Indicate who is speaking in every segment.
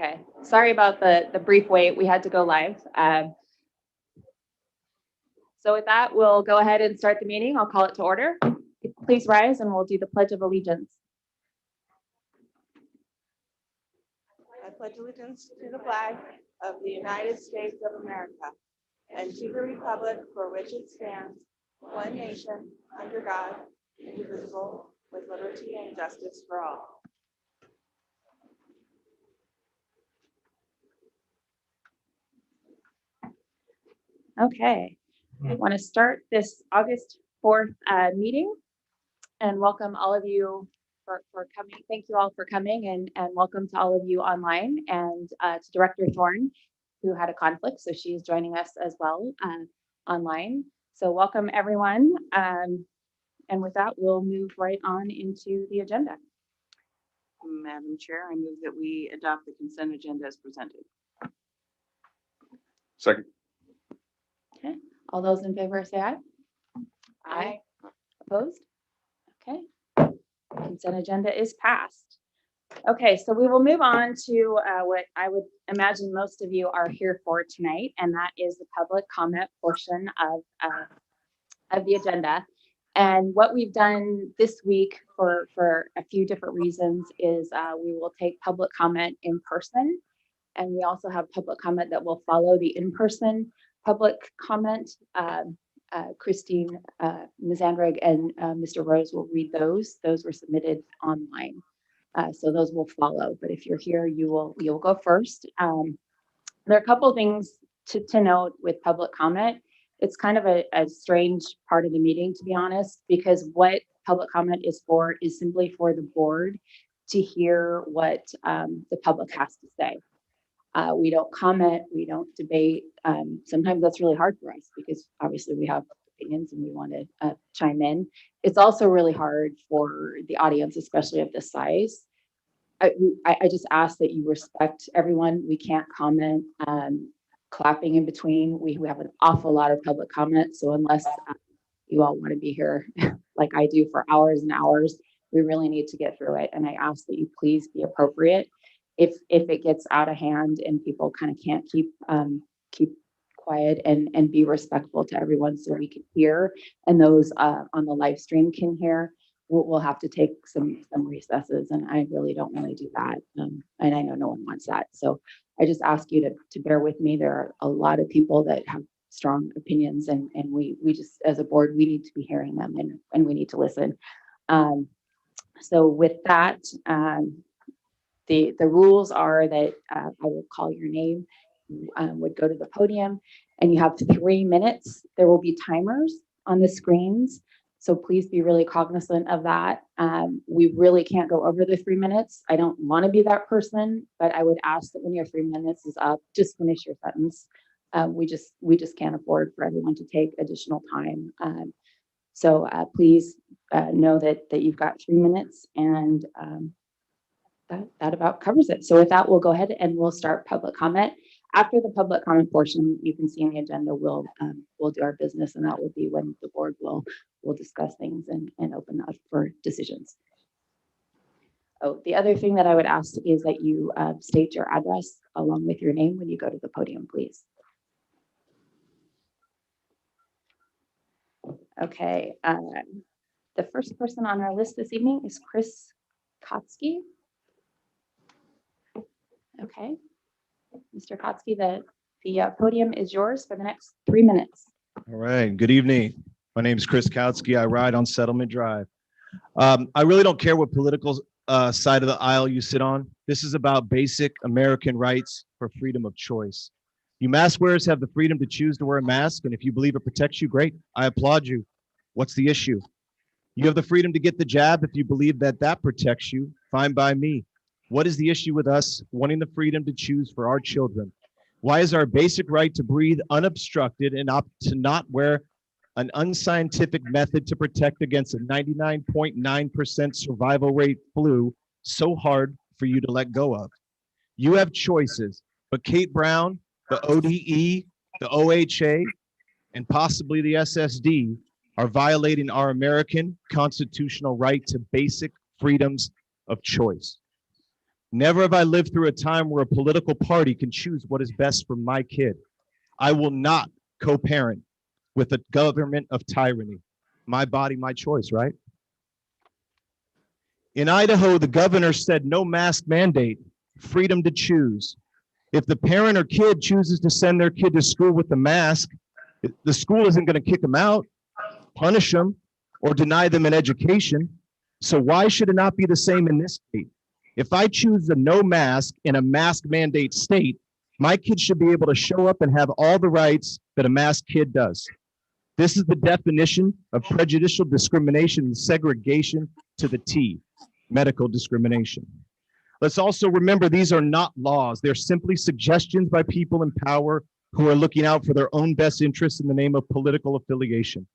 Speaker 1: Okay, sorry about the brief wait. We had to go live. So with that, we'll go ahead and start the meeting. I'll call it to order. Please rise and we'll do the Pledge of Allegiance.
Speaker 2: I pledge allegiance to the flag of the United States of America and to the republic for which it stands, one nation, under God, indivisible, with liberty and justice for all.
Speaker 1: Okay, I want to start this August 4th meeting and welcome all of you for coming. Thank you all for coming and welcome to all of you online and to Director Thorne, who had a conflict, so she's joining us as well online. So welcome everyone. And with that, we'll move right on into the agenda.
Speaker 3: Madam Chair, I move that we adopt the consent agenda as presented.
Speaker 4: Second.
Speaker 1: Okay, all those in favor say aye. Aye. Opposed? Okay, consent agenda is passed. Okay, so we will move on to what I would imagine most of you are here for tonight, and that is the public comment portion of the agenda. And what we've done this week for a few different reasons is we will take public comment in person, and we also have public comment that will follow the in-person public comment. Christine, Ms. Andrigg, and Mr. Rose will read those. Those were submitted online. So those will follow, but if you're here, you'll go first. There are a couple of things to note with public comment. It's kind of a strange part of the meeting, to be honest, because what public comment is for is simply for the board to hear what the public has to say. We don't comment, we don't debate. Sometimes that's really hard for us because obviously we have opinions and we want to chime in. It's also really hard for the audience, especially of this size. I just ask that you respect everyone. We can't comment, clapping in between. We have an awful lot of public comment. So unless you all want to be here like I do for hours and hours, we really need to get through it. And I ask that you please be appropriate. If it gets out of hand and people kind of can't keep quiet and be respectful to everyone so we can hear and those on the live stream can hear, we'll have to take some recesses, and I really don't want to do that. And I know no one wants that. So I just ask you to bear with me. There are a lot of people that have strong opinions, and we just, as a board, we need to be hearing them and we need to listen. So with that, the rules are that I will call your name, would go to the podium, and you have 3 minutes. There will be timers on the screens, so please be really cognizant of that. We really can't go over the 3 minutes. I don't want to be that person, but I would ask that when your 3 minutes is up, just finish your sentence. We just can't afford for everyone to take additional time. So please know that you've got 3 minutes, and that about covers it. So with that, we'll go ahead and we'll start public comment. After the public comment portion, you can see on the agenda, we'll do our business, and that will be when the board will discuss things and open up for decisions. Oh, the other thing that I would ask is that you state your address along with your name when you go to the podium, please. Okay, the first person on our list this evening is Chris Kotsky. Okay, Mr. Kotsky, the podium is yours for the next 3 minutes.
Speaker 5: All right, good evening. My name is Chris Kotsky. I ride on Settlement Drive. I really don't care what political side of the aisle you sit on. This is about basic American rights for freedom of choice. You mask wearers have the freedom to choose to wear a mask, and if you believe it protects you, great. I applaud you. What's the issue? You have the freedom to get the jab if you believe that protects you. Fine by me. What is the issue with us wanting the freedom to choose for our children? Why is our basic right to breathe unobstructed and opt to not wear an unscientific method to protect against a 99.9% survival rate flu so hard for you to let go of? You have choices, but Kate Brown, the ODE, the OHA, and possibly the SSD are violating our American constitutional right to basic freedoms of choice. Never have I lived through a time where a political party can choose what is best for my kid. I will not co-parent with a government of tyranny. My body, my choice, right? In Idaho, the governor said no mask mandate, freedom to choose. If the parent or kid chooses to send their kid to school with a mask, the school isn't going to kick them out, punish them, or deny them an education. So why should it not be the same in this state? If I choose a no mask in a mask mandate state, my kid should be able to show up and have all the rights that a masked kid does. This is the definition of prejudicial discrimination and segregation to the T, medical discrimination. Let's also remember these are not laws. They're simply suggestions by people in power who are looking out for their own best interests in the name of political affiliation.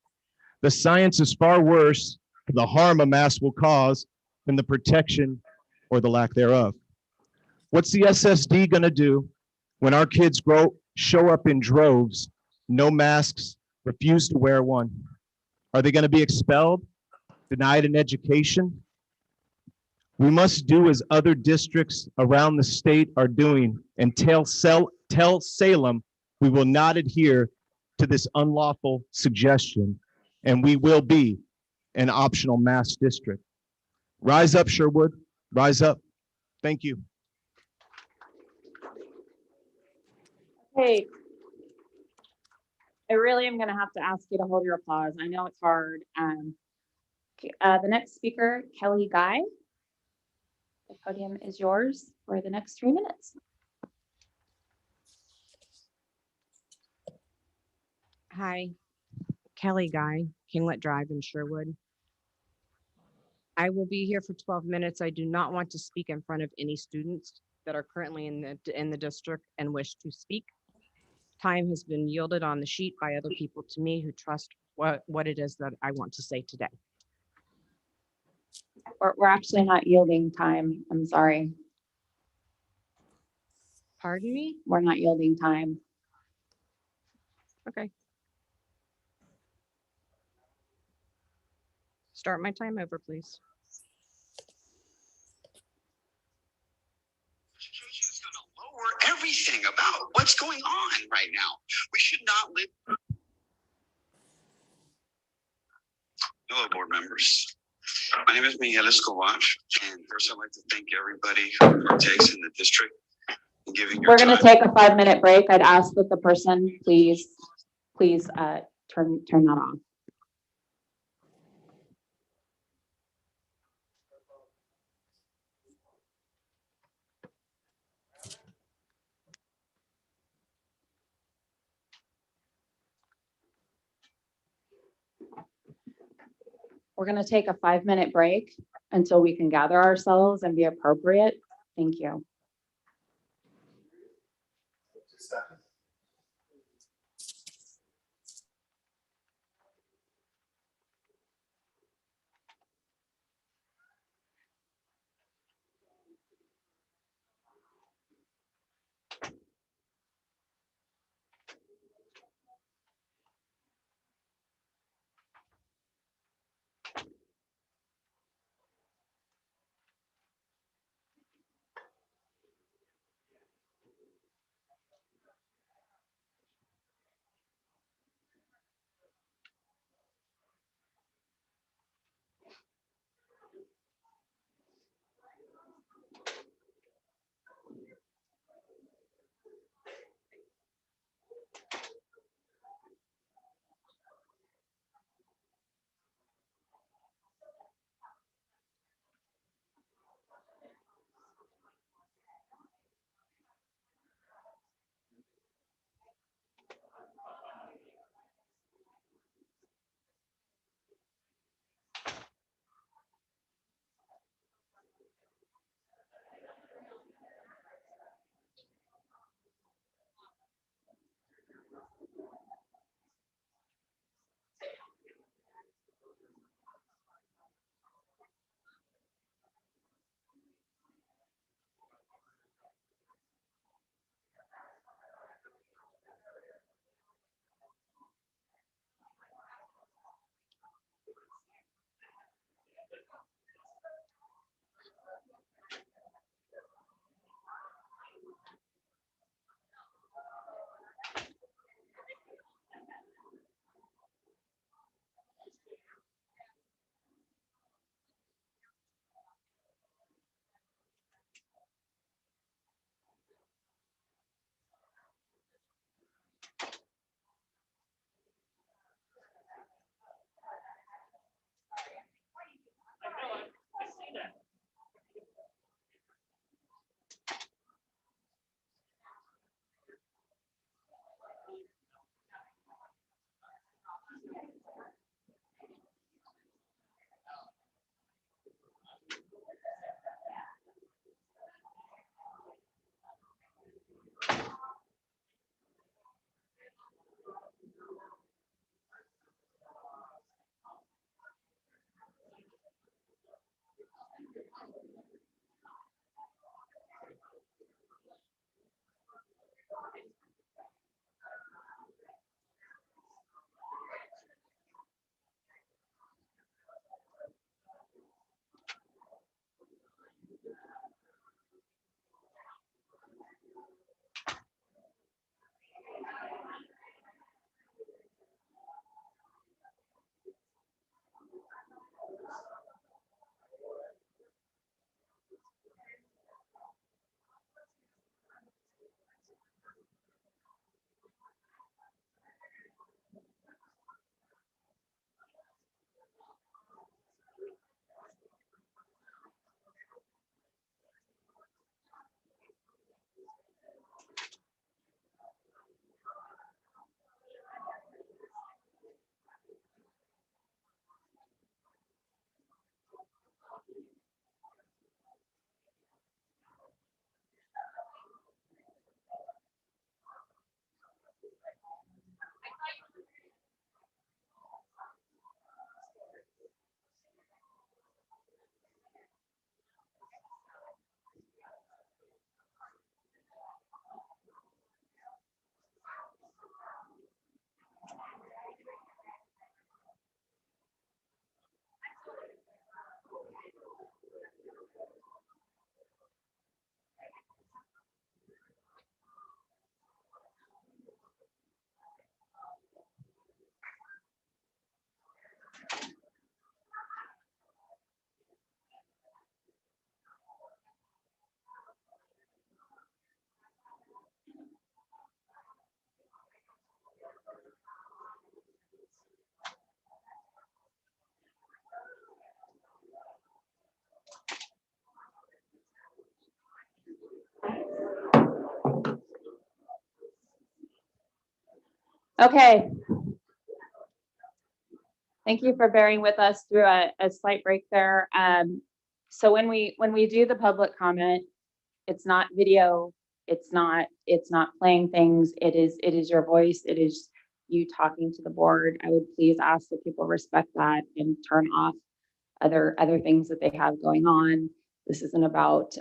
Speaker 5: The science is far worse for the harm a mask will cause than the protection or the lack thereof. What's the SSD going to do when our kids show up in droves, no masks, refuse to wear one? Are they going to be expelled, denied an education? We must do as other districts around the state are doing and tell Salem we will not adhere to this unlawful suggestion, and we will be an optional mask district. Rise up, Sherwood. Rise up. Thank you.
Speaker 1: Okay. I really am going to have to ask you to hold your applause. I know it's hard. The next speaker, Kelly Guy. The podium is yours for the next 3 minutes.
Speaker 4: Hi, Kelly Guy, Kinglet Drive in Sherwood. I will be here for 12 minutes. I do not want to speak in front of any students that are currently in the district and wish to speak. Time has been yielded on the sheet by other people to me who trust what it is that I want to say today.
Speaker 1: We're actually not yielding time. I'm sorry.
Speaker 4: Pardon me?
Speaker 1: We're not yielding time.
Speaker 4: Okay. Start my time over, please.
Speaker 6: Is going to lower everything about what's going on right now. We should not live. Hello, board members. My name is Miguel Escobar, and first I'd like to thank everybody who partakes in the district and giving your
Speaker 1: We're
Speaker 6: time.
Speaker 1: going to take a 5-minute break. I'd ask that the person please turn that off. We're going to take a 5-minute break until we can gather ourselves and be appropriate. Thank you. Okay. Thank you for bearing with us through a slight break there. So when we do the public comment, it's not video, it's not playing things. It is your voice. It is you talking to the board. I would please ask that people respect that and turn off other things that they have going on. This isn't about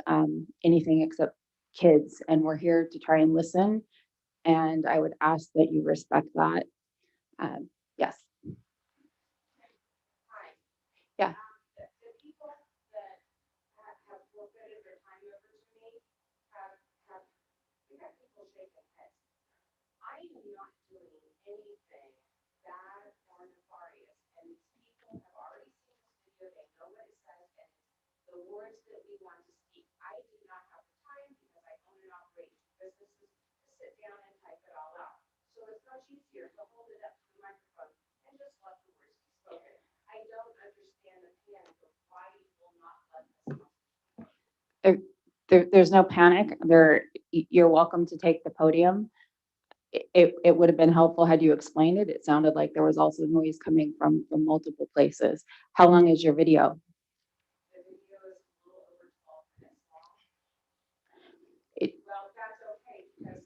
Speaker 1: anything except kids, and we're here to try and listen. And I would ask that you respect that. Yes. Yeah.
Speaker 4: The people that have forfeited their time over to me we got people shaking heads. I am not doing anything bad or nefarious, and these people have already seen this video, they know what it says, and the words that we want to speak. I do not have the time because I own and operate two businesses to sit down and type it all out. So it's much easier to hold it up to the microphone and just let the words be spoken. I don't understand the panic of why you will not let this.
Speaker 1: There's no panic. You're welcome to take the podium. It would have been helpful had you explained it. It sounded like there was also noise coming from multiple places. How long is your video?
Speaker 4: The video is a little over 12 minutes long.
Speaker 1: It-
Speaker 4: Well, that's okay, because as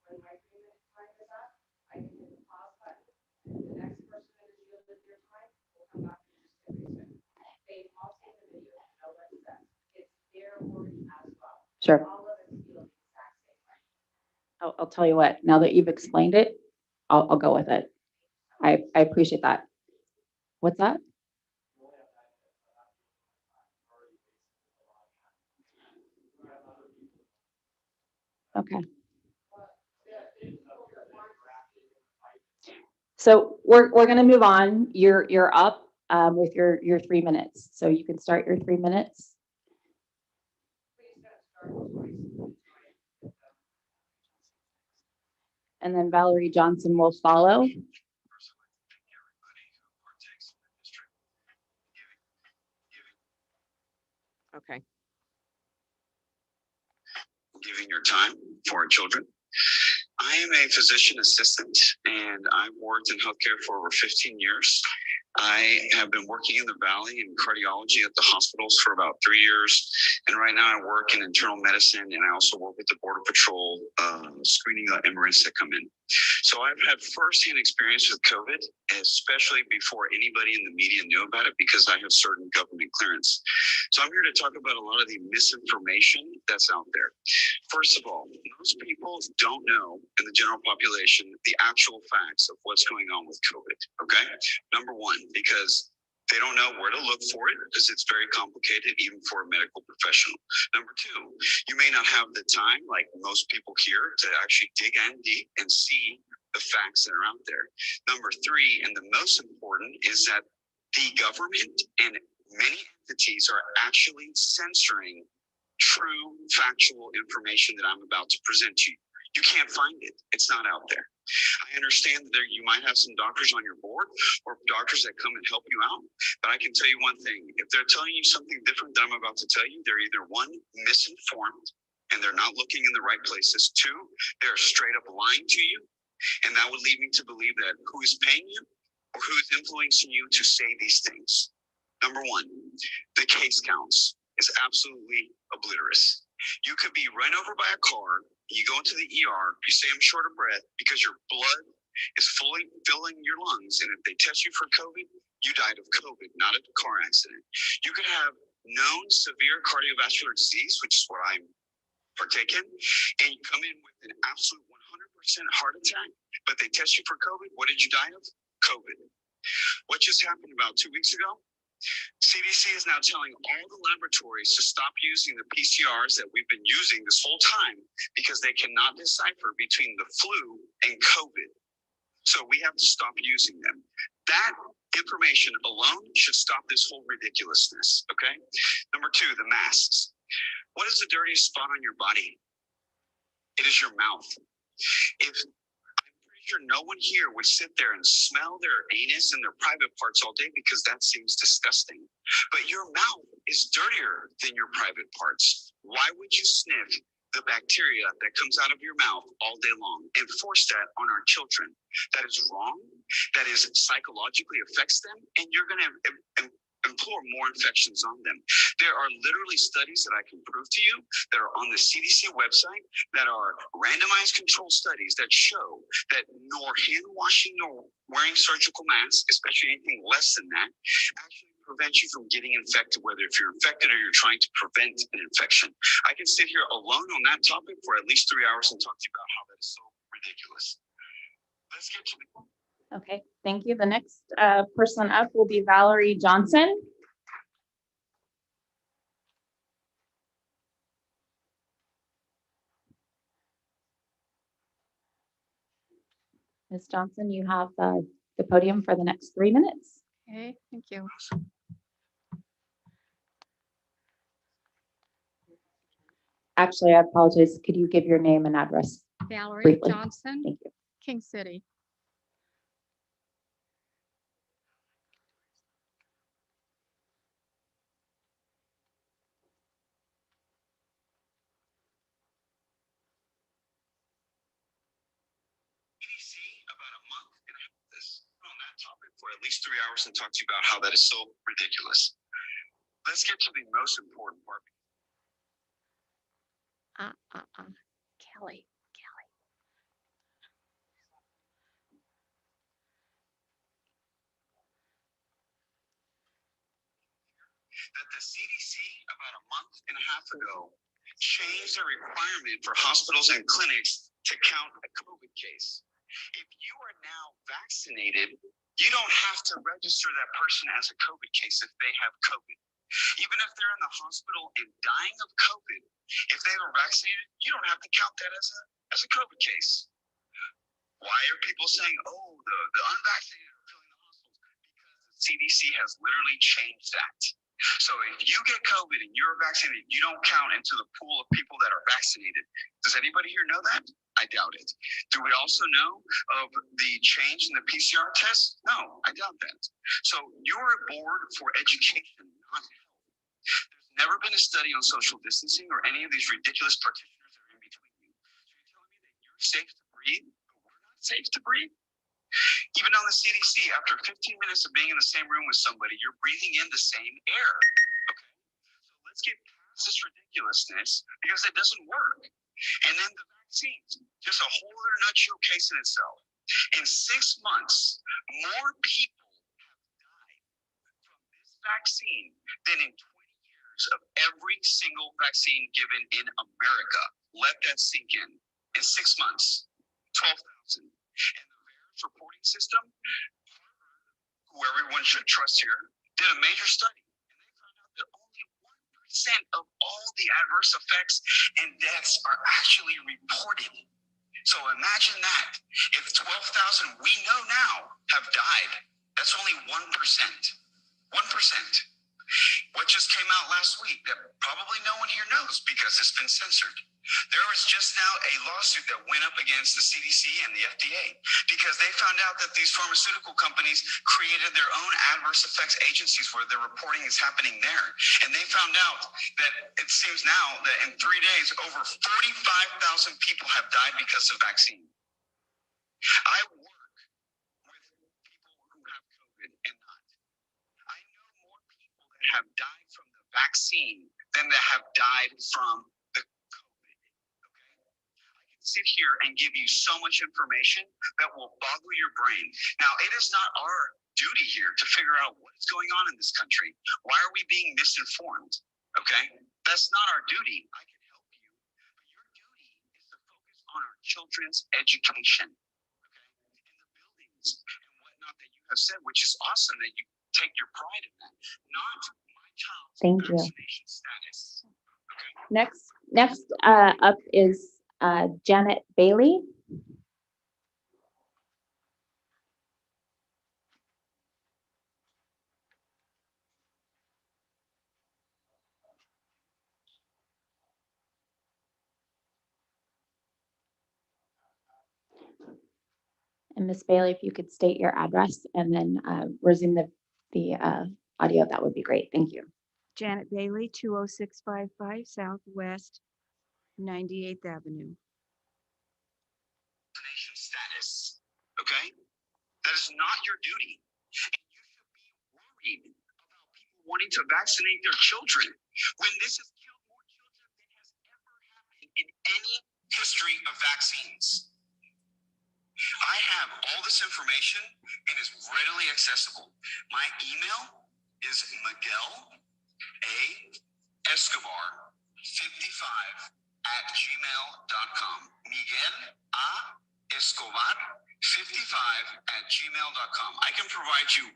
Speaker 4: when my 3-minute time is up, I can hit the pause button. The next person that is yielded their time will come back and just hit resume. They've all seen the video, know what it says. It's their words as well.
Speaker 1: Sure.
Speaker 4: All of us feel the exact same way.
Speaker 1: I'll tell you what, now that you've explained it, I'll go with it. I appreciate that. What's that? Okay. So we're gonna move on. You're up with your 3 minutes. So you can start your 3 minutes. And then Valerie Johnson will follow.
Speaker 6: First, I'd like to thank everybody who partakes in the district,
Speaker 4: Okay.
Speaker 6: giving your time for our children. I am a physician assistant and I've worked in healthcare for over 15 years. I have been working in the Valley in cardiology at the hospitals for about 3 years. And right now I work in internal medicine and I also work with the Border Patrol screening the immigrants that come in. So I've had firsthand experience with COVID, especially before anybody in the media knew about it because I have certain government clearance. So I'm here to talk about a lot of the misinformation that's out there. First of all, most people don't know in the general population the actual facts of what's going on with COVID, okay? Number one, because they don't know where to look for it because it's very complicated, even for a medical professional. Number two, you may not have the time, like most people here, to actually dig in deep and see the facts that are out there. Number three, and the most important, is that the government and many entities are actually censoring true factual information that I'm about to present to you. You can't find it. It's not out there. I understand that you might have some doctors on your board or doctors that come and help you out, but I can tell you one thing. If they're telling you something different than I'm about to tell you, they're either one, misinformed, and they're not looking in the right places. Two, they're straight up lying to you, and that would lead me to believe that who is paying you or who is influencing you to say these things. Number one, the case counts is absolutely obliterated. You could be run over by a car, you go into the ER, you say I'm short of breath because your blood is fully filling your lungs, and if they test you for COVID, you died of COVID, not a car accident. You could have known severe cardiovascular disease, which is what I'm partaking, and you come in with an absolute 100% heart attack, but they test you for COVID. What did you die of? COVID. What just happened about 2 weeks ago? CDC is now telling all the laboratories to stop using the PCRs that we've been using this whole time because they cannot decipher between the flu and COVID. So we have to stop using them. That information alone should stop this whole ridiculousness, okay? Number two, the masks. What is the dirtiest spot on your body? It is your mouth. I'm pretty sure no one here would sit there and smell their anus and their private parts all day because that seems disgusting. But your mouth is dirtier than your private parts. Why would you sniff the bacteria that comes out of your mouth all day long and force that on our children. That is wrong. That is psychologically affects them, and you're going to implore more infections on them. There are literally studies that I can prove to you that are on the CDC website that are randomized control studies that show that nor hand washing nor wearing surgical masks, especially anything less than that, actually prevent you from getting infected, whether if you're infected or you're trying to prevent an infection. I can sit here alone on that topic for at least 3 hours and talk to you about how that is so ridiculous. Let's get to the
Speaker 1: Okay, thank you. The next person up will be Valerie Johnson. Ms. Johnson, you have the podium for the next 3 minutes.
Speaker 7: Okay, thank you.
Speaker 1: Actually, I apologize. Could you give your name and address?
Speaker 7: Valerie
Speaker 1: Briefly.
Speaker 7: Johnson,
Speaker 1: Thank you.
Speaker 7: King City.
Speaker 6: CDC about a month and a half this on that topic for at least 3 hours and talk to you about how that is so ridiculous. Let's get to the most important part.
Speaker 7: Kelly.
Speaker 6: That the CDC about a month and a half ago changed the requirement for hospitals and clinics to count a COVID case. If you are now vaccinated, you don't have to register that person as a COVID case if they have COVID. Even if they're in the hospital and dying of COVID, if they were vaccinated, you don't have to count that as a COVID case. Why are people saying, oh, the unvaccinated are filling the hospitals? Because the CDC has literally changed that. So if you get COVID and you're vaccinated, you don't count into the pool of people that are vaccinated. Does anybody here know that? I doubt it. Do we also know of the change in the PCR test? No, I doubt that. So you're a board for education, not health. There's never been a study on social distancing or any of these ridiculous practitioners that are in between you. So you're telling me that you're safe to breathe, but we're not safe to breathe? Even on the CDC, after 15 minutes of being in the same room with somebody, you're breathing in the same air. Okay, so let's get past this ridiculousness because it doesn't work. And then the vaccines, just a whole other nutshell case in itself. In 6 months, more people have died from this vaccine than in 20 years of every single vaccine given in America. Let that sink in. In 6 months, 12,000. And reporting system, who everyone should trust here, did a major study, and they found out that only 1% of all the adverse effects and deaths are actually reported. So imagine that. If 12,000 we know now have died, that's only 1%. 1%. What just came out last week that probably no one here knows because it's been censored. There was just now a lawsuit that went up against the CDC and the FDA because they found out that these pharmaceutical companies created their own adverse effects agencies where the reporting is happening there. And they found out that it seems now that in 3 days, over 45,000 people have died because of vaccine. I work with people who have COVID and not. I know more people that have died from the vaccine than that have died from the COVID. Okay? I can sit here and give you so much information that will boggle your brain. Now, it is not our duty here to figure out what is going on in this country. Why are we being misinformed? Okay? That's not our duty. I can help you, but your duty is to focus on our children's education. Okay? In the buildings and whatnot that you have said, which is awesome that you take your pride in that. Not my child's
Speaker 1: Thank you.
Speaker 6: vaccination status.
Speaker 1: Next up is Janet Bailey. And Miss Bailey, if you could state your address and then resume the audio, that would be great. Thank you.
Speaker 4: Janet Bailey, 20655 Southwest
Speaker 3: 98th Avenue.
Speaker 6: Vaccination status. Okay? That is not your duty. And you should be worried about people wanting to vaccinate their children when this has killed more children than has ever happened in any history of vaccines. I have all this information and is readily accessible. My email is Miguel A. Escobar 55 at gmail.com. Miguel A. Escobar 55 at gmail.com. I can provide you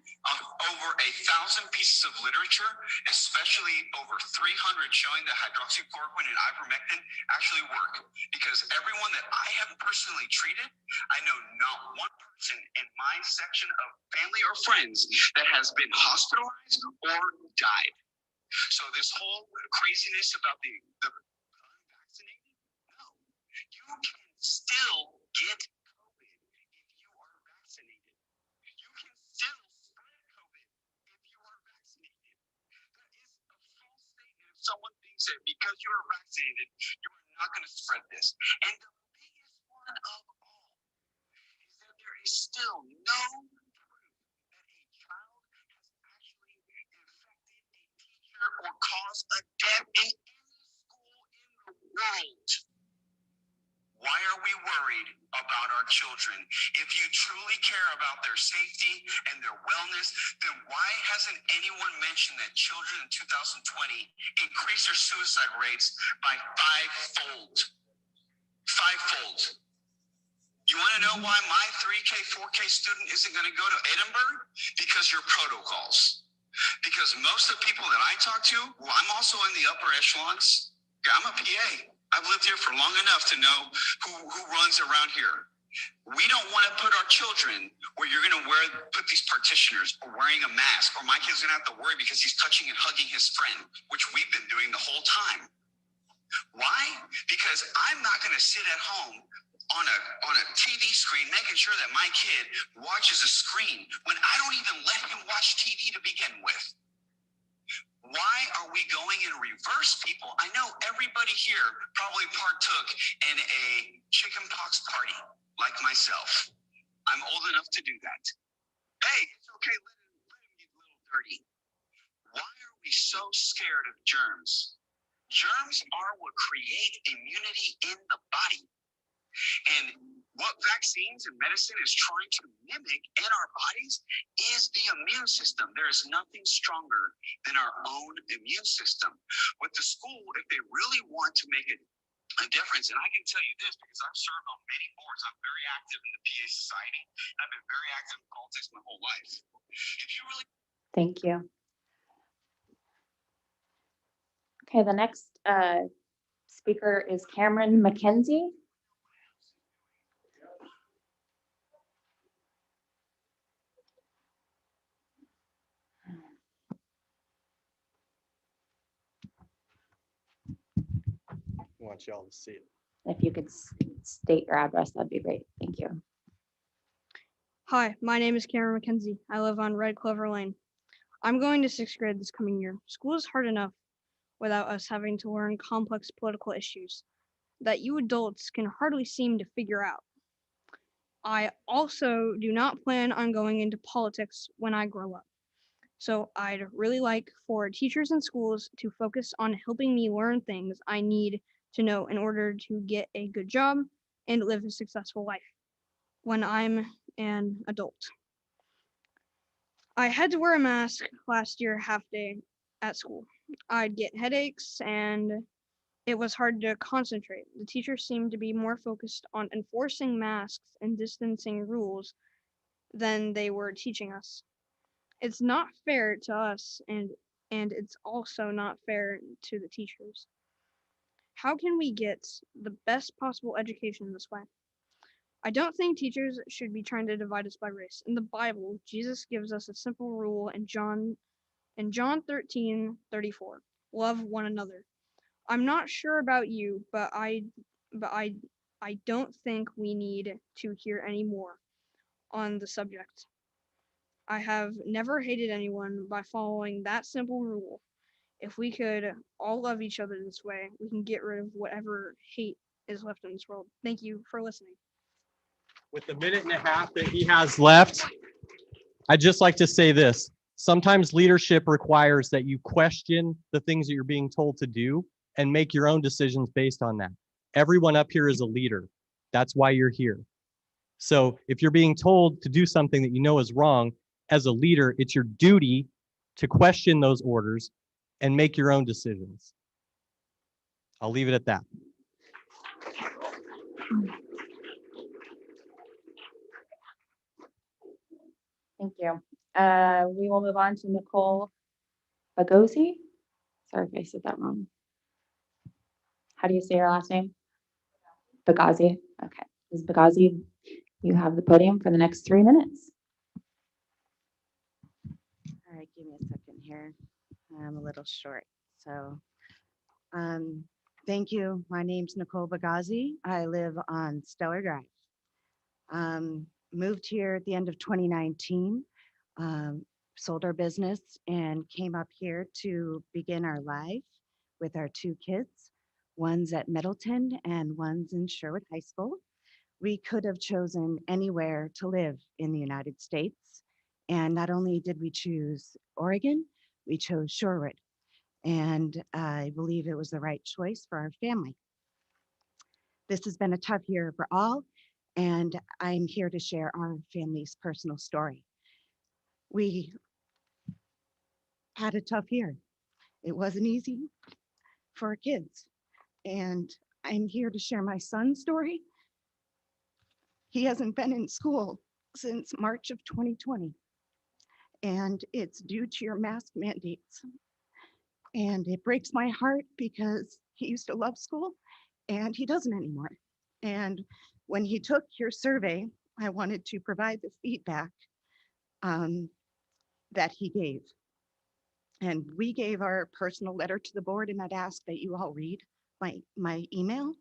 Speaker 6: over 1,000 pieces of literature, especially over 300 showing that hydroxychloroquine and ivermectin actually work. Because everyone that I have personally treated, I know not one person in my section of family or friends that has been hospitalized or died. So this whole craziness about the unvaccinated, no, you can still get COVID if you are vaccinated. You can still spread COVID if you are vaccinated. That is a false statement if someone thinks that because you are vaccinated, you are not going to spread this. And the biggest one of all is that there is still no proof that a child has actually infected a teacher or caused a death in any school in the world. Why are we worried about our children? If you truly care about their safety and their wellness, then why hasn't anyone mentioned that children in 2020 increased their suicide rates by fivefold? Fivefold. You want to know why my 3K, 4K student isn't going to go to Edinburgh? Because your protocols. Because most of the people that I talk to, well, I'm also in the upper echelons. I'm a PA. I've lived here for long enough to know who runs around here. We don't want to put our children where you're going to put these partitioners or wearing a mask, or my kid's going to have to worry because he's touching and hugging his friend, which we've been doing the whole time. Why? Because I'm not going to sit at home on a TV screen making sure that my kid watches a screen when I don't even let him watch TV to begin with. Why are we going in reverse, people? I know everybody here probably partook in a chickenpox party, like myself. I'm old enough to do that. Hey, it's okay, let him get a little dirty. Why are we so scared of germs? Germs are what create immunity in the body. And what vaccines and medicine is trying to mimic in our bodies is the immune system. There is nothing stronger than our own immune system. With the school, if they really want to make a difference, and I can tell you this because I've served on many boards, I'm very active in the PA Society, and I've been very active in politics my whole life. If you really
Speaker 1: Thank you. Okay, the next speaker is Cameron McKenzie.
Speaker 7: I want y'all to see it.
Speaker 1: If you could state your address, that'd be great. Thank you.
Speaker 8: Hi, my name is Cameron McKenzie. I live on Red Clover Lane. I'm going to sixth grade this coming year. School is hard enough without us having to learn complex political issues that you adults can hardly seem to figure out. I also do not plan on going into politics when I grow up. So I'd really like for teachers and schools to focus on helping me learn things I need to know in order to get a good job and live a successful life when I'm an adult. I had to wear a mask last year half day at school. I'd get headaches and it was hard to concentrate. The teachers seemed to be more focused on enforcing masks and distancing rules than they were teaching us. It's not fair to us and it's also not fair to the teachers. How can we get the best possible education this way? I don't think teachers should be trying to divide us by race. In the Bible, Jesus gives us a simple rule in John 13:34. Love one another. I'm not sure about you, but I don't think we need to hear any more on the subject. I have never hated anyone by following that simple rule. If we could all love each other this way, we can get rid of whatever hate is left in this world. Thank you for listening.
Speaker 7: With the minute and a half that he has left, I'd just like to say this. Sometimes leadership requires that you question the things that you're being told to do and make your own decisions based on that. Everyone up here is a leader. That's why you're here. So if you're being told to do something that you know is wrong, as a leader, it's your duty to question those orders and make your own decisions. I'll leave it at that.
Speaker 1: Thank you. We will move on to Nicole Bagosi. Sorry if I said that wrong. How do you say your last name? Bagazi. Okay. Ms. Bagazi, you have the podium for the next 3 minutes.
Speaker 3: All right, give me a second here. I'm a little short. So, thank you. My name's Nicole Bagazi. I live on Stellar Drive. Moved here at the end of 2019, sold our business and came up here to begin our life with our 2 kids. One's at Middleton and one's in Sherwood High School. We could have chosen anywhere to live in the United States. And not only did we choose Oregon, we chose Sherwood. And I believe it was the right choice for our family. This has been a tough year for all, and I'm here to share our family's personal story. We had a tough year. It wasn't easy for our kids. And I'm here to share my son's story. He hasn't been in school since March of 2020. And it's due to your mask mandates. And it breaks my heart because he used to love school and he doesn't anymore. And when he took your survey, I wanted to provide the feedback that he gave. And we gave our personal letter to the board, and I'd ask that you all read my email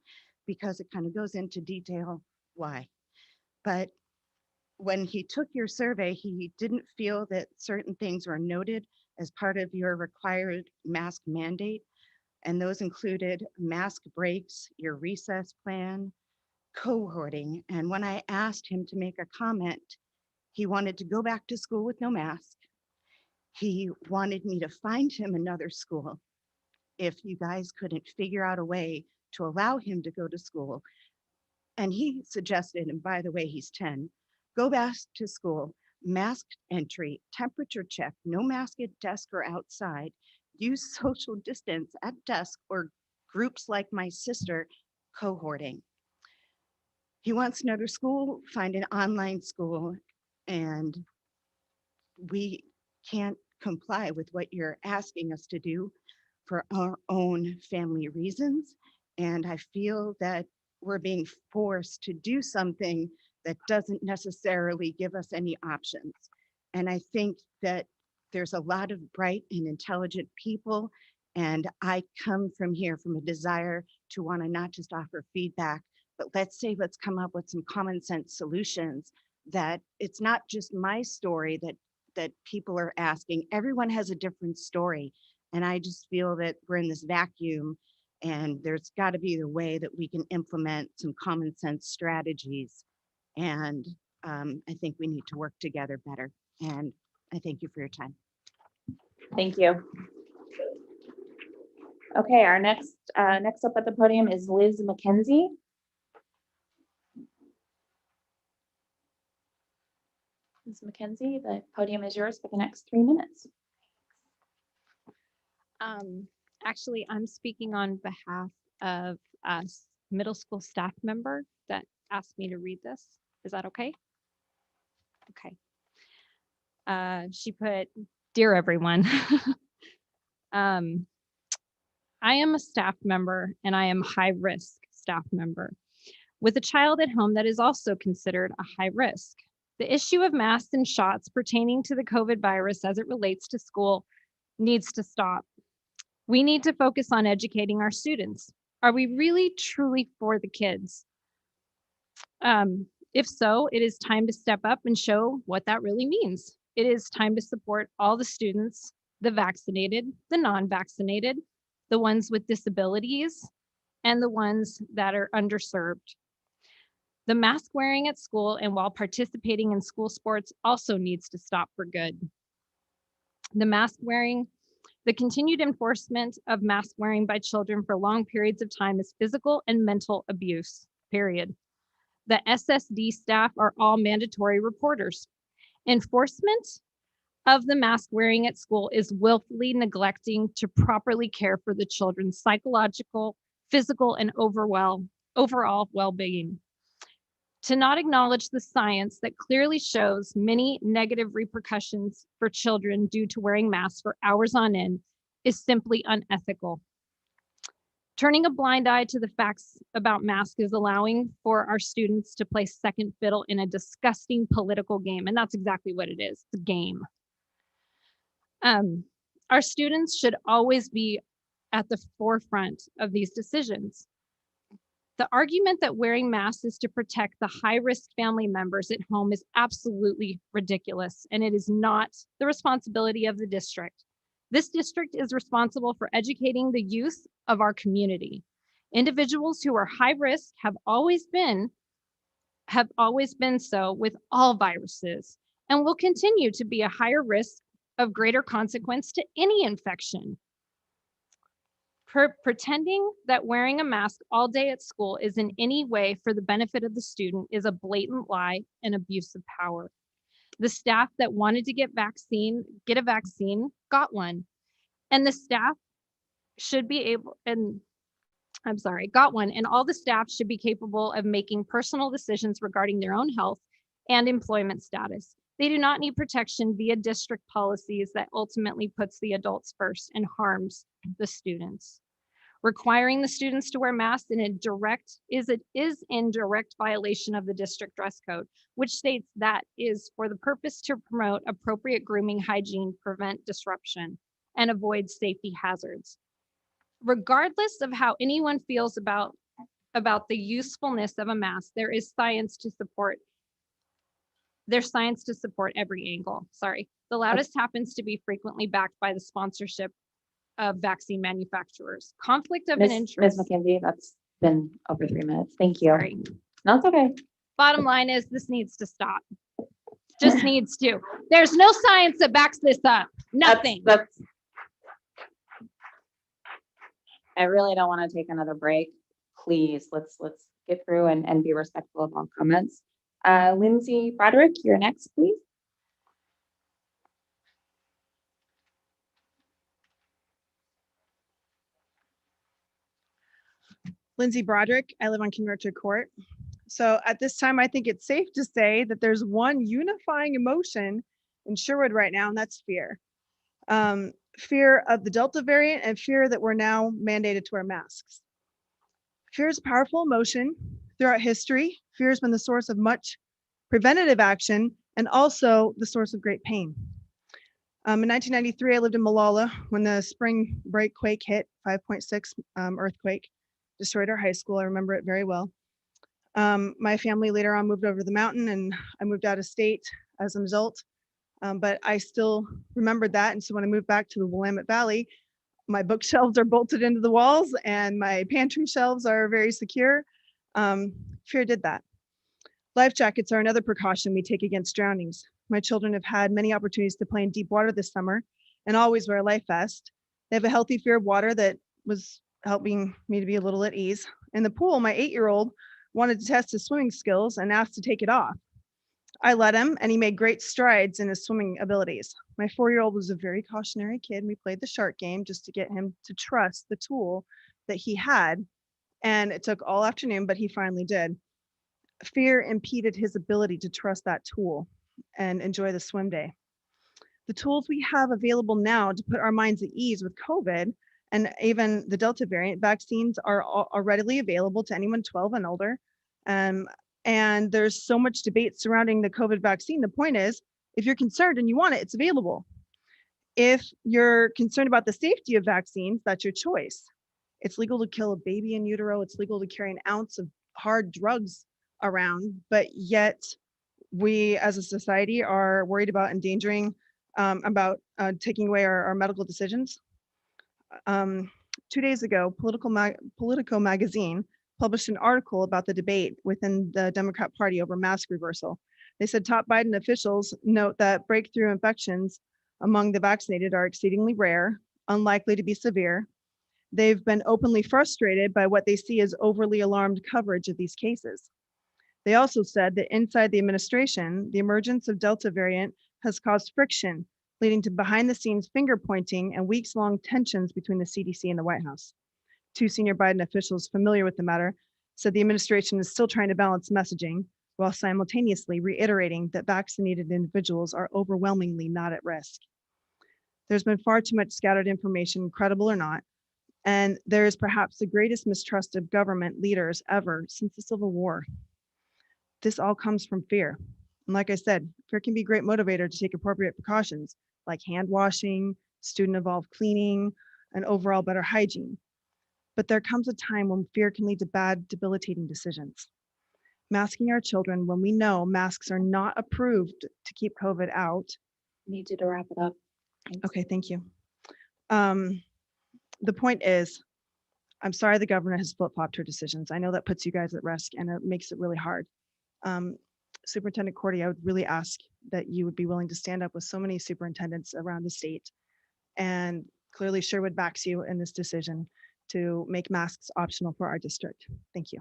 Speaker 3: because it kind of goes into detail why. But when he took your survey, he didn't feel that certain things were noted as part of your required mask mandate. And those included mask breaks, your recess plan, cohorting. And when I asked him to make a comment, he wanted to go back to school with no mask. He wanted me to find him another school if you guys couldn't figure out a way to allow him to go to school. And he suggested, and by the way, he's 10, go back to school, masked entry, temperature check, no mask at desk or outside, use social distance at desk or groups like my sister, cohorting. He wants another school, find an online school, and we can't comply with what you're asking us to do for our own family reasons. And I feel that we're being forced to do something that doesn't necessarily give us any options. And I think that there's a lot of bright and intelligent people. And I come from here from a desire to want to not just offer feedback, but let's come up with some common sense solutions that it's not just my story that people are asking. Everyone has a different story. And I just feel that we're in this vacuum and there's got to be the way that we can implement some common sense strategies. And I think we need to work together better. And I thank you for your time.
Speaker 1: Thank you. Okay, our next up at the podium is Liz McKenzie. Ms. McKenzie, the podium is yours for the next 3 minutes.
Speaker 9: Actually, I'm speaking on behalf of a middle school staff member that asked me to read this. Is that okay? Okay. She put, "Dear everyone, I am a staff member and I am high risk staff member with a child at home that is also considered a high risk. The issue of masks and shots pertaining to the COVID virus as it relates to school needs to stop. We need to focus on educating our students. Are we really truly for the kids? If so, it is time to step up and show what that really means. It is time to support all the students the vaccinated, the non-vaccinated, the ones with disabilities, and the ones that are underserved. The mask wearing at school and while participating in school sports also needs to stop for good. The continued enforcement of mask wearing by children for long periods of time is physical and mental abuse, period. The SSD staff are all mandatory reporters. Enforcement of the mask wearing at school is willfully neglecting to properly care for the children's psychological, physical, and overall well-being. To not acknowledge the science that clearly shows many negative repercussions for children due to wearing masks for hours on end is simply unethical. Turning a blind eye to the facts about masks is allowing for our students to play second fiddle in a disgusting political game. And that's exactly what it is, it's a game. Our students should always be at the forefront of these decisions. The argument that wearing masks is to protect the high-risk family members at home is absolutely ridiculous, and it is not the responsibility of the district. This district is responsible for educating the youth of our community. Individuals who are high risk have always been so with all viruses and will continue to be a higher risk of greater consequence to any infection. Pretending that wearing a mask all day at school is in any way for the benefit of the student is a blatant lie and abuse of power. The staff that wanted to get a vaccine, got one. And the staff should be got one. And all the staff should be capable of making personal decisions regarding their own health and employment status. They do not need protection via district policies that ultimately puts the adults first and harms the students. Requiring the students to wear masks is in direct violation of the district dress code, which states that is for the purpose to promote appropriate grooming hygiene, prevent disruption, and avoid safety hazards. Regardless of how anyone feels about the usefulness of a mask, there's science to support every angle. Sorry. The loudest happens to be frequently backed by the sponsorship of vaccine manufacturers. Conflict of an
Speaker 1: Ms.
Speaker 9: interest.
Speaker 1: McKenzie, that's been over 3 minutes. Thank you.
Speaker 9: Sorry.
Speaker 1: No, it's okay.
Speaker 9: Bottom line is this needs to stop. Just needs to. There's no science that backs this up. Nothing.
Speaker 1: That's I really don't want to take another break. Please, let's get through and be respectful of all comments. Lindsay Broderick, you're next, please.
Speaker 2: Lindsay Broderick. I live on King Richard Court. So at this time, I think it's safe to say that there's one unifying emotion in Sherwood right now, and that's fear. Fear of the Delta variant and fear that we're now mandated to wear masks. Fear is a powerful emotion throughout history. Fear has been the source of much preventative action and also the source of great pain. In 1993, I lived in Malala when the spring break quake hit, 5.6 earthquake, destroyed our high school. I remember it very well. My family later on moved over the mountain and I moved out of state as a result. But I still remembered that. And so when I moved back to the Willamette Valley, my bookshelves are bolted into the walls and my pantry shelves are very secure. Fear did that. Life jackets are another precaution we take against drownings. My children have had many opportunities to play in deep water this summer and always wear a life vest. They have a healthy fear of water that was helping me to be a little at ease. In the pool, my 8-year-old wanted to test his swimming skills and asked to take it off. I let him, and he made great strides in his swimming abilities. My 4-year-old was a very cautionary kid. We played the shark game just to get him to trust the tool that he had. And it took all afternoon, but he finally did. Fear impeded his ability to trust that tool and enjoy the swim day. The tools we have available now to put our minds at ease with COVID and even the Delta variant vaccines are readily available to anyone 12 and older. And there's so much debate surrounding the COVID vaccine. The point is, if you're concerned and you want it, it's available. If you're concerned about the safety of vaccines, that's your choice. It's legal to kill a baby in utero. It's legal to carry an ounce of hard drugs around, but yet we as a society are worried about endangering about taking away our medical decisions. 2 days ago, Politico magazine published an article about the debate within the Democrat Party over mask reversal. They said top Biden officials note that breakthrough infections among the vaccinated are exceedingly rare, unlikely to be severe. They've been openly frustrated by what they see as overly alarmed coverage of these cases. They also said that inside the administration, the emergence of Delta variant has caused friction, leading to behind-the-scenes finger-pointing and weeks-long tensions between the CDC and the White House. 2 senior Biden officials familiar with the matter said the administration is still trying to balance messaging while simultaneously reiterating that vaccinated individuals are overwhelmingly not at risk. There's been far too much scattered information, credible or not, and there is perhaps the greatest mistrust of government leaders ever since the Civil War. This all comes from fear. And like I said, fear can be a great motivator to take appropriate precautions like hand washing, student-involved cleaning, and overall better hygiene. But there comes a time when fear can lead to bad, debilitating decisions. Masking our children when we know masks are not approved to keep COVID out.
Speaker 1: Need you to wrap it up.
Speaker 2: Okay, thank you. The point is, I'm sorry the governor has flip-flopped her decisions. I know that puts you guys at risk and it makes it really hard. Superintendent Cordy, I would really ask that you would be willing to stand up with so many superintendents around the state. And clearly Sherwood backs you in this decision to make masks optional for our district. Thank you.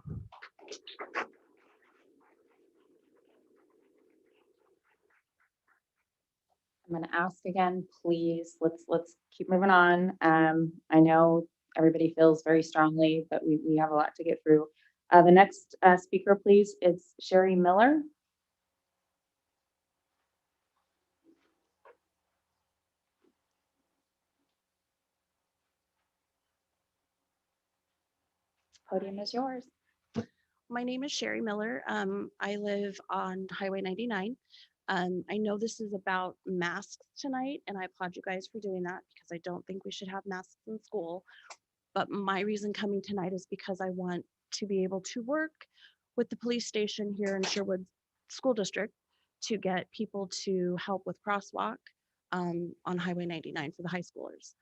Speaker 1: I'm going to ask again, please, let's keep moving on. I know everybody feels very strongly, but we have a lot to get through. The next speaker, please, is Sherry Miller. Podium is yours.
Speaker 10: My name is Sherry Miller. I live on Highway 99. I know this is about masks tonight, and I applaud you guys for doing that because I don't think we should have masks in school. But my reason coming tonight is because I want to be able to work with the police station here in Sherwood School District to get people to help with crosswalk on Highway 99 for the high schoolers.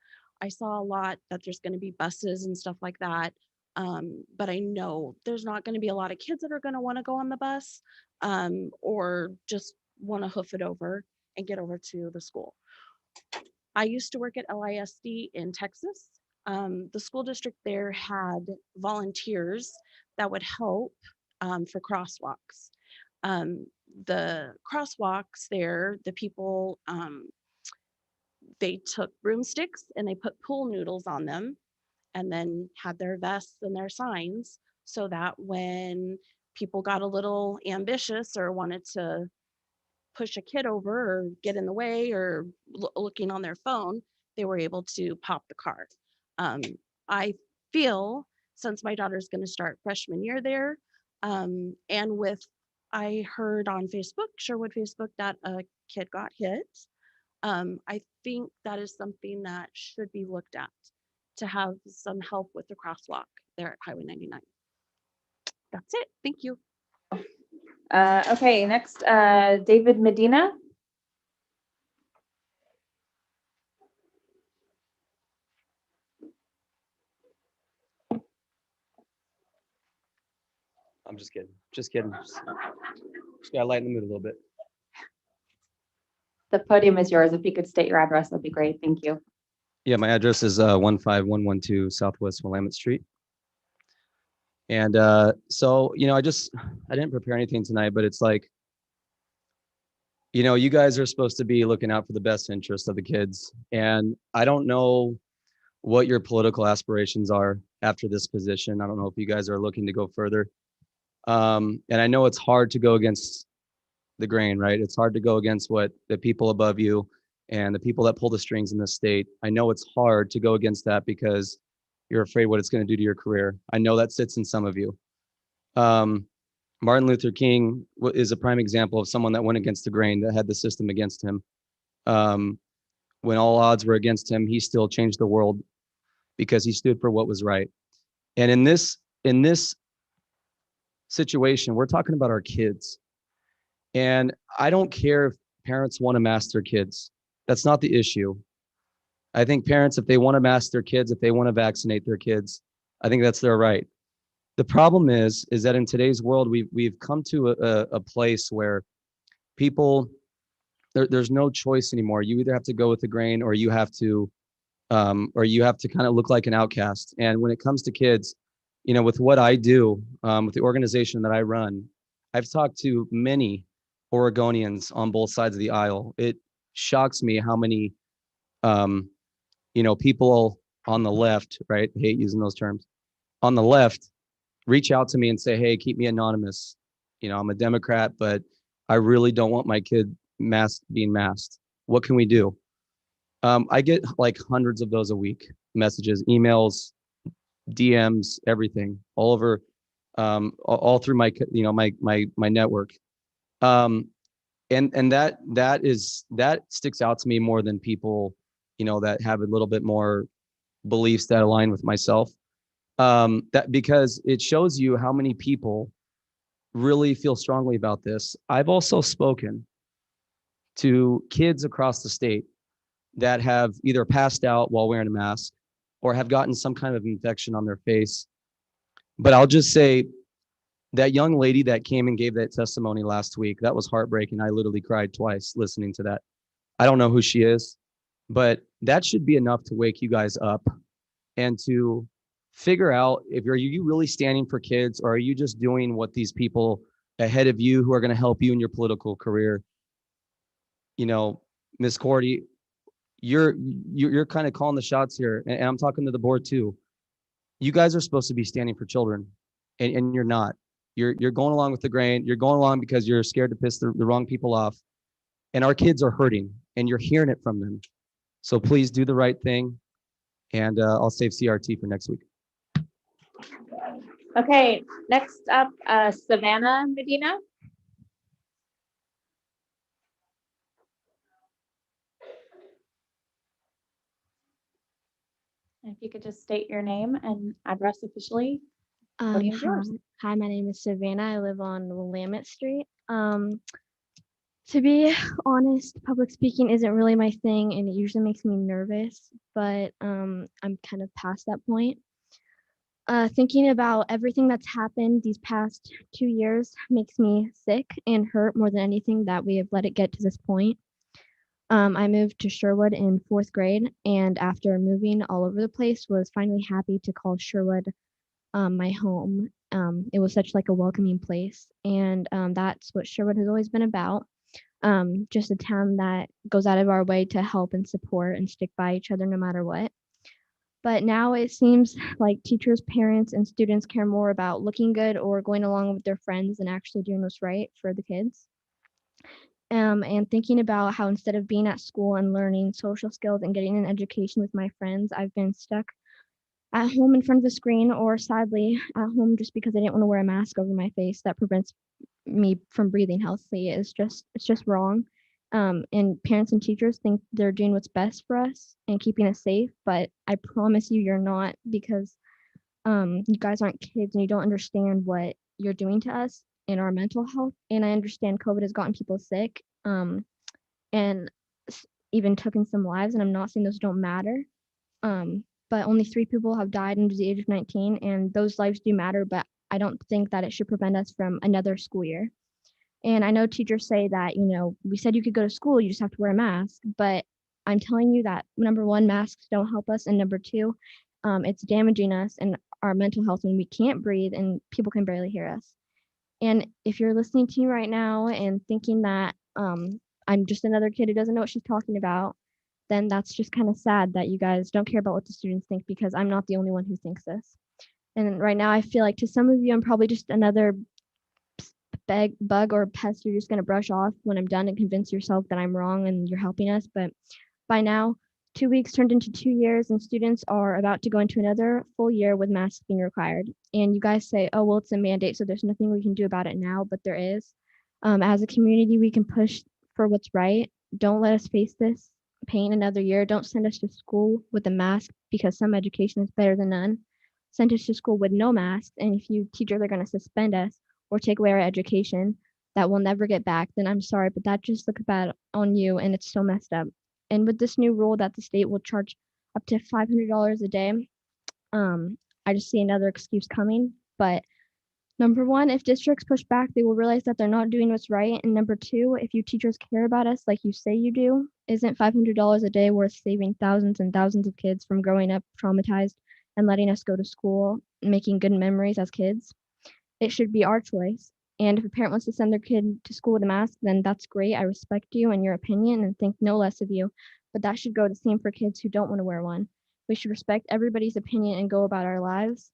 Speaker 10: I saw a lot that there's going to be buses and stuff like that. But I know there's not going to be a lot of kids that are going to want to go on the bus or just want to hoof it over and get over to the school. I used to work at LISD in Texas. The school district there had volunteers that would help for crosswalks. The crosswalks there, the people, they took broomsticks and they put pool noodles on them and then had their vests and their signs so that when people got a little ambitious or wanted to push a kid over or get in the way or looking on their phone, they were able to pop the car. I feel since my daughter's going to start freshman year there, and with, I heard on Facebook, Sherwood Facebook, that a kid got hit. I think that is something that should be looked at to have some help with the crosswalk there at Highway 99. That's it. Thank you.
Speaker 1: Okay, next, David Medina.
Speaker 11: I'm just kidding. Just kidding. Just gotta lighten the mood a little bit.
Speaker 1: The podium is yours. If you could state your address, that'd be great. Thank you.
Speaker 11: Yeah, my address is 15112 Southwest Willamette Street. And so, you know, I didn't prepare anything tonight, but it's like, you know, you guys are supposed to be looking out for the best interest of the kids. And I don't know what your political aspirations are after this position. I don't know if you guys are looking to go further. And I know it's hard to go against the grain, right? It's hard to go against what the people above you and the people that pull the strings in this state. I know it's hard to go against that because you're afraid what it's going to do to your career. I know that sits in some of you. Martin Luther King is a prime example of someone that went against the grain, that had the system against him. When all odds were against him, he still changed the world because he stood for what was right. And in this situation, we're talking about our kids. And I don't care if parents want to mask their kids. That's not the issue. I think parents, if they want to mask their kids, if they want to vaccinate their kids, I think that's their right. The problem is that in today's world, we've come to a place where people, there's no choice anymore. You either have to go with the grain, or you have to kind of look like an outcast. And when it comes to kids, with what I do, with the organization that I run, I've talked to many Oregonians on both sides of the aisle. It shocks me how many, people on the left, right? I hate using those terms. On the left, reach out to me and say, hey, keep me anonymous. I'm a Democrat, but I really don't want my kid being masked. What can we do? I get like hundreds of those a week, messages, emails, DMs, everything, all over, all through my, my network. And that sticks out to me more than people, that have a little bit more beliefs that align with myself. That because it shows you how many people really feel strongly about this. I've also spoken to kids across the state that have either passed out while wearing a mask or have gotten some kind of infection on their face. But I'll just say that young lady that came and gave that testimony last week, that was heartbreaking. I literally cried twice listening to that. I don't know who she is, but that should be enough to wake you guys up and to figure out if are you really standing for kids, or are you just doing what these people ahead of you who are going to help you in your political career? Miss Cordy, you're kind of calling the shots here, and I'm talking to the board too. You guys are supposed to be standing for children, and you're not. You're going along with the grain. You're going along because you're scared to piss the wrong people off, and our kids are hurting, and you're hearing it from them. So please do the right thing, and I'll save CRT for next week.
Speaker 1: Okay, next up, Savannah Medina. If you could just state your name and address officially. Podium is yours.
Speaker 12: Hi, my name is Savannah. I live on Willamette Street. To be honest, public speaking isn't really my thing, and it usually makes me nervous, but I'm kind of past that point. Thinking about everything that's happened these past 2 years makes me sick and hurt more than anything that we have let it get to this point. I moved to Sherwood in 4th grade, and after moving all over the place, was finally happy to call Sherwood my home. It was such like a welcoming place, and that's what Sherwood has always been about. Just a town that goes out of our way to help and support and stick by each other no matter what. But now it seems like teachers, parents, and students care more about looking good or going along with their friends than actually doing what's right for the kids. And thinking about how instead of being at school and learning social skills and getting an education with my friends, I've been stuck at home in front of the screen, or sadly at home just because I didn't want to wear a mask over my face that prevents me from breathing healthily. It's just wrong. And parents and teachers think they're doing what's best for us and keeping us safe, but I promise you, you're not, because you guys aren't kids and you don't understand what you're doing to us in our mental health. And I understand COVID has gotten people sick, and even taken some lives, and I'm not saying those don't matter. But only 3 people have died under the age of 19, and those lives do matter, but I don't think that it should prevent us from another school year. And I know teachers say that, we said you could go to school, you just have to wear a mask, but I'm telling you that, number 1, masks don't help us, and number 2, it's damaging us and our mental health when we can't breathe and people can barely hear us. And if you're listening to me right now and thinking that I'm just another kid who doesn't know what she's talking about, then that's just kind of sad that you guys don't care about what the students think, because I'm not the only one who thinks this. And right now I feel like to some of you, I'm probably just another bug or pest you're just going to brush off when I'm done and convince yourself that I'm wrong and you're helping us. But by now, 2 weeks turned into 2 years, and students are about to go into another full year with masks being required. And you guys say, oh, well, it's a mandate, so there's nothing we can do about it now, but there is. As a community, we can push for what's right. Don't let us face this pain another year. Don't send us to school with a mask, because some education is better than none. Send us to school with no masks, and if you teachers are going to suspend us or take away our education that we'll never get back, then I'm sorry, but that just looks bad on you, and it's so messed up. And with this new rule that the state will charge up to $500 a day, I just see another excuse coming. But number one, if districts push back, they will realize that they're not doing what's right. And number two, if you teachers care about us like you say you do, isn't $500 a day worth saving thousands and thousands of kids from growing up traumatized and letting us go to school, making good memories as kids? It should be our choice. And if a parent wants to send their kid to school with a mask, then that's great. I respect you and your opinion and think no less of you. But that should go the same for kids who don't want to wear one. We should respect everybody's opinion and go about our lives.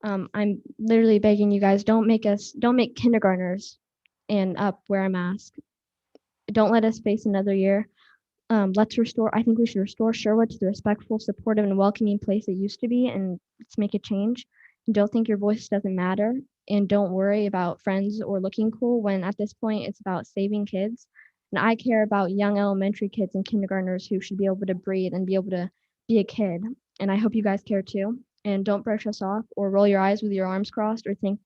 Speaker 12: I'm literally begging you guys, don't make kindergartners and up wear a mask. Don't let us face another year. I think we should restore Sherwood to the respectful, supportive, and welcoming place it used to be, and let's make a change. Don't think your voice doesn't matter, and don't worry about friends or looking cool when at this point it's about saving kids. And I care about young elementary kids and kindergartners who should be able to breathe and be able to be a kid. And I hope you guys care too. And don't brush us off or roll your eyes with your arms crossed or think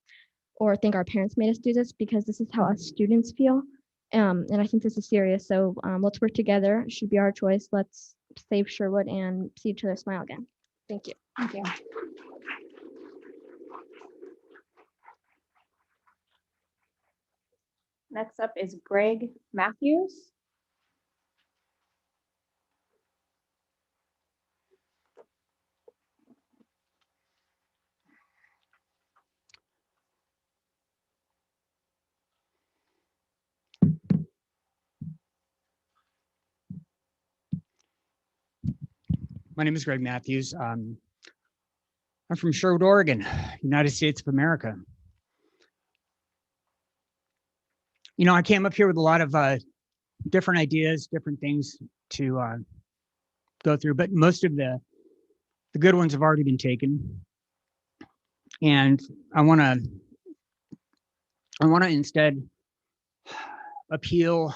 Speaker 12: our parents made us do this, because this is how us students feel. And I think this is serious. So let's work together. It should be our choice. Let's save Sherwood and see each other smile again. Thank you.
Speaker 1: Thank you. Next up is Greg Matthews.
Speaker 13: My name is Greg Matthews. I'm from Sherwood, Oregon, United States of America. You know, I came up here with a lot of different ideas, different things to go through, but most of the good ones have already been taken. And I want to instead appeal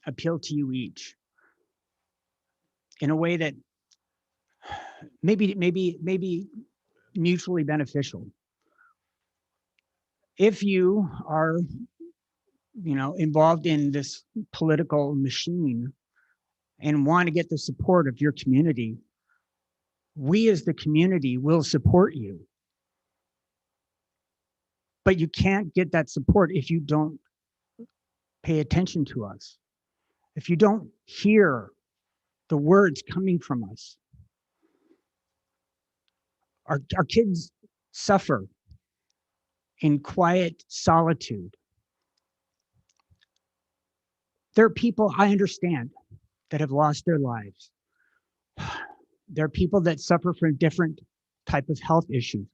Speaker 13: to you each in a way that maybe mutually beneficial. If you are, involved in this political machine and want to get the support of your community, we as the community will support you. But you can't get that support if you don't pay attention to us, if you don't hear the words coming from us. Our kids suffer in quiet solitude. There are people I understand that have lost their lives. There are people that suffer from different type of health issues.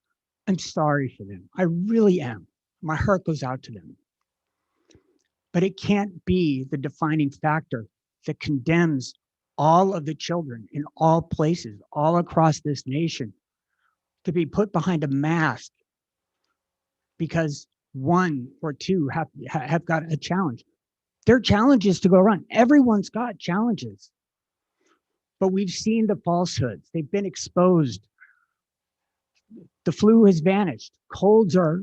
Speaker 13: I'm sorry for them. I really am. My heart goes out to them. But it can't be the defining factor that condemns all of the children in all places, all across this nation, to be put behind a mask because one or two have got a challenge. There are challenges to go around. Everyone's got challenges. But we've seen the falsehoods. They've been exposed. The flu has vanished. Colds are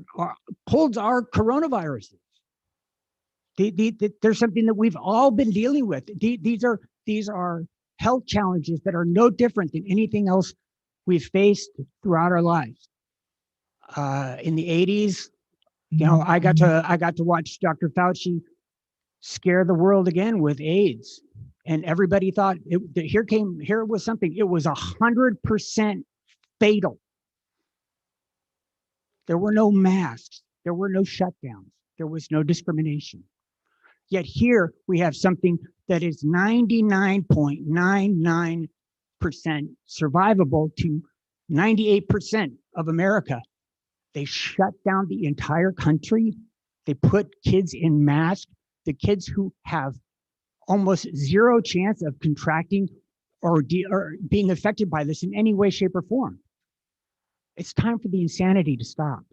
Speaker 13: coronaviruses. There's something that we've all been dealing with. These are health challenges that are no different than anything else we've faced throughout our lives. In the 80s, I got to watch Dr. Fauci scare the world again with AIDS, and everybody thought here was something. It was 100% fatal. There were no masks. There were no shutdowns. There was no discrimination. Yet here we have something that is 99.99% survivable to 98% of America. They shut down the entire country. They put kids in masks. The kids who have almost zero chance of contracting or being affected by this in any way, shape, or form. It's time for the insanity to stop.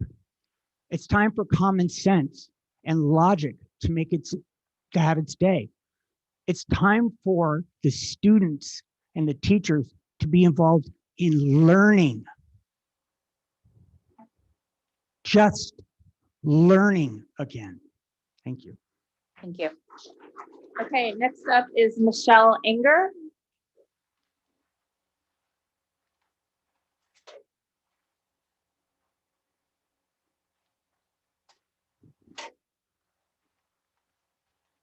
Speaker 13: It's time for common sense and logic to have its day. It's time for the students and the teachers to be involved in learning. Just learning again. Thank you.
Speaker 1: Thank you. Okay, next up is Michelle Anger.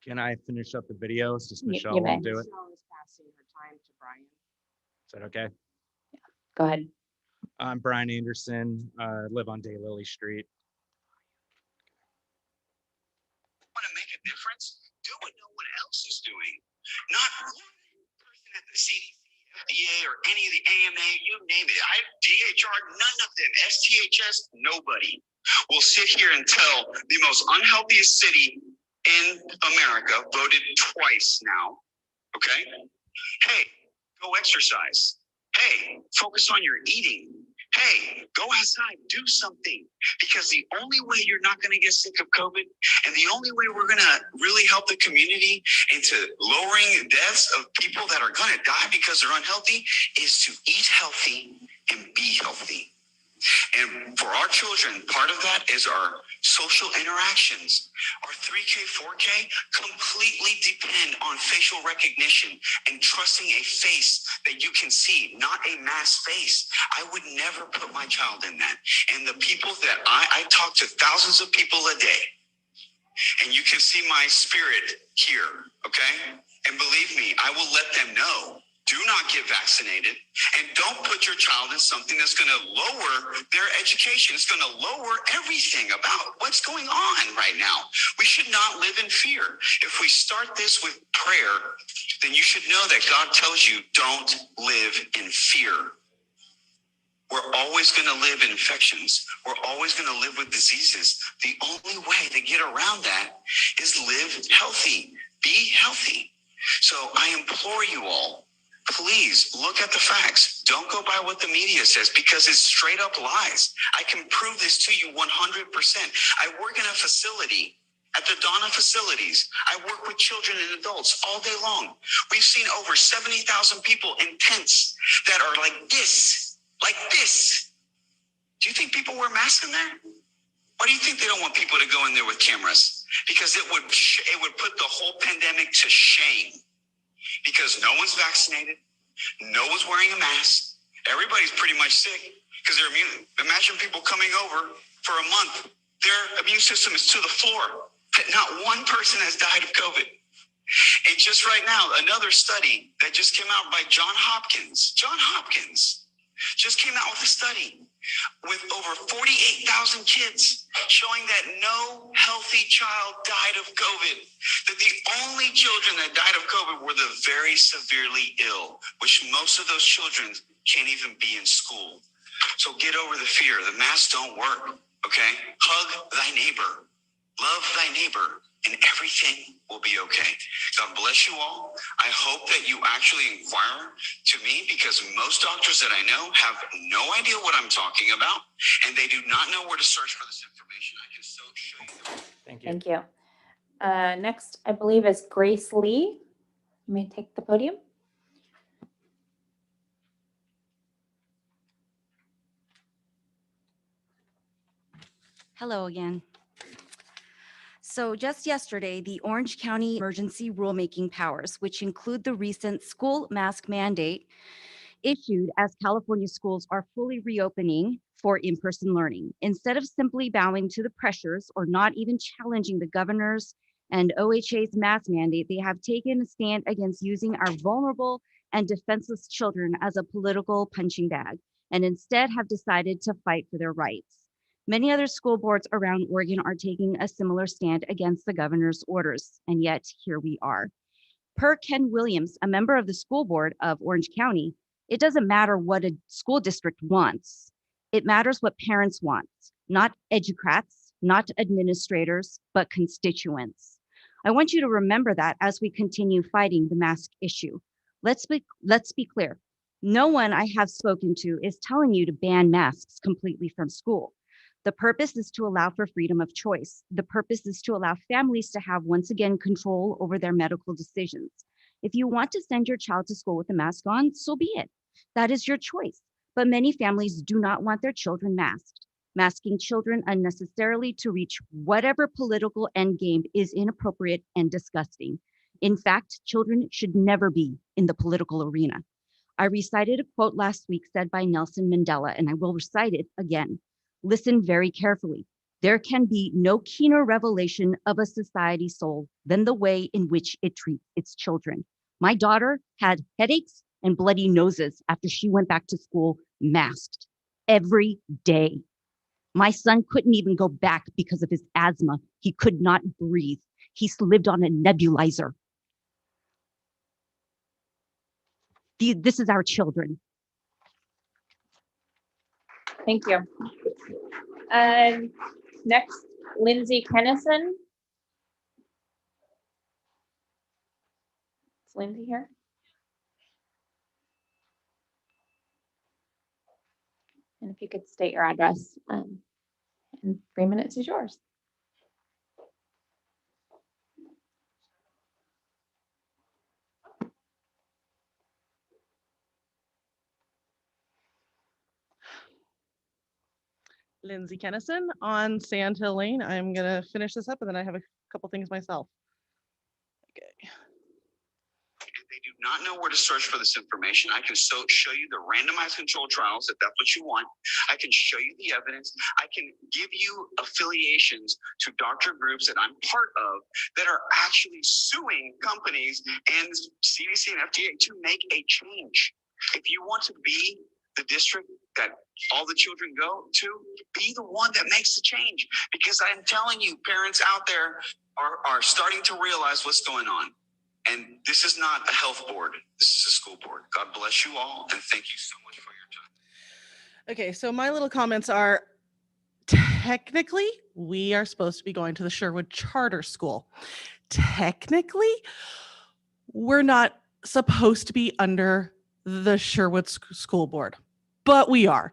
Speaker 14: Can I finish up the video since
Speaker 1: You
Speaker 14: Michelle won't
Speaker 1: may.
Speaker 14: do it?
Speaker 4: Michelle is passing her time to Brian.
Speaker 14: Is that okay?
Speaker 1: Go ahead.
Speaker 14: I'm Brian Anderson. Live on Daylily Street.
Speaker 6: Want to make a difference? Do what no one else is doing. Not one person at the CDC, FDA, or any of the AMA, you name it. DHR, none of them. STHS, nobody will sit here and tell the most unhealthiest city in America, voted twice now, okay? Hey, go exercise. Hey, focus on your eating. Hey, go outside, do something. Because the only way you're not going to get sick of COVID, and the only way we're going to really help the community into lowering deaths of people that are going to die because they're unhealthy, is to eat healthy and be healthy. And for our children, part of that is our social interactions. Our 3K, 4K completely depend on facial recognition and trusting a face that you can see, not a masked face. I would never put my child in that. And the people that I talk to thousands of people a day, and you can see my spirit here, okay? And believe me, I will let them know. Do not get vaccinated, and don't put your child in something that's going to lower their education. It's going to lower everything about what's going on right now. We should not live in fear. If we start this with prayer, then you should know that God tells you don't live in fear. We're always going to live in infections. We're always going to live with diseases. The only way to get around that is live healthy, be healthy. So I implore you all, please look at the facts. Don't go by what the media says because it's straight up lies. I can prove this to you 100%. I work in a facility, at the Donna facilities. I work with children and adults all day long. We've seen over 70,000 people in tents that are like this. Like this. Do you think people wear masks in there? Why do you think they don't want people to go in there with cameras? Because it would put the whole pandemic to shame. Because no one's vaccinated, no one's wearing a mask. Everybody's pretty much sick because they're immune. Imagine people coming over for a month. Their immune system is to the floor. Not one person has died of COVID. And just right now, another study that just came out by Johns Hopkins just came out with a study with over 48,000 kids showing that no healthy child died of COVID. That the only children that died of COVID were the very severely ill, which most of those children can't even be in school. So get over the fear. The masks don't work, okay? Hug thy neighbor. Love thy neighbor. And everything will be okay. God bless you all. I hope that you actually inquire to me because most doctors that I know have no idea what I'm talking about and they do not know where to search for this information. I can so show you.
Speaker 14: Thank you.
Speaker 1: Thank you. Next, I believe, is Grace Lee. You may take the podium.
Speaker 15: Hello again. So just yesterday, the Orange County emergency rulemaking powers, which include the recent school mask mandate, issued as California schools are fully reopening for in-person learning. Instead of simply bowing to the pressures or not even challenging the governor's and OHA's mask mandate, they have taken a stand against using our vulnerable and defenseless children as a political punching bag, and instead have decided to fight for their rights. Many other school boards around Oregon are taking a similar stand against the governor's orders, and yet here we are. Per Ken Williams, a member of the school board of Orange County, it doesn't matter what a school district wants. It matters what parents want, not educrats, not administrators, but constituents. I want you to remember that as we continue fighting the mask issue. Let's be clear. No one I have spoken to is telling you to ban masks completely from school. The purpose is to allow for freedom of choice. The purpose is to allow families to have, once again, control over their medical decisions. If you want to send your child to school with a mask on, so be it. That is your choice. But many families do not want their children masked. Masking children unnecessarily to reach whatever political endgame is inappropriate and disgusting. In fact, children should never be in the political arena. I recited a quote last week said by Nelson Mandela, and I will recite it again. Listen very carefully. There can be no keener revelation of a society's soul than the way in which it treats its children. My daughter had headaches and bloody noses after she went back to school masked every day. My son couldn't even go back because of his asthma. He could not breathe. He lived on a nebulizer. This is our children.
Speaker 1: Thank you. Next, Lindsay Kennison. Is Lindsay here? And if you could state your address, and 3 minutes is yours.
Speaker 16: Lindsay Kennison on Sand Hill Lane. I'm gonna finish this up and then I have a couple things myself. Okay.
Speaker 6: They do not know where to search for this information. I can show you the randomized controlled trials if that's what you want. I can show you the evidence. I can give you affiliations to doctor groups that I'm part of that are actually suing companies and CDC and FDA to make a change. If you want to be the district that all the children go to, be the one that makes the change. Because I'm telling you, parents out there are starting to realize what's going on. And this is not a health board. This is a school board. God bless you all. And thank you so much for your time.
Speaker 16: Okay, so my little comments are, technically, we are supposed to be going to the Sherwood Charter School. Technically, we're not supposed to be under the Sherwood School Board, but we are,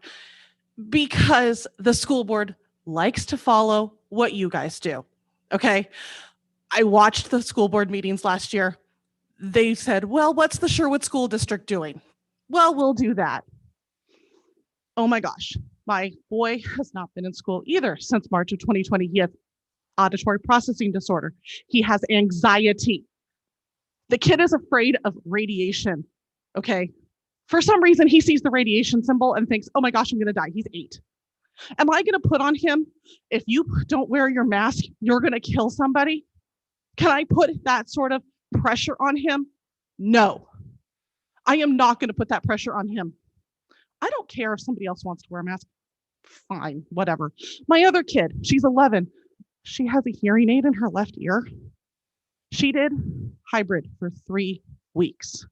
Speaker 16: because the school board likes to follow what you guys do. Okay. I watched the school board meetings last year. They said, well, what's the Sherwood School District doing? Well, we'll do that. Oh my gosh. My boy has not been in school either since March of 2020. He has auditory processing disorder. He has anxiety. The kid is afraid of radiation. Okay. For some reason, he sees the radiation symbol and thinks, oh my gosh, I'm going to die. He's 8. Am I going to put on him, if you don't wear your mask, you're going to kill somebody? Can I put that sort of pressure on him? No, I am not going to put that pressure on him. I don't care if somebody else wants to wear a mask. Fine, whatever. My other kid, she's 11. She has a hearing aid in her left ear. She did hybrid for 3 weeks.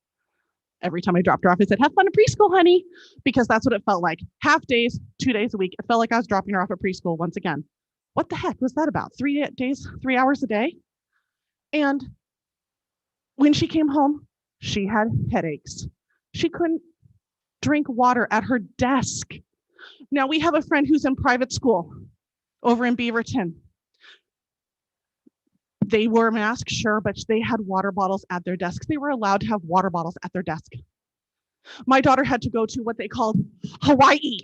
Speaker 16: Every time I dropped her off, I said, have fun at preschool, honey, because that's what it felt like. Half days, 2 days a week. It felt like I was dropping her off at preschool once again. What the heck was that about? 3 days, 3 hours a day? And when she came home, she had headaches. She couldn't drink water at her desk. Now, we have a friend who's in private school over in Beaverton. They wore masks, sure, but they had water bottles at their desks. They were allowed to have water bottles at their desk. My daughter had to go to what they called Hawaii,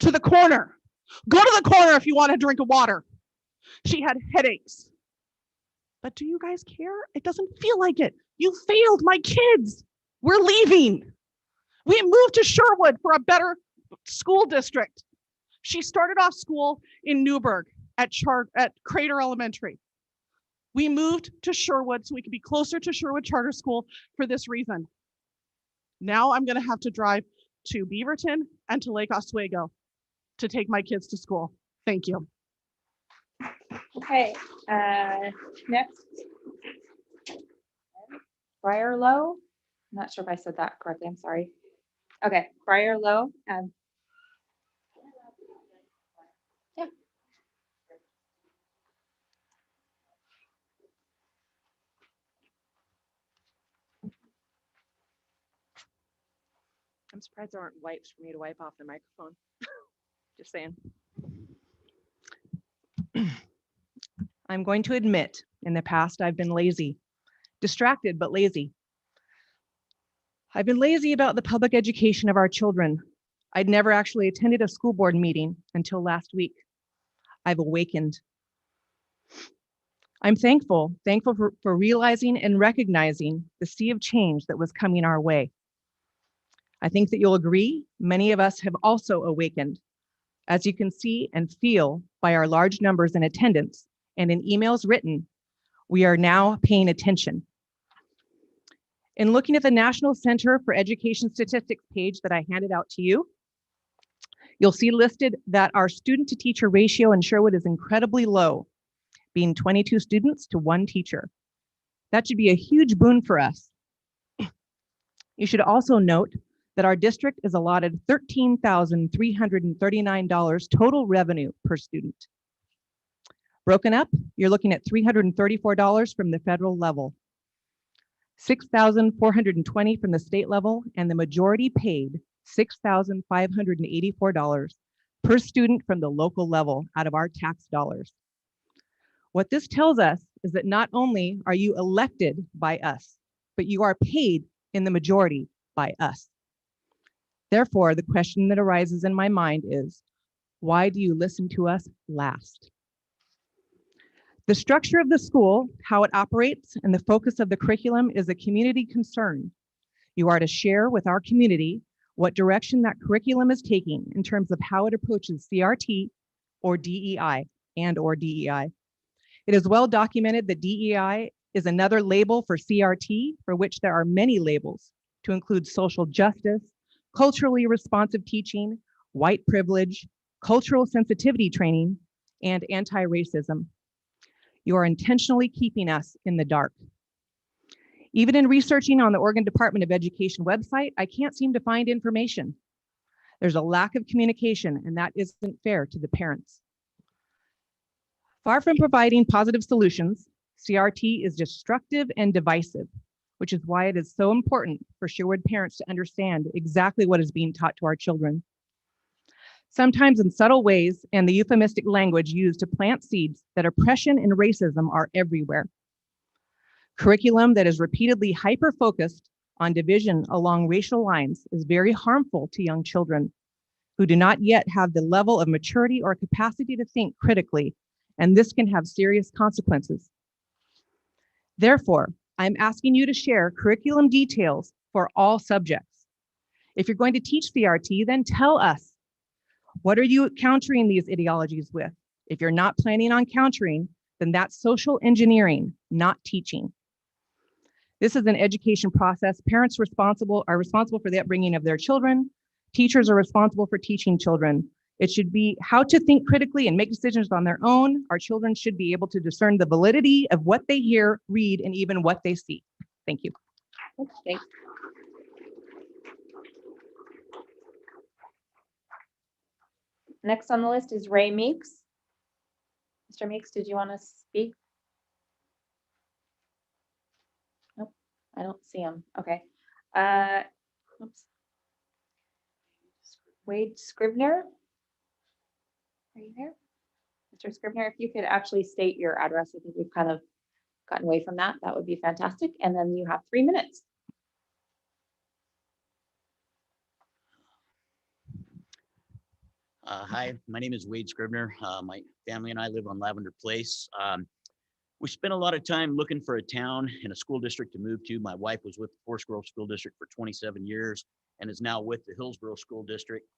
Speaker 16: to the corner. Go to the corner if you want a drink of water. She had headaches. But do you guys care? It doesn't feel like it. You failed my kids. We're leaving. We moved to Sherwood for a better school district. She started off school in Newburgh at Crater Elementary. We moved to Sherwood so we could be closer to Sherwood Charter School for this reason. Now I'm going to have to drive to Beaverton and to Lake Oswego to take my kids to school. Thank you.
Speaker 1: Okay, next. Briar Low. I'm not sure if I said that correctly. I'm sorry. Okay, Briar Low. Yeah.
Speaker 17: I'm surprised there aren't wipes for me to wipe off the microphone. Just saying. I'm going to admit, in the past, I've been lazy, distracted, but lazy. I've been lazy about the public education of our children. I'd never actually attended a school board meeting until last week. I've awakened. I'm thankful for realizing and recognizing the sea of change that was coming our way. I think that you'll agree, many of us have also awakened. As you can see and feel by our large numbers in attendance and in emails written, we are now paying attention. In looking at the National Center for Education Statistics page that I handed out to you, you'll see listed that our student to teacher ratio in Sherwood is incredibly low, being 22 students to 1 teacher. That should be a huge boon for us. You should also note that our district is allotted $13,339 total revenue per student. Broken up, you're looking at $334 from the federal level, $6,420 from the state level, and the majority paid $6,584 per student from the local level out of our tax dollars. What this tells us is that not only are you elected by us, but you are paid in the majority by us. Therefore, the question that arises in my mind is, why do you listen to us last? The structure of the school, how it operates, and the focus of the curriculum is a community concern. You are to share with our community what direction that curriculum is taking in terms of how it approaches CRT or DEI and/or DEI. It is well documented that DEI is another label for CRT, for which there are many labels to include social justice, culturally responsive teaching, white privilege, cultural sensitivity training, and anti-racism. You are intentionally keeping us in the dark. Even in researching on the Oregon Department of Education website, I can't seem to find information. There's a lack of communication, and that isn't fair to the parents. Far from providing positive solutions, CRT is destructive and divisive, which is why it is so important for Sherwood parents to understand exactly what is being taught to our children. Sometimes in subtle ways and the euphemistic language used to plant seeds that oppression and racism are everywhere. Curriculum that is repeatedly hyper-focused on division along racial lines is very harmful to young children who do not yet have the level of maturity or capacity to think critically, and this can have serious consequences. Therefore, I'm asking you to share curriculum details for all subjects. If you're going to teach CRT, then tell us, what are you countering these ideologies with? If you're not planning on countering, then that's social engineering, not teaching. This is an education process. Parents are responsible for the upbringing of their children. Teachers are responsible for teaching children. It should be how to think critically and make decisions on their own. Our children should be able to discern the validity of what they hear, read, and even what they see. Thank you.
Speaker 1: Thanks. Next on the list is Ray Meeks. Mr. Meeks, did you want to speak? Nope, I don't see him. Okay. Oops. Wade Scribner? Are you there? Mr. Scribner, if you could actually state your address, I think we've kind of gotten away from that. That would be fantastic. And then you have 3 minutes.
Speaker 18: Hi, my name is Wade Scribner. My family and I live on Lavender Place. We spent a lot of time looking for a town and a school district to move to. My wife was with the Forest Grove School District for 27 years and is now with the Hillsborough School District.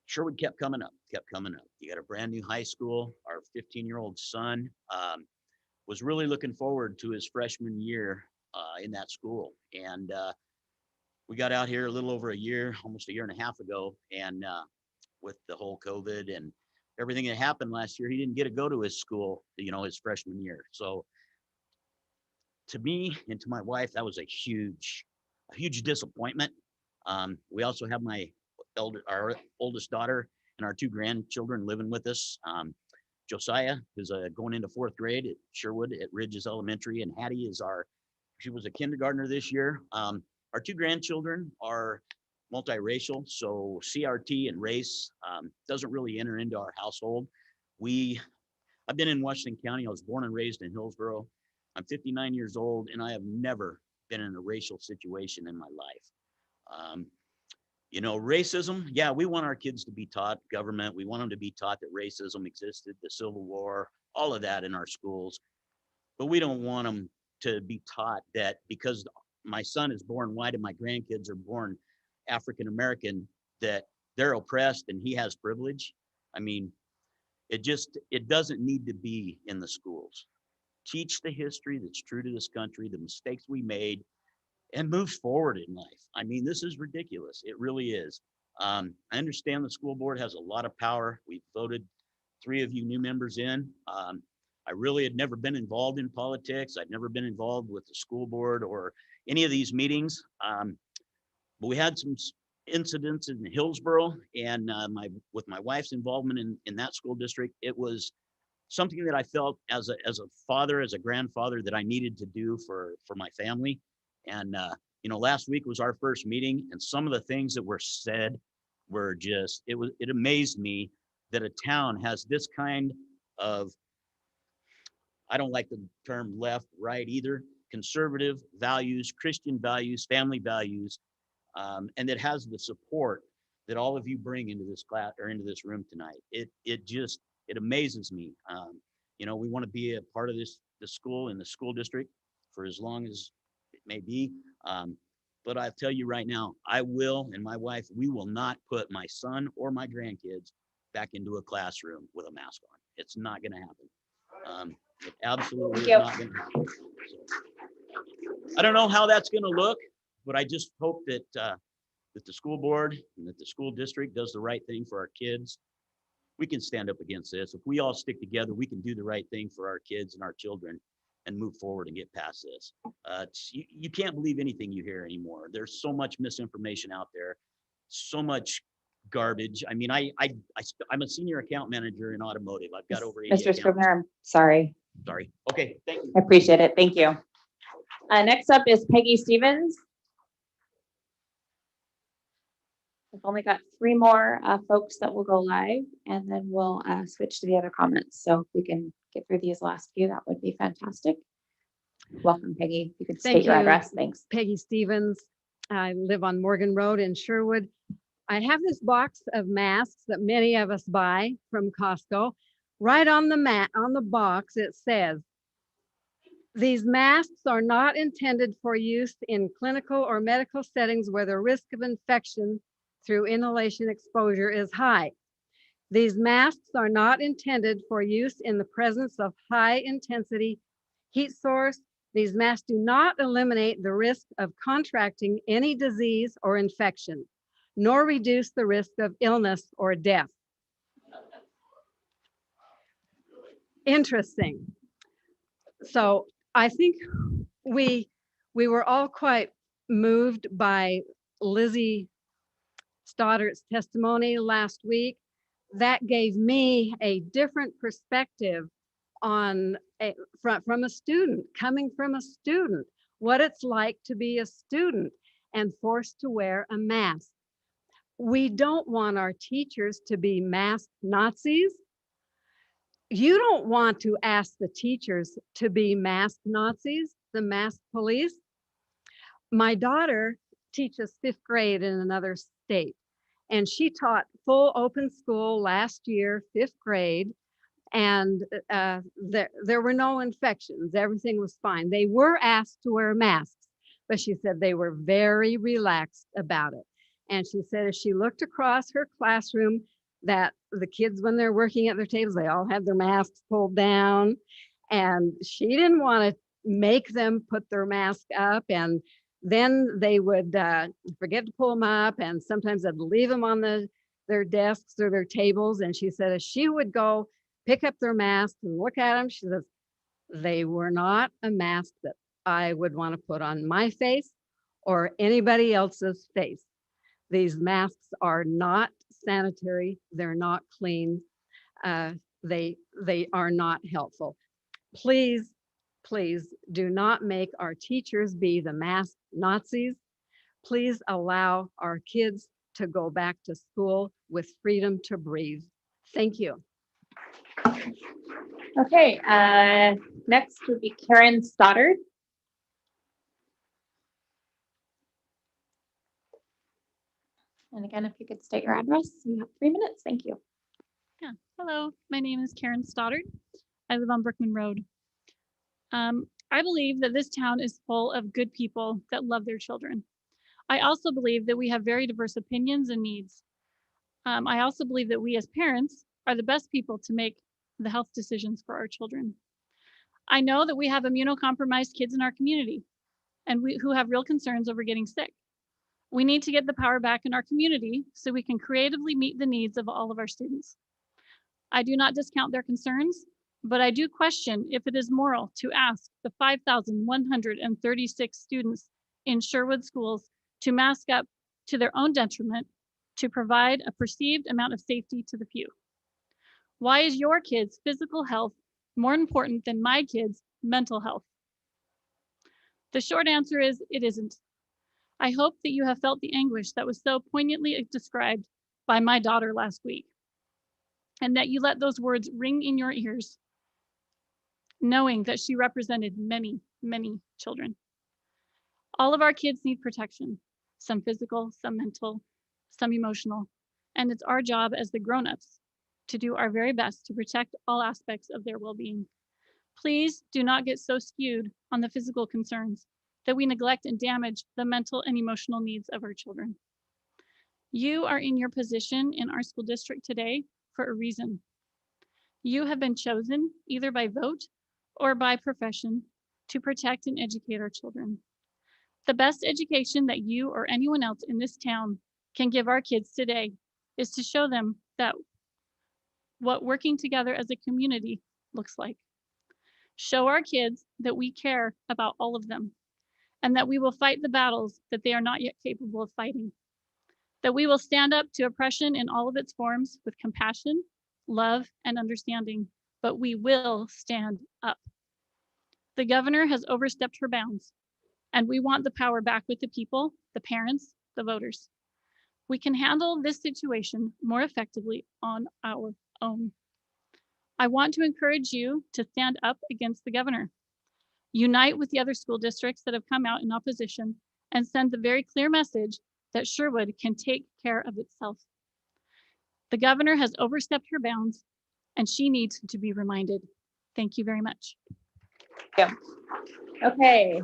Speaker 18: Sherwood kept coming up. You got a brand new high school. Our 15-year-old son was really looking forward to his freshman year in that school. And we got out here a little over a year, almost a year and a half ago. And with the whole COVID and everything that happened last year, he didn't get to go to his school, his freshman year. So to me and to my wife, that was a huge disappointment. We also have our oldest daughter and our 2 grandchildren living with us. Josiah is going into 4th grade at Sherwood at Ridges Elementary, and Hattie she was a kindergartner this year. Our 2 grandchildren are multiracial, so CRT and race doesn't really enter into our household. I've been in Washington County. I was born and raised in Hillsborough. I'm 59 years old, and I have never been in a racial situation in my life. You know, racism, yeah, we want our kids to be taught government. We want them to be taught that racism existed, the Civil War, all of that in our schools. But we don't want them to be taught that because my son is born white and my grandkids are born African American, that they're oppressed and he has privilege. I mean, it doesn't need to be in the schools. Teach the history that's true to this country, the mistakes we made, and move forward in life. I mean, this is ridiculous. It really is. I understand the school board has a lot of power. We've voted 3 of you new members in. I really had never been involved in politics. I'd never been involved with the school board or any of these meetings. But we had some incidents in Hillsborough, and with my wife's involvement in that school district, it was something that I felt as a father, as a grandfather, that I needed to do for my family. And you know, last week was our first meeting, and some of the things that were said were just, it amazed me that a town has this kind of, I don't like the term left, right either, conservative values, Christian values, family values, and that has the support that all of you bring into this class or into this room tonight. It amazes me. You know, we want to be a part of the school and the school district for as long as it may be. But I'll tell you right now, I will, and my wife, we will not put my son or my grandkids back into a classroom with a mask on. It's not going to happen. It absolutely is not going to happen. So, I don't know how that's going to look, but I just hope that that the school board and that the school district does the right thing for our kids. We can stand up against this. If we all stick together, we can do the right thing for our kids and our children and move forward and get past this. You can't believe anything you hear anymore. There's so much misinformation out there, so much garbage. I mean, I'm a senior account manager in automotive. I've got over 80
Speaker 1: Mr.
Speaker 18: accounts.
Speaker 1: Scrivener, I'm sorry.
Speaker 18: Sorry. Okay, thank you.
Speaker 1: I appreciate it. Thank you. Next up is Peggy Stevens. We've only got 3 more folks that will go live, and then we'll switch to the other comments. So if we can get through these last few, that would be fantastic. Welcome, Peggy. You could state your address. Thanks.
Speaker 19: Peggy Stevens. I live on Morgan Road in Sherwood. I have this box of masks that many of us buy from Costco. Right on the box, it says, "These masks are not intended for use in clinical or medical settings where the risk of infection through inhalation exposure is high. These masks are not intended for use in the presence of high intensity heat source. These masks do not eliminate the risk of contracting any disease or infection, nor reduce the risk of illness or death." Interesting. So I think we were all quite moved by Lizzie Stoddart's testimony last week. That gave me a different perspective on from a student, coming from a student, what it's like to be a student and forced to wear a mask. We don't want our teachers to be mask Nazis. You don't want to ask the teachers to be mask Nazis, the mask police. My daughter teaches 5th grade in another state, and she taught full open school last year, 5th grade, and there were no infections. Everything was fine. They were asked to wear masks, but she said they were very relaxed about it. And she said as she looked across her classroom, that the kids, when they're working at their tables, they all have their masks pulled down, and she didn't want to make them put their mask up, and then they would forget to pull them up, and sometimes they'd leave them on their desks or their tables. And she said as she would go pick up their masks and look at them, she says, they were not a mask that I would want to put on my face or anybody else's face. These masks are not sanitary. They're not clean. They are not helpful. Please, please do not make our teachers be the mask Nazis. Please allow our kids to go back to school with freedom to breathe. Thank you.
Speaker 1: Okay, next would be Karen Stoddard. And again, if you could state your address, you have 3 minutes. Thank you.
Speaker 20: Yeah. Hello, my name is Karen Stoddard. I live on Brookman Road. I believe that this town is full of good people that love their children. I also believe that we have very diverse opinions and needs. I also believe that we as parents are the best people to make the health decisions for our children. I know that we have immunocompromised kids in our community and who have real concerns over getting sick. We need to get the power back in our community so we can creatively meet the needs of all of our students. I do not discount their concerns, but I do question if it is moral to ask the 5,136 students in Sherwood schools to mask up to their own detriment to provide a perceived amount of safety to the few. Why is your kids' physical health more important than my kids' mental health? The short answer is it isn't. I hope that you have felt the anguish that was so poignantly described by my daughter last week, and that you let those words ring in your ears, knowing that she represented many, many children. All of our kids need protection, some physical, some mental, some emotional, and it's our job as the grown-ups to do our very best to protect all aspects of their well-being. Please do not get so skewed on the physical concerns that we neglect and damage the mental and emotional needs of our children. You are in your position in our school district today for a reason. You have been chosen either by vote or by profession to protect and educate our children. The best education that you or anyone else in this town can give our kids today is to show them that what working together as a community looks like. Show our kids that we care about all of them and that we will fight the battles that they are not yet capable of fighting. That we will stand up to oppression in all of its forms with compassion, love, and understanding, but we will stand up. The governor has overstepped her bounds, and we want the power back with the people, the parents, the voters. We can handle this situation more effectively on our own. I want to encourage you to stand up against the governor. Unite with the other school districts that have come out in opposition and send the very clear message that Sherwood can take care of itself. The governor has overstepped her bounds and she needs to be reminded. Thank you very much.
Speaker 1: Yeah. Okay.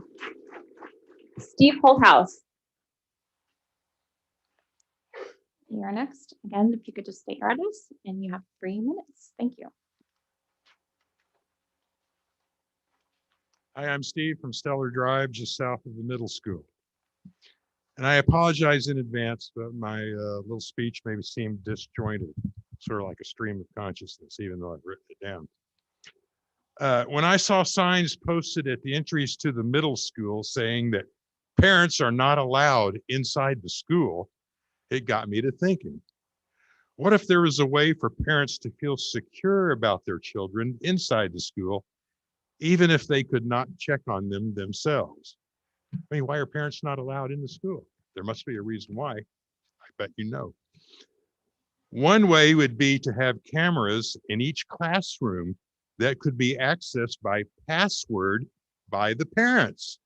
Speaker 1: Steve Holthouse. You're next. Again, if you could just state your address and you have 3 minutes. Thank you.
Speaker 21: Hi, I'm Steve from Stellar Drive, just south of the middle school. And I apologize in advance, but my little speech may seem disjointed, sort of like a stream of consciousness, even though I've written it down. When I saw signs posted at the entries to the middle school saying that parents are not allowed inside the school, it got me to thinking, what if there was a way for parents to feel secure about their children inside the school, even if they could not check on them themselves? I mean, why are parents not allowed in the school? There must be a reason why. I bet you know. One way would be to have cameras in each classroom that could be accessed by password by the parents.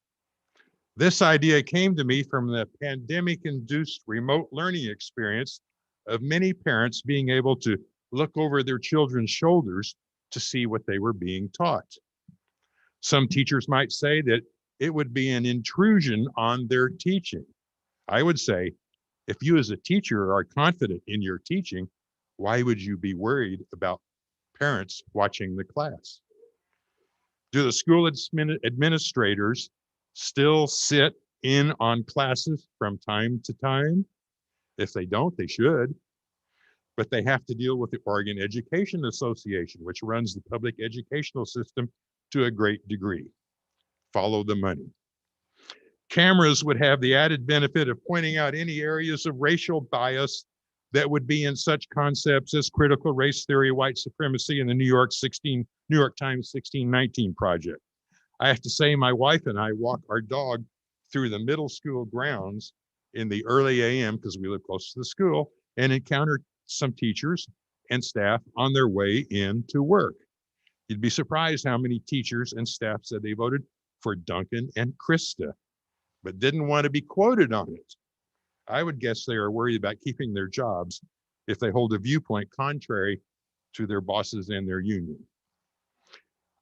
Speaker 21: This idea came to me from the pandemic-induced remote learning experience of many parents being able to look over their children's shoulders to see what they were being taught. Some teachers might say that it would be an intrusion on their teaching. I would say, if you as a teacher are confident in your teaching, why would you be worried about parents watching the class? Do the school administrators still sit in on classes from time to time? If they don't, they should. But they have to deal with the Oregon Education Association, which runs the public educational system to a great degree. Follow the money. Cameras would have the added benefit of pointing out any areas of racial bias that would be in such concepts as critical race theory, white supremacy, and the New York Times 1619 project. I have to say, my wife and I walk our dog through the middle school grounds in the early AM, because we live close to the school, and encounter some teachers and staff on their way in to work. You'd be surprised how many teachers and staff said they voted for Duncan and Krista, but didn't want to be quoted on it. I would guess they are worried about keeping their jobs if they hold a viewpoint contrary to their bosses and their union.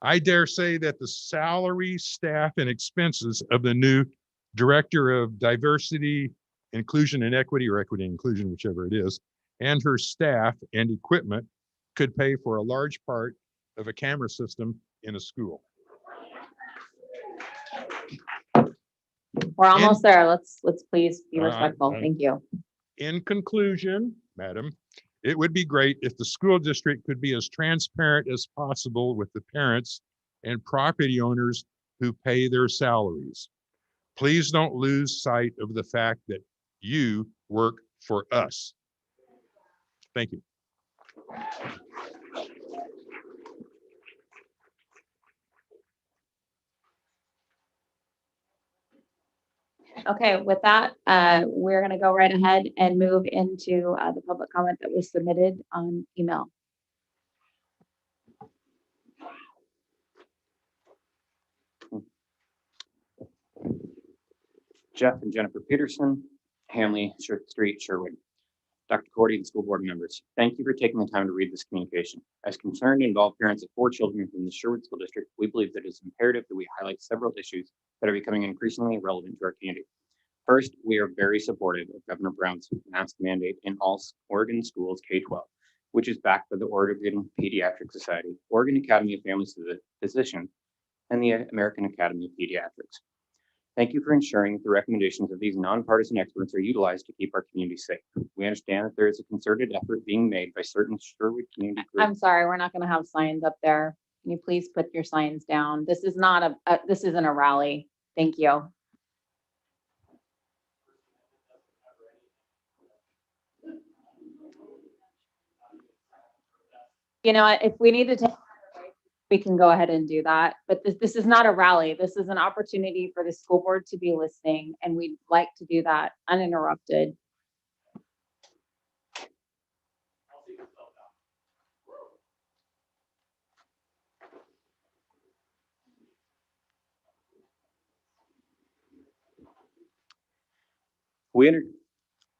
Speaker 21: I dare say that the salary, staff, and expenses of the new Director of Diversity, Inclusion and Equity, or Equity and Inclusion, whichever it is, and her staff and equipment could pay for a large part of a camera system in a school.
Speaker 1: We're almost there. Let's please be
Speaker 21: I-
Speaker 1: respectful.
Speaker 21: I-
Speaker 1: Thank you.
Speaker 21: In conclusion, Madam, it would be great if the school district could be as transparent as possible with the parents and property owners who pay their salaries. Please don't lose sight of the fact that you work for us. Thank you.
Speaker 1: Okay, with that, we're going to go right ahead and move into the public comment that was submitted on email.
Speaker 5: Jeff and Jennifer Peterson, Hanley Street, Sherwood. Dr. Cordy and school board members, thank you for taking the time to read this communication. As concerned and involved parents of 4 children from the Sherwood School District, we believe that it is imperative that we highlight several issues that are becoming increasingly relevant to our community. First, we are very supportive of Governor Brown's mask mandate in all Oregon schools K-12, which is backed by the Oregon Pediatric Society, Oregon Academy of Family Physicians, and the American Academy of Pediatrics. Thank you for ensuring that the recommendations of these nonpartisan experts are utilized to keep our community safe. We understand that there is a concerted effort being made by certain Sherwood community groups.
Speaker 1: I'm sorry, we're not going to have signs up there. Can you please put your signs down? This is not this isn't a rally. Thank you. You know, if we need to take, we can go ahead and do that. But this is not a rally. This is an opportunity for the school board to be listening, and we'd like to do that uninterrupted.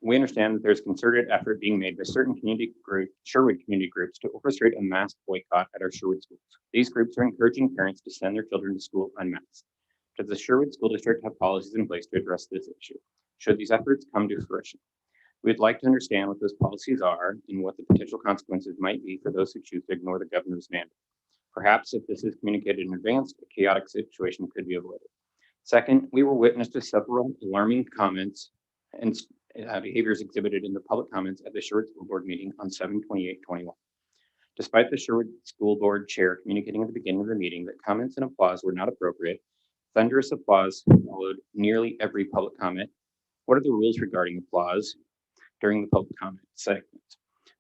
Speaker 5: We understand that there's concerted effort being made by certain Sherwood community groups to orchestrate a mask boycott at our Sherwood schools. These groups are encouraging parents to send their children to school unmasked. Does the Sherwood School District have policies in place to address this issue? Should these efforts come to fruition, we'd like to understand what those policies are and what the potential consequences might be for those who choose to ignore the governor's mandate. Perhaps if this is communicated in advance, a chaotic situation could be avoided. Second, we were witness to several alarming comments and behaviors exhibited in the public comments at the Sherwood School Board meeting on 7/28/21. Despite the Sherwood School Board chair communicating at the beginning of the meeting that comments and applause were not appropriate, thunderous applause followed nearly every public comment. What are the rules regarding applause during the public comment segments?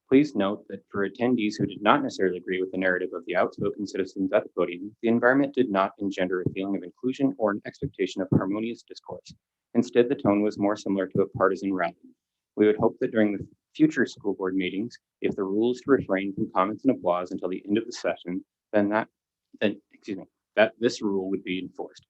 Speaker 5: Please note that for attendees who did not necessarily agree with the narrative of the outspoken citizens at the podium, the environment did not engender a feeling of inclusion or an expectation of harmonious discourse. Instead, the tone was more similar to a partisan rally. We would hope that during the future school board meetings, if the rules to refrain from comments and applause until the end of the session, that this rule would be enforced.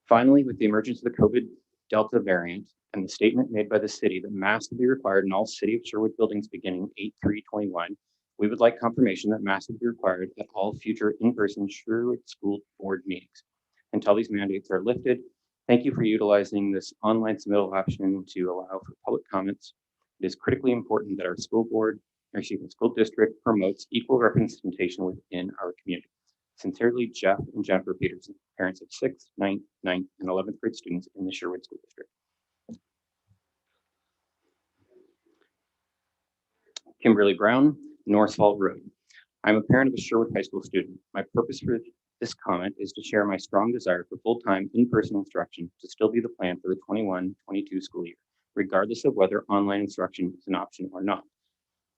Speaker 5: Finally, with the emergence of the COVID Delta variant and the statement made by the city that masks will be required in all City of Sherwood buildings beginning 8/3/21, we would like confirmation that masks will be required at all future in-person Sherwood School Board meetings. Until these mandates are lifted, thank you for utilizing this online submittal option to allow for public comments. It is critically important that our school district promotes equal representation within our community. Sincerely, Jeff and Jennifer Peterson, parents of 6th, 9th, 9th, and 11th grade students in the Sherwood School District. Kimberly Brown, Northfall Road. I'm a parent of a Sherwood High School student. My purpose for this comment is to share my strong desire for full-time in-person instruction to still be the plan for the 21-22 school year, regardless of whether online instruction is an option or not.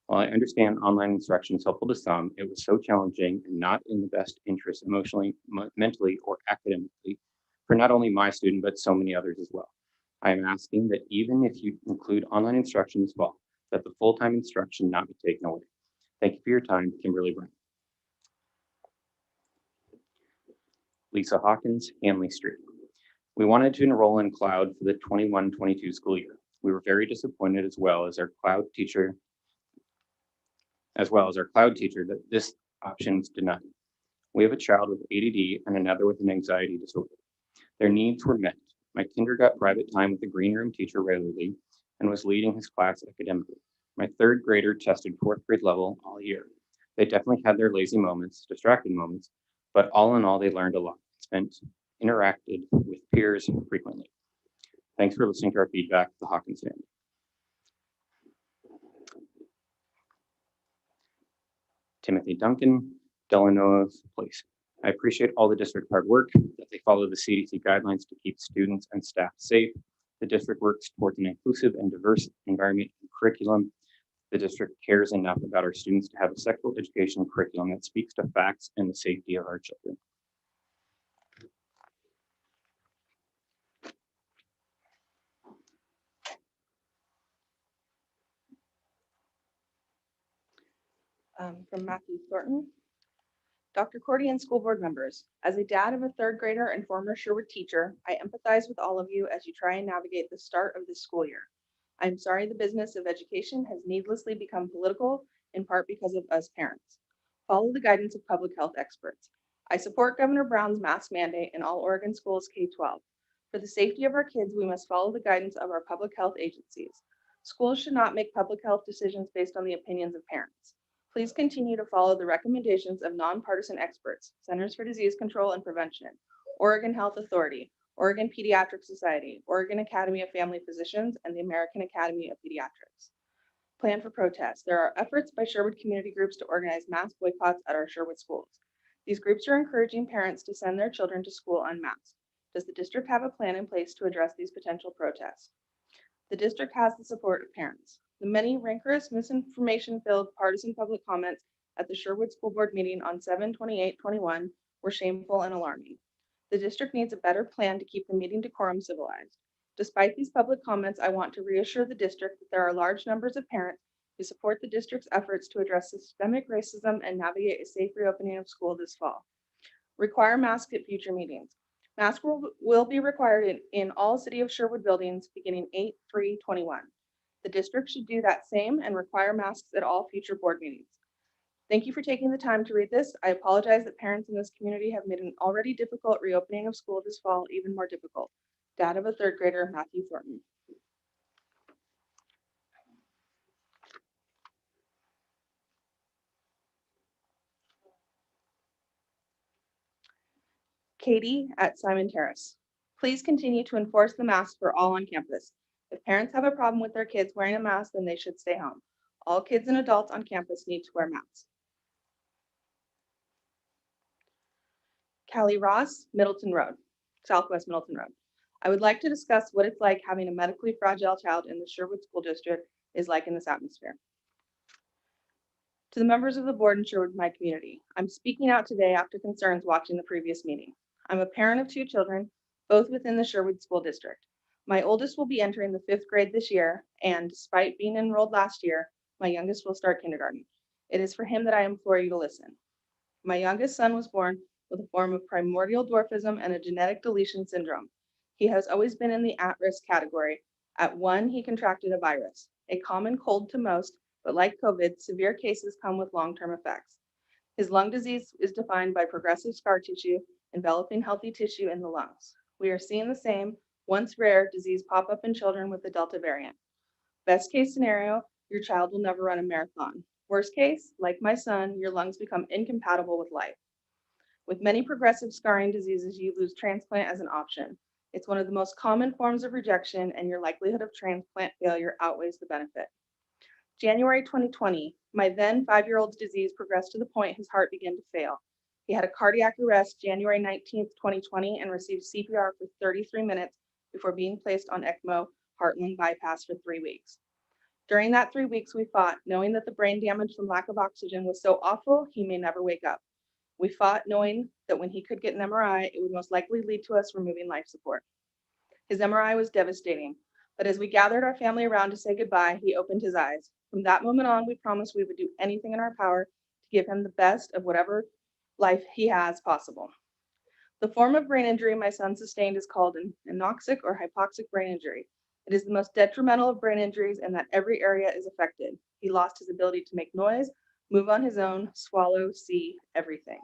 Speaker 5: While I understand online instruction is helpful to some, it was so challenging and not in the best interest emotionally, mentally, or academically for not only my student, but so many others as well. I am asking that even if you include online instruction as well, that the full-time instruction not be taken away. Thank you for your time, Kimberly Brown. Lisa Hawkins, Hanley Street. We wanted to enroll in cloud for the 21-22 school year. We were very disappointed as well as our cloud teacher that this option's denied. We have a child with ADD and another with an anxiety disorder. Their needs were met. My kinder got private time with the green room teacher regularly and was leading his class academically. My third grader tested fourth grade level all year. They definitely had their lazy moments, distracted moments, but all in all, they learned a lot, interacted with peers frequently. Thanks for listening to our feedback, the Hawkins family. Timothy Duncan, Delano's Place. I appreciate all the district hard work, that they follow the CDC guidelines to keep students and staff safe. The district works towards an inclusive and diverse environment and curriculum. The district cares enough about our students to have a sexual education curriculum that speaks to facts and the safety of our children.
Speaker 2: From Matthew Thornton. Dr. Cordy and school board members, as a dad of a third grader and former Sherwood teacher, I empathize with all of you as you try and navigate the start of this school year. I'm sorry the business of education has needlessly become political, in part because of us parents. Follow the guidance of public health experts. I support Governor Brown's mask mandate in all Oregon schools K-12. For the safety of our kids, we must follow the guidance of our public health agencies. Schools should not make public health decisions based on the opinions of parents. Please continue to follow the recommendations of nonpartisan experts, Centers for Disease Control and Prevention, Oregon Health Authority, Oregon Pediatric Society, Oregon Academy of Family Physicians, and the American Academy of Pediatrics. Plan for protests. There are efforts by Sherwood community groups to organize mass boycotts at our Sherwood schools. These groups are encouraging parents to send their children to school unmasked. Does the district have a plan in place to address these potential protests? The district has the support of parents. The many rancorous, misinformation-filled partisan public comments at the Sherwood School Board meeting on 7/28/21 were shameful and alarming. The district needs a better plan to keep the meeting decorum civilized. Despite these public comments, I want to reassure the district that there are large numbers of parents who support the district's efforts to address systemic racism and navigate a safe reopening of school this fall. Require masks at future meetings. Masks will be required in all City of Sherwood buildings beginning 8/3/21. The district should do that same and require masks at all future board meetings. Thank you for taking the time to read this. I apologize that parents in this community have made an already difficult reopening of school this fall even more difficult. Dad of a third grader, Matthew Thornton. Katie at Simon Terrace. Please continue to enforce the mask for all on campus. If parents have a problem with their kids wearing a mask, then they should stay home. All kids and adults on campus need to wear masks. Callie Ross, Middleton Road, Southwest Middleton Road. I would like to discuss what it's like having a medically fragile child in the Sherwood School District is like in this atmosphere. To the members of the board and Sherwood, my community, I'm speaking out today after concerns watching the previous meeting. I'm a parent of 2 children, both within the Sherwood School District. My oldest will be entering the 5th grade this year, and despite being enrolled last year, my youngest will start kindergarten. It is for him that I implore you to listen. My youngest son was born with a form of primordial dwarfism and a genetic deletion syndrome. He has always been in the at-risk category. At 1, he contracted a virus, a common cold to most, but like COVID, severe cases come with long-term effects. His lung disease is defined by progressive scar tissue enveloping healthy tissue in the lungs. We are seeing the same, once rare, disease pop up in children with the Delta variant. Best case scenario, your child will never run a marathon. Worst case, like my son, your lungs become incompatible with life. With many progressive scarring diseases, you lose transplant as an option. It's one of the most common forms of rejection, and your likelihood of transplant failure outweighs the benefit. January 2020, my then 5-year-old's disease progressed to the point his heart began to fail. He had a cardiac arrest January 19th, 2020, and received CPR for 33 minutes before being placed on ECMO heart-lung bypass for 3 weeks. During that 3 weeks, we fought, knowing that the brain damage from lack of oxygen was so awful, he may never wake up. We fought knowing that when he could get an MRI, it would most likely lead to us removing life support. His MRI was devastating, but as we gathered our family around to say goodbye, he opened his eyes. From that moment on, we promised we would do anything in our power to give him the best of whatever life he has possible. The form of brain injury my son sustained is called an anoxic or hypoxic brain injury. It is the most detrimental of brain injuries and that every area is affected. He lost his ability to make noise, move on his own, swallow, see, everything.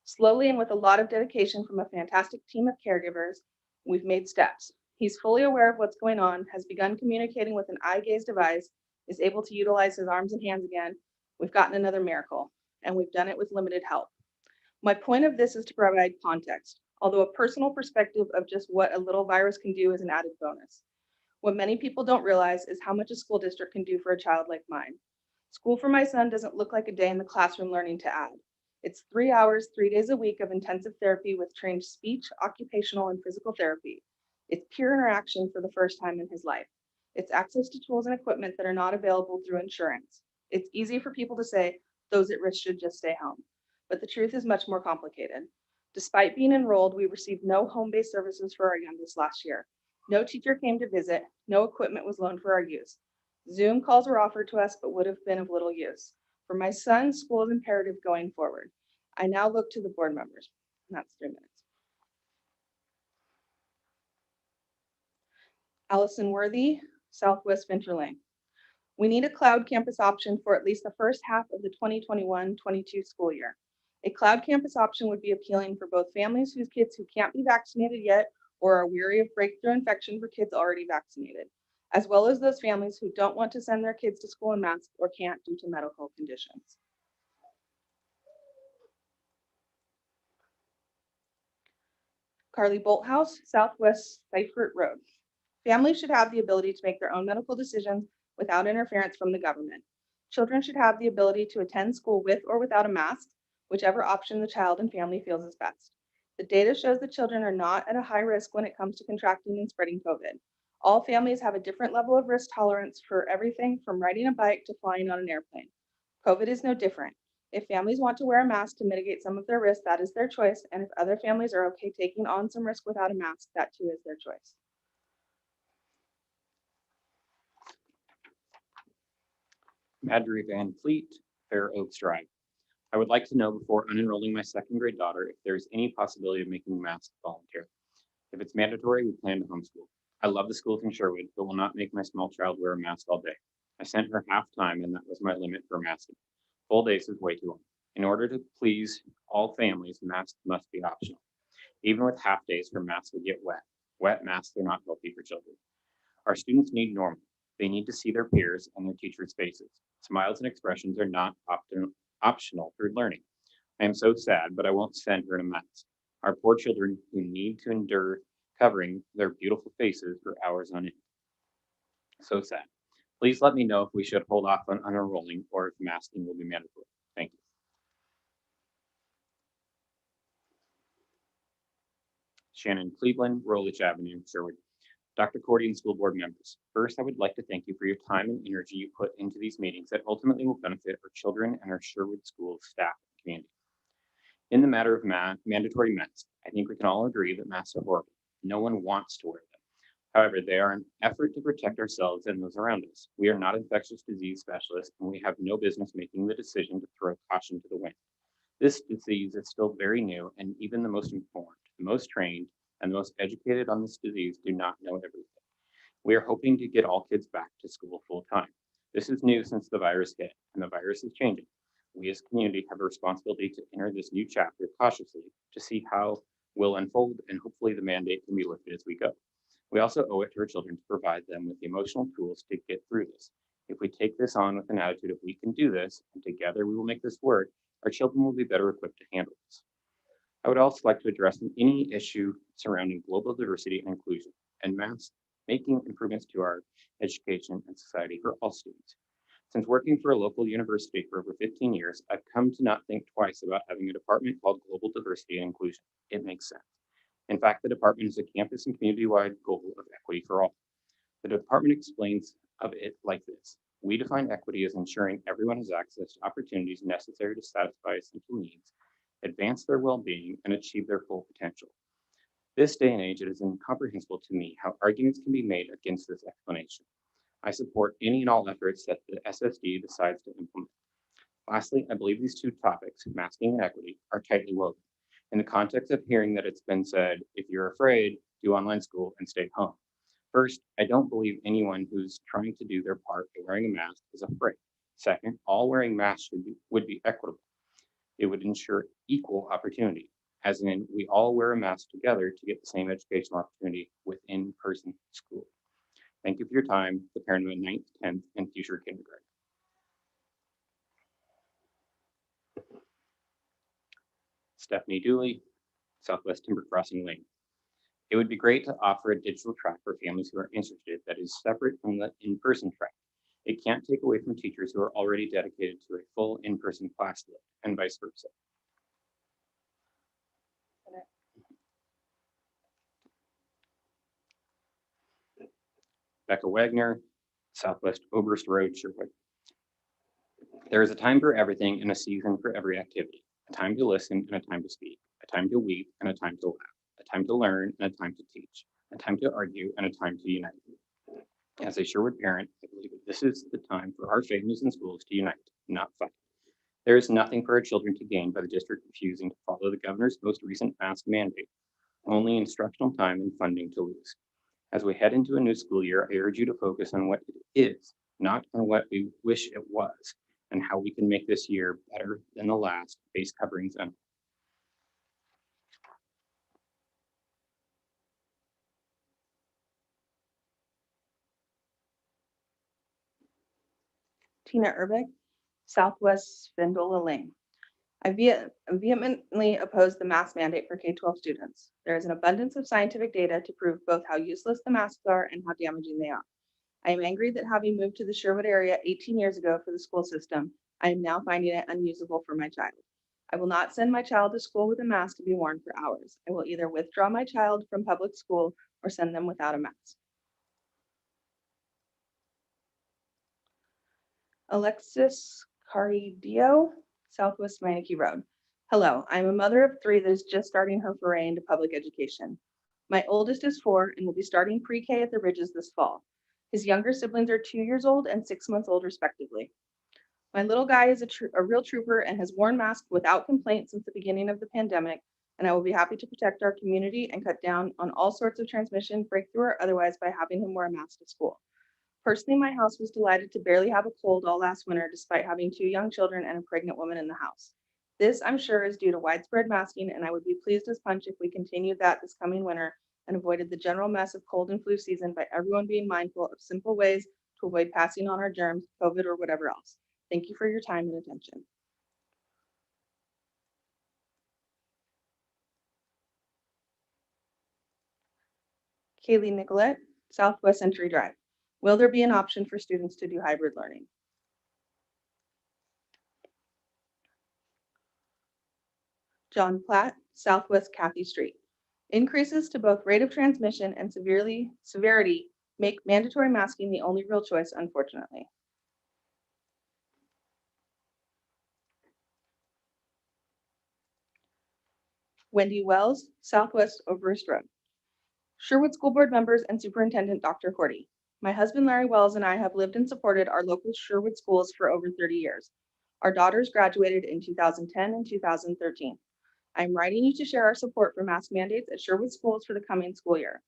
Speaker 2: Slowly and with a lot of dedication from a fantastic team of caregivers, we've made steps. He's fully aware of what's going on, has begun communicating with an eye gaze device, is able to utilize his arms and hands again. We've gotten another miracle, and we've done it with limited help. My point of this is to provide context, although a personal perspective of just what a little virus can do is an added bonus. What many people don't realize is how much a school district can do for a child like mine. School for my son doesn't look like a day in the classroom learning to add. It's 3 hours, 3 days a week of intensive therapy with trained speech, occupational, and physical therapy. It's pure interaction for the first time in his life. It's access to tools and equipment that are not available through insurance. It's easy for people to say, those at risk should just stay home. But the truth is much more complicated. Despite being enrolled, we received no home-based services for our youngest last year. No teacher came to visit, no equipment was loaned for our use. Zoom calls were offered to us, but would have been of little use. For my son, school is imperative going forward. I now look to the board members. And that's 3 minutes. Allison Worthy, Southwest Venture Lane. We need a cloud campus option for at least the first half of the 2021-22 school year. A cloud campus option would be appealing for both families whose kids who can't be vaccinated yet or are weary of breakthrough infection for kids already vaccinated, as well as those families who don't want to send their kids to school in masks or can't due to medical conditions. Carly Bolthouse, Southwest Seifert Road. Families should have the ability to make their own medical decisions without interference from the government. Children should have the ability to attend school with or without a mask, whichever option the child and family feels is best. The data shows that children are not at a high risk when it comes to contracting and spreading COVID. All families have a different level of risk tolerance for everything from riding a bike to flying on an airplane. COVID is no different. If families want to wear a mask to mitigate some of their risk, that is their choice. And if other families are okay taking on some risk without a mask, that too is their choice.
Speaker 5: Madry Van Fleet, Fair Oaks Drive. I would like to know before unenrolling my second grade daughter if there is any possibility of making masks voluntary. If it's mandatory, we plan to homeschool. I love the schools in Sherwood, but will not make my small child wear a mask all day. I sent her half time and that was my limit for masking. Full days is way too long. In order to please all families, masks must be optional. Even with half days, her masks would get wet. Wet masks are not healthy for children. Our students need normal. They need to see their peers and their teachers' faces. Smiles and expressions are not optional through learning. I am so sad, but I won't send her in a mask. Our poor children who need to endure covering their beautiful faces for hours on end. So sad. Please let me know if we should hold off on unenrolling or if masking will be mandatory. Thank you. Shannon Cleveland, Rolich Avenue, Sherwood. Dr. Cordy and school board members, first, I would like to thank you for your time and energy you put into these meetings that ultimately will benefit our children and our Sherwood School staff and community. In the matter of mandatory masks, I think we can all agree that masks are horrible. No one wants to wear them. However, they are an effort to protect ourselves and those around us. We are not infectious disease specialists, and we have no business making the decision to throw caution to the wind. This disease is still very new, and even the most informed, the most trained, and the most educated on this disease do not know everything. We are hoping to get all kids back to school full time. This is new since the virus hit, and the virus is changing. We as a community have a responsibility to enter this new chapter cautiously to see how will unfold, and hopefully the mandate can be lifted as we go. We also owe it to our children to provide them with the emotional tools to get through this. If we take this on with an attitude of we can do this, and together we will make this work, our children will be better equipped to handle this. I would also like to address any issue surrounding global diversity and inclusion and making improvements to our education and society for all students. Since working for a local university for over 15 years, I've come to not think twice about having a department called Global Diversity and Inclusion. It makes sense. In fact, the department is a campus and community-wide goal of equity for all. The department explains of it like this. We define equity as ensuring everyone has access to opportunities necessary to satisfy essential needs, advance their well-being, and achieve their full potential. This day and age, it is incomprehensible to me how arguments can be made against this explanation. I support any and all efforts that the SSD decides to implement. Lastly, I believe these two topics, masking and equity, are tightly woven. In the context of hearing that it's been said, if you're afraid, do online school and stay home. First, I don't believe anyone who's trying to do their part by wearing a mask is afraid. Second, all wearing masks would be equitable. It would ensure equal opportunity, as in we all wear a mask together to get the same educational opportunity with in-person school. Thank you for your time, the parent of a 9th, 10th, and future kindergarten. Stephanie Dooley, Southwest Timber Crossing Lane. It would be great to offer a digital track for families who are interested that is separate from the in-person track. It can't take away from teachers who are already dedicated to a full in-person class load and vice versa. Becca Wagner, Southwest Oberst Road, Sherwood. There is a time for everything and a season for every activity, a time to listen and a time to speak, a time to weep and a time to laugh, a time to learn and a time to teach, a time to argue and a time to unite. As a Sherwood parent, I believe that this is the time for our families and schools to unite, not fight. There is nothing for our children to gain by the district refusing to follow the governor's most recent mask mandate, only instructional time and funding to lose. As we head into a new school year, I urge you to focus on what it is, not on what we wish it was, and how we can make this year better than the last, face coverings and
Speaker 2: Tina Urbick, Southwest Spindola Lane. I vehemently oppose the mask mandate for K-12 students. There is an abundance of scientific data to prove both how useless the masks are and how damaging they are. I am angry that having moved to the Sherwood area 18 years ago for the school system, I am now finding it unusable for my child. I will not send my child to school with a mask to be worn for hours. I will either withdraw my child from public school or send them without a mask. Alexis Caridio, Southwest Meineke Road. Hello, I'm a mother of 3 that is just starting her foray into public education. My oldest is 4 and will be starting pre-K at the Ridges this fall. His younger siblings are 2 years old and 6 months old, respectively. My little guy is a real trooper and has worn masks without complaint since the beginning of the pandemic, and I will be happy to protect our community and cut down on all sorts of transmission, breakthrough or otherwise, by having him wear a mask to school. Personally, my house was delighted to barely have a cold all last winter, despite having 2 young children and a pregnant woman in the house. This, I'm sure, is due to widespread masking, and I would be pleased as punch if we continued that this coming winter and avoided the general mess of cold and flu season by everyone being mindful of simple ways to avoid passing on our germs, COVID, or whatever else. Thank you for your time and attention. Kaylee Nicolette, Southwest Century Drive. Will there be an option for students to do hybrid learning? John Platt, Southwest Kathy Street. Increases to both rate of transmission and severity make mandatory masking the only real choice, unfortunately. Wendy Wells, Southwest Oberst Road. Sherwood School Board members and Superintendent Dr. Cordy. My husband Larry Wells and I have lived and supported our local Sherwood schools for over 30 years. Our daughters graduated in 2010 and 2013. I'm writing you to share our support for mask mandates at Sherwood schools for the coming school year.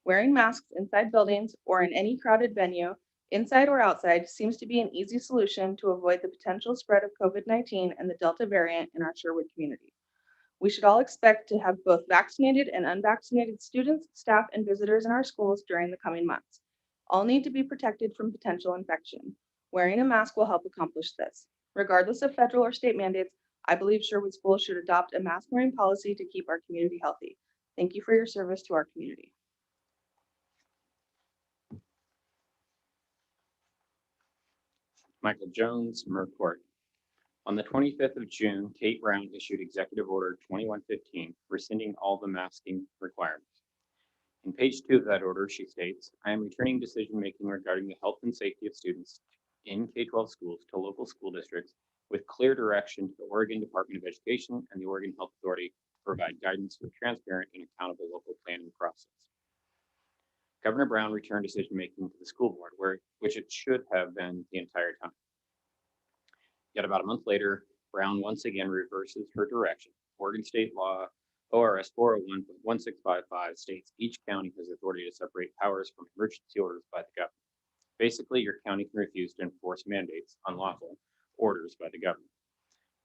Speaker 2: Wearing masks inside buildings or in any crowded venue, inside or outside, seems to be an easy solution to avoid the potential spread of COVID-19 and the Delta variant in our Sherwood community. We should all expect to have both vaccinated and unvaccinated students, staff, and visitors in our schools during the coming months. All need to be protected from potential infection. Wearing a mask will help accomplish this. Regardless of federal or state mandates, I believe Sherwood schools should adopt a mask wearing policy to keep our community healthy. Thank you for your service to our community.
Speaker 5: Michael Jones, Mercourt. On the 25th of June, Kate Brown issued Executive Order 2115, rescinding all the masking requirements. In page 2 of that order, she states, I am returning decision-making regarding the health and safety of students in K-12 schools to local school districts with clear direction to the Oregon Department of Education and the Oregon Health Authority to provide guidance for a transparent and accountable local planning process. Governor Brown returned decision-making to the school board, which it should have been the entire time. Yet about a month later, Brown once again reverses her direction. Oregon state law ORS 401.1655 states each county has authority to separate powers from emergency orders by the governor. Basically, your county can refuse to enforce mandates, unlawful orders by the governor.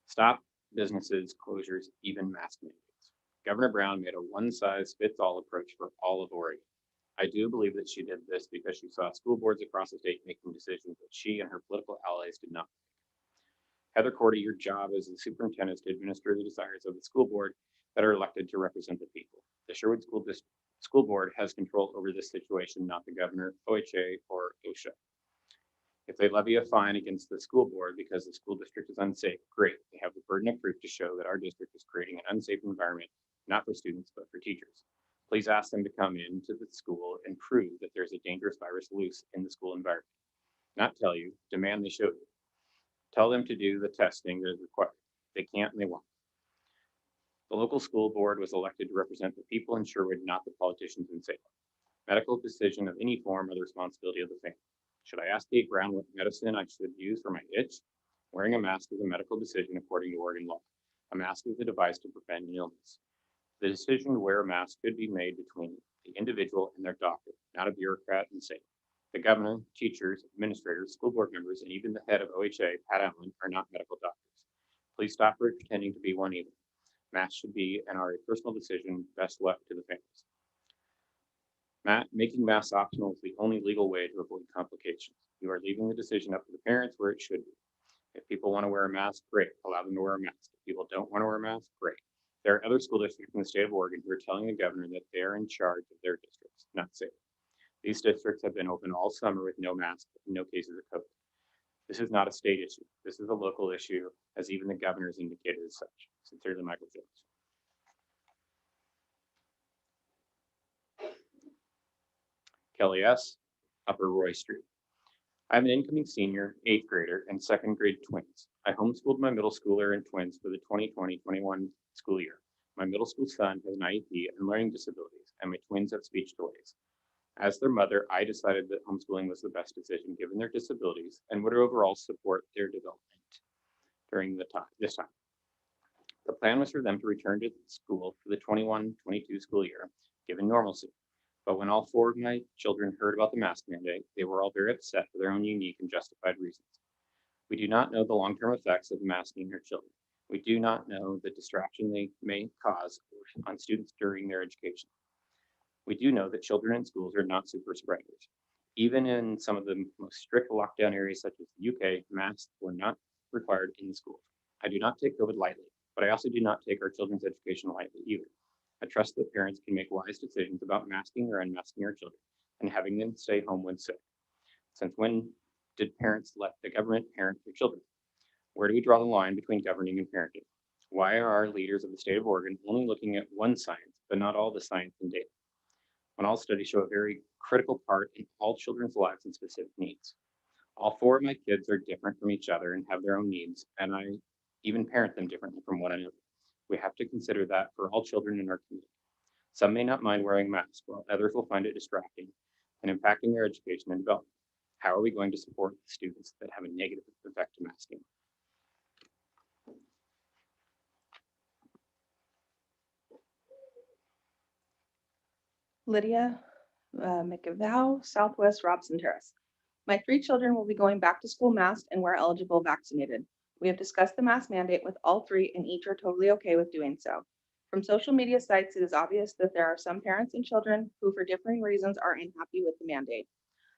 Speaker 5: Stop businesses, closures, even mask mandates. Governor Brown made a one-size-fits-all approach for all of Oregon. I do believe that she did this because she saw school boards across the state making decisions that she and her political allies did not make. Heather Cordy, your job as the superintendent is to administer the desires of the school board that are elected to represent the people. The Sherwood School Board has control over this situation, not the governor, OHA, or OSHA. If they levy a fine against the school board because the school district is unsafe, great. They have the burden of proof to show that our district is creating an unsafe environment, not for students, but for teachers. Please ask them to come into the school and prove that there's a dangerous virus loose in the school environment. Not tell you, demand they show you. Tell them to do the testing that is required. They can't and they won't. The local school board was elected to represent the people in Sherwood, not the politicians in Salem. Medical decision of any form are the responsibility of the family. Should I ask Kate Brown what medicine I should use for my itch? Wearing a mask is a medical decision according to Oregon law. A mask is a device to prevent an illness. The decision to wear a mask could be made between the individual and their doctor, not a bureaucrat and Salem. The governor, teachers, administrators, school board members, and even the head of OHA, Pat Allen, are not medical doctors. Please stop pretending to be one either. Masks should be and are a personal decision best left to the families. Making masks optional is the only legal way to avoid complications. You are leaving the decision up to the parents where it should be. If people want to wear a mask, great, allow them to wear a mask. If people don't want to wear a mask, great. There are other school districts in the state of Oregon who are telling the governor that they are in charge of their districts, not safe. These districts have been open all summer with no masks and no cases of COVID. This is not a state issue. This is a local issue, as even the governor has indicated as such. Sincerely, Michael Jones. Kelly S., Upper Roy Street. I'm an incoming senior, 8th grader, and 2nd grade twins. I homeschooled my middle schooler and twins for the 2020-21 school year. My middle school son has an IEP and learning disabilities, and my twins have speech delays. As their mother, I decided that homeschooling was the best decision given their disabilities and would overall support their development during this time. The plan was for them to return to school for the 21-22 school year, given normalcy. But when all 4 of my children heard about the mask mandate, they were all very upset for their own unique and justified reasons. We do not know the long-term effects of masking their children. We do not know the distraction they may cause on students during their education. We do know that children in schools are not super spreaders. Even in some of the most strict lockdown areas such as the UK, masks were not required in schools. I do not take COVID lightly, but I also do not take our children's education lightly either. I trust that parents can make wise decisions about masking or unmasking our children and having them stay home when sick. Since when did parents let the government parent their children? Where do we draw the line between governing and parenting? Why are our leaders of the state of Oregon only looking at one science, but not all the science and data? When all studies show a very critical part in all children's lives and specific needs. All 4 of my kids are different from each other and have their own needs, and I even parent them differently from one another. We have to consider that for all children in our community. Some may not mind wearing masks, while others will find it distracting and impacting their education and development. How are we going to support the students that have a negative effect to masking?
Speaker 2: Lydia McAvow, Southwest Robson Terrace. My 3 children will be going back to school masked and where eligible vaccinated. We have discussed the mask mandate with all 3 and each are totally okay with doing so. From social media sites, it is obvious that there are some parents and children who for differing reasons are unhappy with the mandate.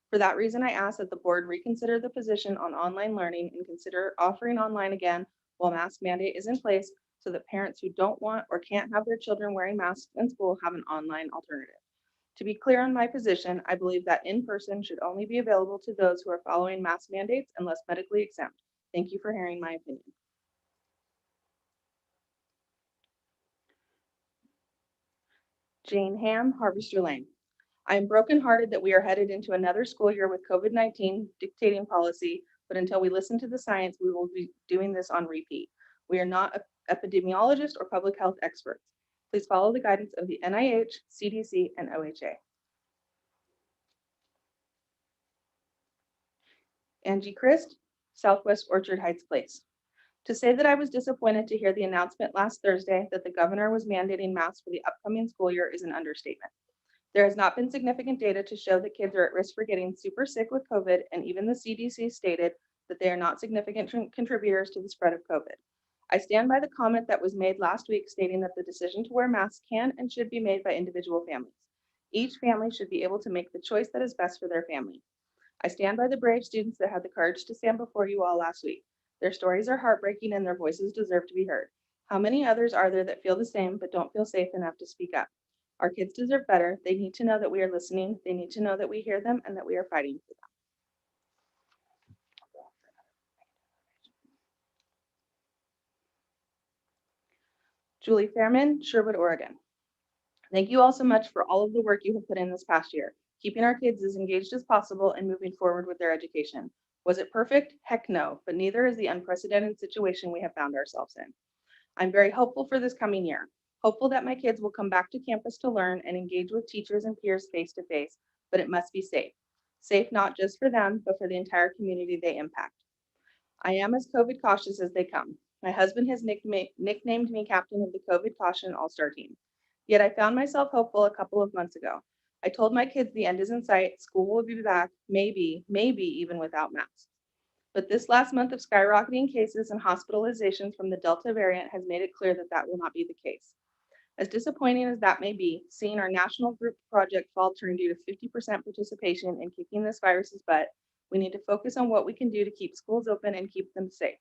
Speaker 2: For that reason, I ask that the board reconsider the position on online learning and consider offering online again while mask mandate is in place so that parents who don't want or can't have their children wearing masks in school have an online alternative. To be clear on my position, I believe that in-person should only be available to those who are following mask mandates unless medically exempt. Thank you for hearing my opinion. Jane Ham, Harvester Lane. I am brokenhearted that we are headed into another school year with COVID-19 dictating policy, but until we listen to the science, we will be doing this on repeat. We are not epidemiologists or public health experts. Please follow the guidance of the NIH, CDC, and OHA. Angie Christ, Southwest Orchard Heights Place. To say that I was disappointed to hear the announcement last Thursday that the governor was mandating masks for the upcoming school year is an understatement. There has not been significant data to show that kids are at risk for getting super sick with COVID, and even the CDC stated that they are not significant contributors to the spread of COVID. I stand by the comment that was made last week stating that the decision to wear masks can and should be made by individual families. Each family should be able to make the choice that is best for their family. I stand by the brave students that had the courage to stand before you all last week. Their stories are heartbreaking and their voices deserve to be heard. How many others are there that feel the same but don't feel safe enough to speak up? Our kids deserve better. They need to know that we are listening. They need to know that we hear them and that we are fighting for them. Julie Fairman, Sherwood, Oregon. Thank you all so much for all of the work you have put in this past year, keeping our kids as engaged as possible and moving forward with their education. Was it perfect? Heck no, but neither is the unprecedented situation we have found ourselves in. I'm very hopeful for this coming year, hopeful that my kids will come back to campus to learn and engage with teachers and peers face to face, but it must be safe. Safe not just for them, but for the entire community they impact. I am as COVID cautious as they come. My husband has nicknamed me captain of the COVID caution all-star team. Yet I found myself hopeful a couple of months ago. I told my kids the end is in sight, school will be back, maybe even without masks. But this last month of skyrocketing cases and hospitalizations from the Delta variant has made it clear that that will not be the case. As disappointing as that may be, seeing our national group project falter due to 50% participation in kicking this virus's butt, we need to focus on what we can do to keep schools open and keep them safe.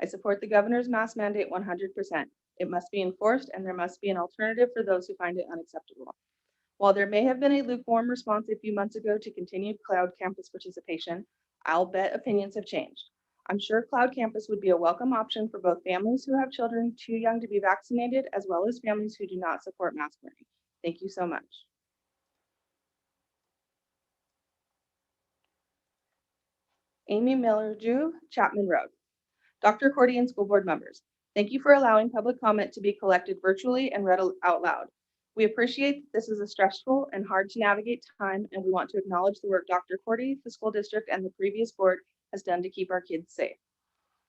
Speaker 2: I support the governor's mask mandate 100%. It must be enforced and there must be an alternative for those who find it unacceptable. While there may have been a lukewarm response a few months ago to continued cloud campus participation, I'll bet opinions have changed. I'm sure cloud campus would be a welcome option for both families who have children too young to be vaccinated, as well as families who do not support mask wearing. Thank you so much. Amy Miller-Jew, Chapman Road. Dr. Cordy and school board members, thank you for allowing public comment to be collected virtually and read out loud. We appreciate that this is a stressful and hard to navigate time, and we want to acknowledge the work Dr. Cordy, the school district, and the previous board has done to keep our kids safe.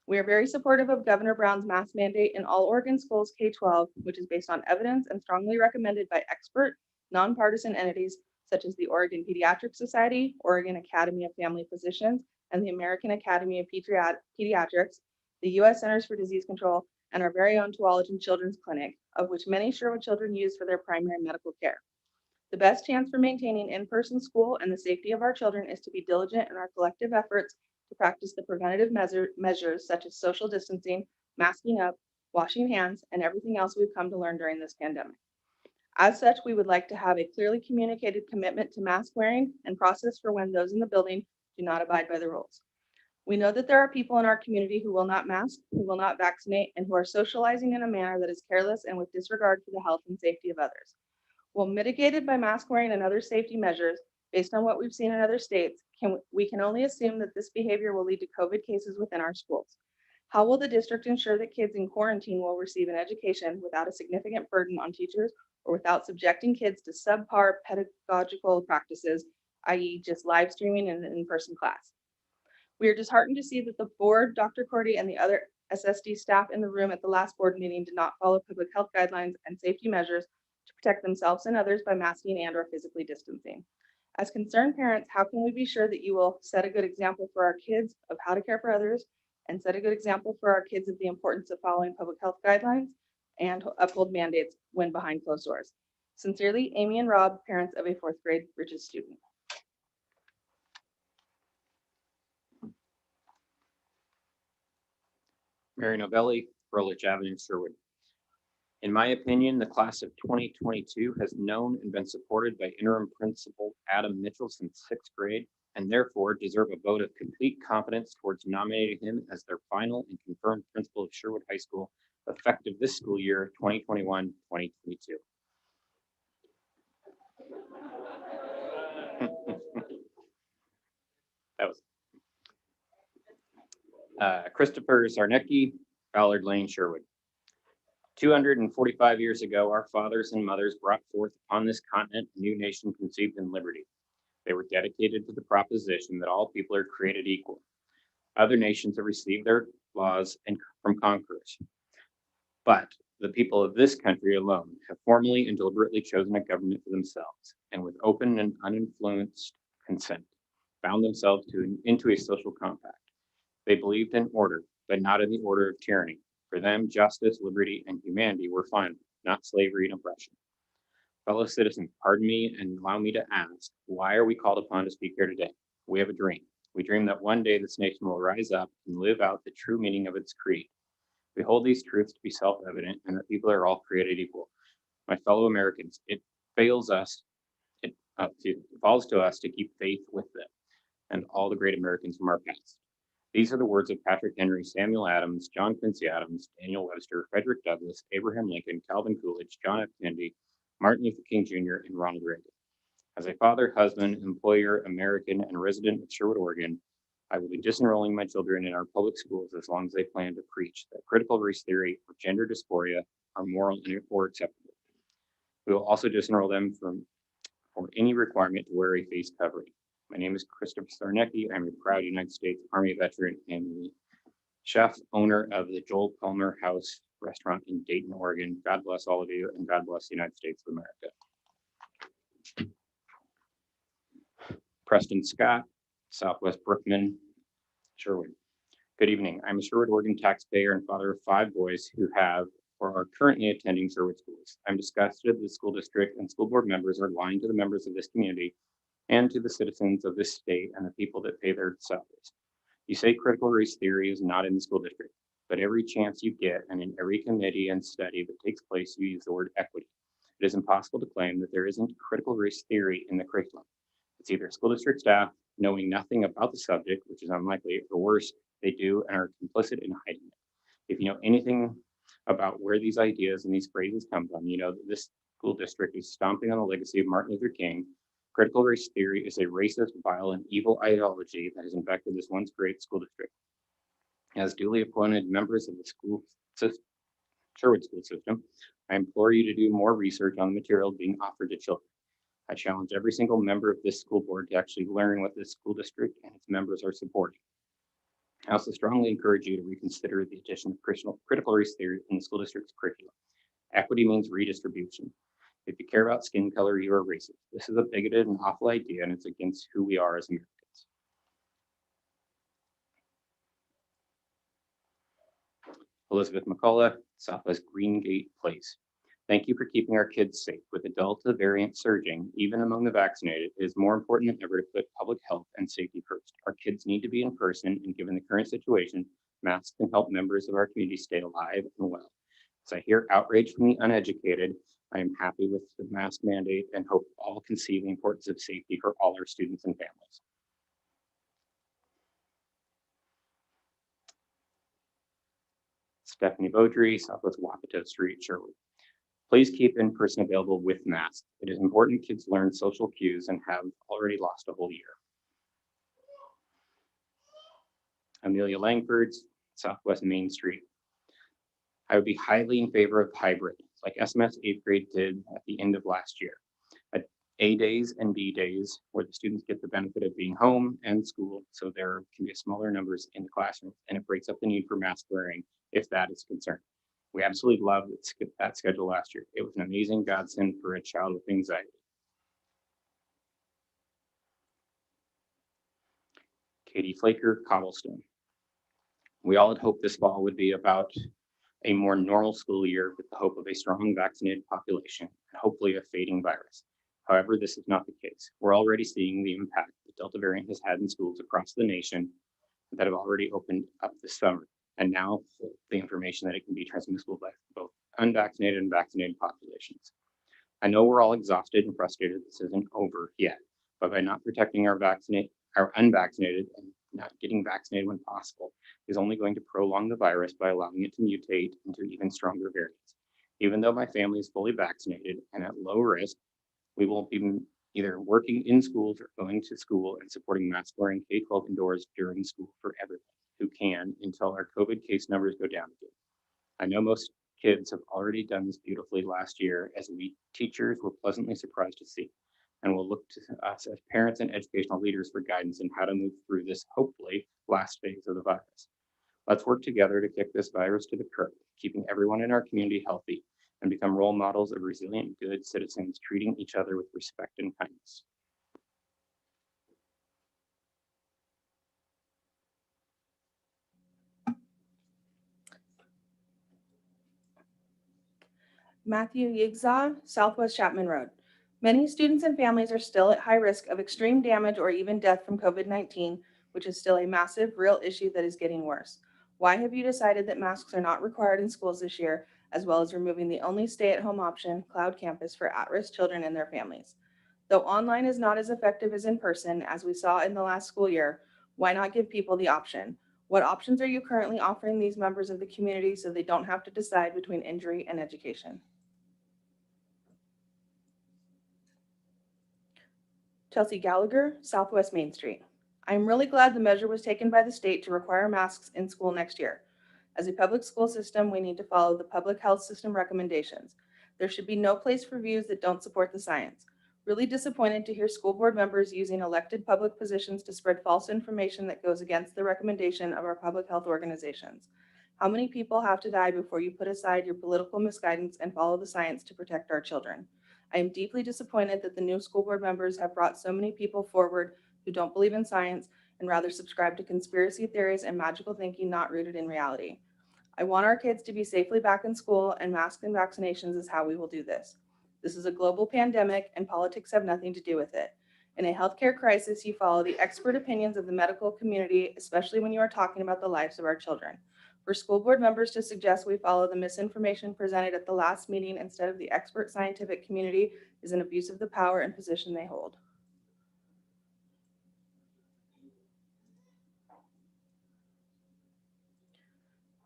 Speaker 2: We are very supportive of Governor Brown's mask mandate in all Oregon schools K-12, which is based on evidence and strongly recommended by expert, nonpartisan entities such as the Oregon Pediatric Society, Oregon Academy of Family Physicians, and the American Academy of Pediatrics, the U.S. Centers for Disease Control, and our very own Tualatin Children's Clinic, of which many Sherwood children use for their primary medical care. The best chance for maintaining in-person school and the safety of our children is to be diligent in our collective efforts to practice the preventative measures such as social distancing, masking up, washing hands, and everything else we've come to learn during this pandemic. As such, we would like to have a clearly communicated commitment to mask wearing and process for when those in the building do not abide by the rules. We know that there are people in our community who will not mask, who will not vaccinate, and who are socializing in a manner that is careless and with disregard for the health and safety of others. While mitigated by mask wearing and other safety measures, based on what we've seen in other states, we can only assume that this behavior will lead to COVID cases within our schools. How will the district ensure that kids in quarantine will receive an education without a significant burden on teachers or without subjecting kids to subpar pedagogical practices, i.e. just live streaming and an in-person class? We are disheartened to see that the board, Dr. Cordy, and the other SSD staff in the room at the last board meeting did not follow public health guidelines and safety measures to protect themselves and others by masking and/or physically distancing. As concerned parents, how can we be sure that you will set a good example for our kids of how to care for others and set a good example for our kids of the importance of following public health guidelines and uphold mandates when behind closed doors? Sincerely, Amy and Rob, parents of a 4th grade Bridges student.
Speaker 5: Mary Novelli, Froelich Avenue, Sherwood. In my opinion, the class of 2022 has known and been supported by interim principal Adam Mitchell since 6th grade, and therefore deserve a vote of complete confidence towards nominating him as their final and confirmed principal of Sherwood High School, effective this school year, 2021-2022. That was Christopher Zarnecki, Ballard Lane, Sherwood. 245 years ago, our fathers and mothers brought forth upon this continent a new nation conceived in liberty. They were dedicated to the proposition that all people are created equal. Other nations have received their laws and from conquerors. But the people of this country alone have formally and deliberately chosen a government for themselves, and with open and uninfluenced consent, bound themselves into a social compact. They believed in order, but not in the order of tyranny. For them, justice, liberty, and humanity were final, not slavery and oppression. Fellow citizens, pardon me and allow me to ask, why are we called upon to speak here today? We have a dream. We dream that one day this nation will rise up and live out the true meaning of its creed. We hold these truths to be self-evident and that people are all created equal. My fellow Americans, it falls to us to keep faith with them and all the great Americans from our past. These are the words of Patrick Henry, Samuel Adams, John Quincy Adams, Daniel Webster, Frederick Douglass, Abraham Lincoln, Calvin Coolidge, John F. Kennedy, Martin Luther King Jr., and Ronald Reagan. As a father, husband, employer, American, and resident of Sherwood, Oregon, I will be disenrolling my children in our public schools as long as they plan to preach that critical race theory or gender dysphoria are moral or acceptable. We will also disenroll them from any requirement to wear a face covering. My name is Christopher Sarnecki. I'm a proud United States Army veteran and the chef owner of the Joel Palmer House restaurant in Dayton, Oregon. God bless all of you, and God bless the United States of America. Preston Scott, Southwest Brookman, Sherwood. Good evening. I'm a Sherwood, Oregon taxpayer and father of 5 boys who have or are currently attending Sherwood schools. I'm disgusted that the school district and school board members are lying to the members of this community and to the citizens of this state and the people that pay their salaries. You say critical race theory is not in the school district, but every chance you get and in every committee and study that takes place, you use the word equity. It is impossible to claim that there isn't critical race theory in the curriculum. It's either school district staff knowing nothing about the subject, which is unlikely, or worse, they do and are complicit in hiding it. If you know anything about where these ideas and these phrases come from, you know that this school district is stomping on the legacy of Martin Luther King. Critical race theory is a racist, vile, and evil ideology that has infected this once great school district. As duly appointed members of the Sherwood school system, I implore you to do more research on the material being offered to children. I challenge every single member of this school board to actually learn what this school district and its members are supporting. I also strongly encourage you to reconsider the addition of critical race theory in the school district's curriculum. Equity means redistribution. If you care about skin color, you are racist. This is a bigoted and awful idea, and it's against who we are as Americans. Elizabeth McCullough, Southwest Greengate Place. Thank you for keeping our kids safe. With the Delta variant surging, even among the vaccinated, it is more important than ever to put public health and safety first. Our kids need to be in person, and given the current situation, masks can help members of our community stay alive and well. As I hear outrage from the uneducated, I am happy with the mask mandate and hope all can see the importance of safety for all our students and families. Stephanie Beaudry, Southwest Wapato Street, Sherwood. Please keep in-person available with masks. It is important kids learn social cues and have already lost a whole year. Amelia Langford's, Southwest Main Street. I would be highly in favor of hybrid, like SMS 8th grade did at the end of last year. A days and B days where the students get the benefit of being home and school, so there can be smaller numbers in the classroom, and it breaks up the need for mask wearing if that is a concern. We absolutely loved that schedule last year. It was an amazing godsend for a child with anxiety. Katie Flaker, Cobblestone. We all had hoped this fall would be about a more normal school year with the hope of a strong vaccinated population and hopefully a fading virus. However, this is not the case. We're already seeing the impact the Delta variant has had in schools across the nation that have already opened up this summer, and now the information that it can be transmissible by both unvaccinated and vaccinated populations. I know we're all exhausted and frustrated this isn't over yet, but by not protecting our unvaccinated and not getting vaccinated when possible is only going to prolong the virus by allowing it to mutate into even stronger variants. Even though my family is fully vaccinated and at low risk, we will be either working in schools or going to school and supporting mask wearing K-12 indoors during school for everyone who can until our COVID case numbers go down again. I know most kids have already done this beautifully last year, as we teachers were pleasantly surprised to see, and will look to us as parents and educational leaders for guidance on how to move through this hopefully last phase of the virus. Let's work together to kick this virus to the curb, keeping everyone in our community healthy and become role models of resilient, good citizens treating each other with respect and kindness.
Speaker 2: Matthew Yigsaw, Southwest Chapman Road. Many students and families are still at high risk of extreme damage or even death from COVID-19, which is still a massive, real issue that is getting worse. Why have you decided that masks are not required in schools this year, as well as removing the only stay-at-home option, Cloud Campus, for at-risk children and their families? Though online is not as effective as in person, as we saw in the last school year, why not give people the option? What options are you currently offering these members of the community so they don't have to decide between injury and education? Chelsea Gallagher, Southwest Main Street. I am really glad the measure was taken by the state to require masks in school next year. As a public school system, we need to follow the public health system recommendations. There should be no place for views that don't support the science. Really disappointed to hear school board members using elected public positions to spread false information that goes against the recommendation of our public health organizations. How many people have to die before you put aside your political misguidance and follow the science to protect our children? I am deeply disappointed that the new school board members have brought so many people forward who don't believe in science and rather subscribe to conspiracy theories and magical thinking not rooted in reality. I want our kids to be safely back in school, and masks and vaccinations is how we will do this. This is a global pandemic and politics have nothing to do with it. In a healthcare crisis, you follow the expert opinions of the medical community, especially when you are talking about the lives of our children. For school board members to suggest we follow the misinformation presented at the last meeting instead of the expert scientific community is an abuse of the power and position they hold.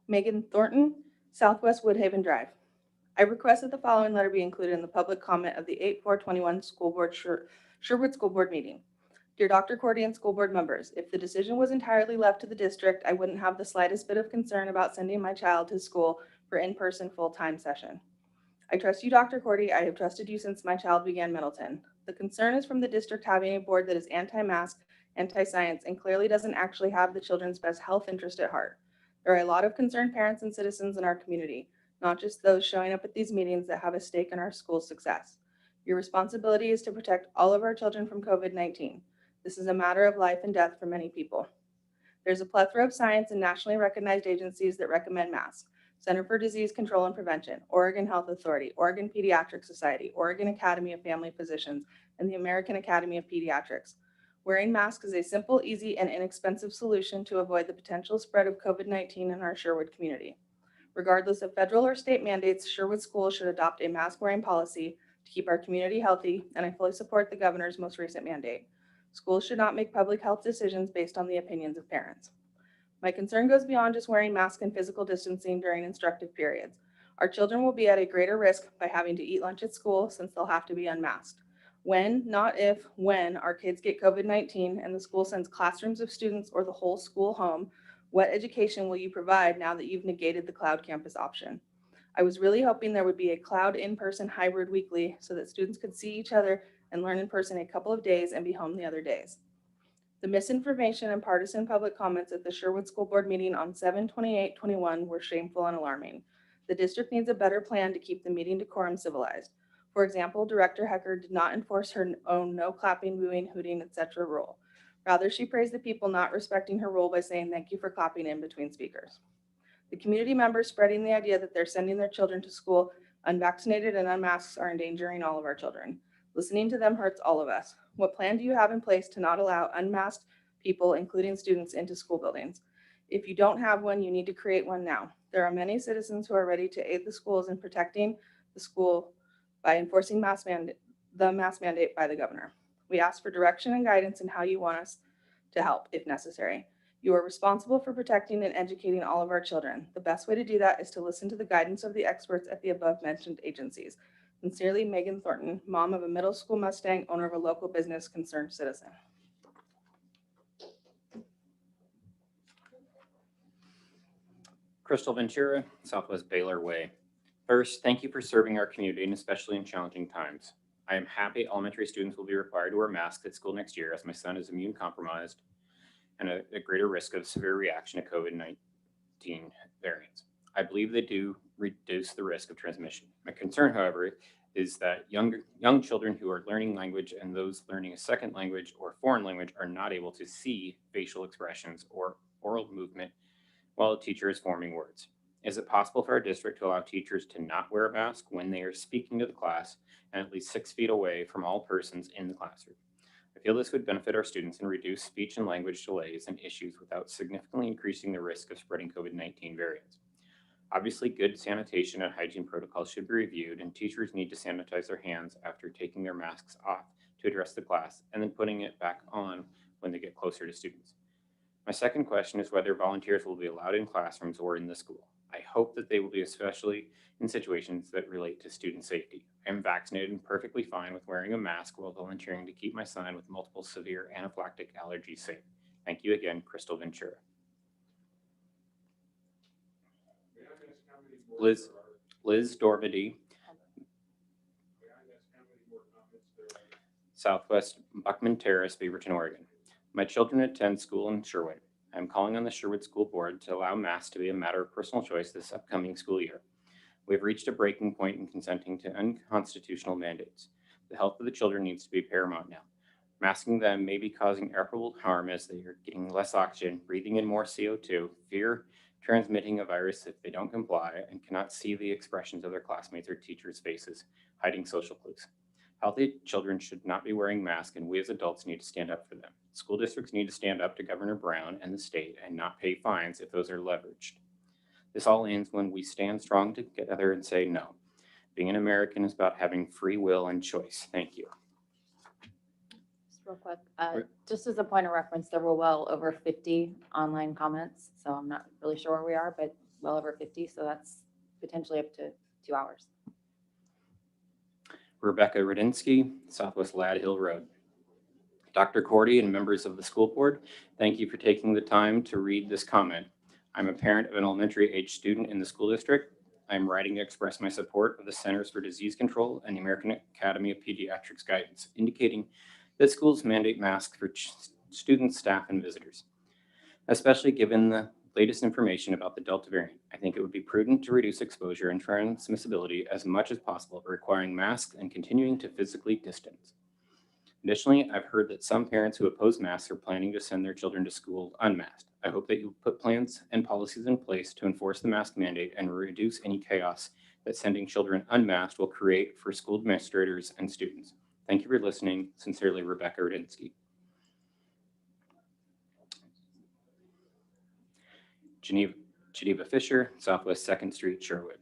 Speaker 2: Megan Thornton, Southwest Woodhaven Drive. I request that the following letter be included in the public comment of the 8/4/21 School Board Sherwood School Board meeting. Dear Dr. Cordy and school board members, if the decision was entirely left to the district, I wouldn't have the slightest bit of concern about sending my child to school for in-person full-time session. I trust you, Dr. Cordy. I have trusted you since my child began Middleton. The concern is from the district having a board that is anti-mask, anti-science, and clearly doesn't actually have the children's best health interest at heart. There are a lot of concerned parents and citizens in our community, not just those showing up at these meetings that have a stake in our school's success. Your responsibility is to protect all of our children from COVID-19. This is a matter of life and death for many people. There's a plethora of science and nationally recognized agencies that recommend masks. Center for Disease Control and Prevention, Oregon Health Authority, Oregon Pediatric Society, Oregon Academy of Family Physicians, and the American Academy of Pediatrics. Wearing masks is a simple, easy, and inexpensive solution to avoid the potential spread of COVID-19 in our Sherwood community. Regardless of federal or state mandates, Sherwood schools should adopt a mask-wearing policy to keep our community healthy, and I fully support the governor's most recent mandate. Schools should not make public health decisions based on the opinions of parents. My concern goes beyond just wearing masks and physical distancing during instructive periods. Our children will be at a greater risk by having to eat lunch at school since they'll have to be unmasked. When, not if, when our kids get COVID-19 and the school sends classrooms of students or the whole school home, what education will you provide now that you've negated the cloud campus option? I was really hoping there would be a cloud in-person hybrid weekly so that students could see each other and learn in person a couple of days and be home the other days. The misinformation and partisan public comments at the Sherwood School Board meeting on 7/28/21 were shameful and alarming. The district needs a better plan to keep the meeting decorum civilized. For example, Director Hecker did not enforce her own no clapping, booing, hooting, etc. rule. Rather, she praised the people not respecting her rule by saying thank you for clapping in between speakers. The community members spreading the idea that they're sending their children to school unvaccinated and unmasked are endangering all of our children. Listening to them hurts all of us. What plan do you have in place to not allow unmasked people, including students, into school buildings? If you don't have one, you need to create one now. There are many citizens who are ready to aid the schools in protecting the school by enforcing the mask mandate by the governor. We ask for direction and guidance in how you want us to help, if necessary. You are responsible for protecting and educating all of our children. The best way to do that is to listen to the guidance of the experts at the above mentioned agencies. Sincerely, Megan Thornton, mom of a middle school Mustang, owner of a local business, concerned citizen.
Speaker 5: Crystal Ventura, Southwest Baylor Way. First, thank you for serving our community and especially in challenging times. I am happy elementary students will be required to wear masks at school next year as my son is immune compromised and a greater risk of severe reaction to COVID-19 variants. I believe they do reduce the risk of transmission. My concern, however, is that young children who are learning language and those learning a second language or foreign language are not able to see facial expressions or oral movement while a teacher is forming words. Is it possible for our district to allow teachers to not wear a mask when they are speaking to the class and at least 6 feet away from all persons in the classroom? I feel this would benefit our students and reduce speech and language delays and issues without significantly increasing the risk of spreading COVID-19 variants. Obviously, good sanitation and hygiene protocols should be reviewed, and teachers need to sanitize their hands after taking their masks off to address the class and then putting it back on when they get closer to students. My second question is whether volunteers will be allowed in classrooms or in the school. I hope that they will be, especially in situations that relate to student safety. I am vaccinated and perfectly fine with wearing a mask while volunteering to keep my son with multiple severe anaphylactic allergies safe. Thank you again, Crystal Ventura. Liz Dorvady, Southwest Buckman Terrace, Beaverton, Oregon. My children attend school in Sherwood. I am calling on the Sherwood School Board to allow masks to be a matter of personal choice this upcoming school year. We have reached a breaking point in consenting to unconstitutional mandates. The health of the children needs to be paramount now. Masking them may be causing irreparable harm as they are getting less oxygen, breathing in more CO2, fear transmitting a virus if they don't comply, and cannot see the expressions of their classmates or teachers' faces, hiding social clues. Healthy children should not be wearing masks, and we as adults need to stand up for them. School districts need to stand up to Governor Brown and the state and not pay fines if those are leveraged. This all ends when we stand strong together and say no. Being an American is about having free will and choice. Thank you.
Speaker 1: Just real quick, just as a point of reference, there were well over 50 online comments, so I'm not really sure where we are, but well over 50, so that's potentially up to 2 hours.
Speaker 5: Rebecca Radinsky, Southwest Lad Hill Road. Dr. Cordy and members of the school board, thank you for taking the time to read this comment. I'm a parent of an elementary age student in the school district. I'm writing to express my support of the Centers for Disease Control and the American Academy of Pediatrics guidance, indicating that schools mandate masks for students, staff, and visitors. Especially given the latest information about the Delta variant, I think it would be prudent to reduce exposure and transmissibility as much as possible, requiring masks and continuing to physically distance. Additionally, I've heard that some parents who oppose masks are planning to send their children to school unmasked. I hope that you put plans and policies in place to enforce the mask mandate and reduce any chaos that sending children unmasked will create for school administrators and students. Thank you for listening. Sincerely, Rebecca Radinsky. Geneva Fisher, Southwest 2nd Street, Sherwood.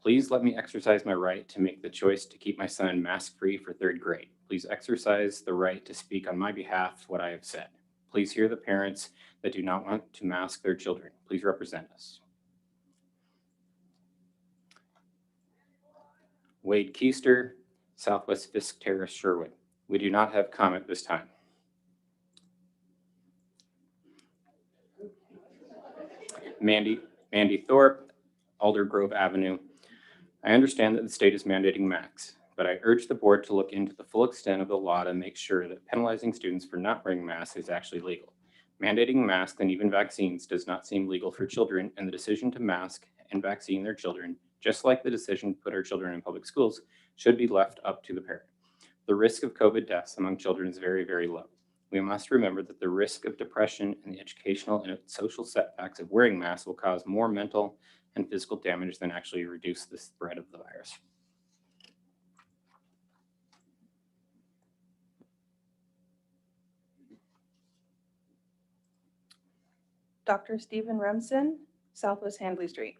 Speaker 5: Please let me exercise my right to make the choice to keep my son mask-free for 3rd grade. Please exercise the right to speak on my behalf what I have said. Please hear the parents that do not want to mask their children. Please represent us. Wade Keister, Southwest Fisk Terrace, Sherwood. We do not have comment this time. Mandy Thorpe, Alder Grove Avenue. I understand that the state is mandating masks, but I urge the board to look into the full extent of the law to make sure that penalizing students for not wearing masks is actually legal. Mandating masks and even vaccines does not seem legal for children, and the decision to mask and vaccine their children, just like the decision to put our children in public schools, should be left up to the parent. The risk of COVID deaths among children is very, very low. We must remember that the risk of depression and the educational and social setbacks of wearing masks will cause more mental and physical damage than actually reduce the spread of the virus.
Speaker 2: Dr. Stephen Remsen, Southwest Handley Street.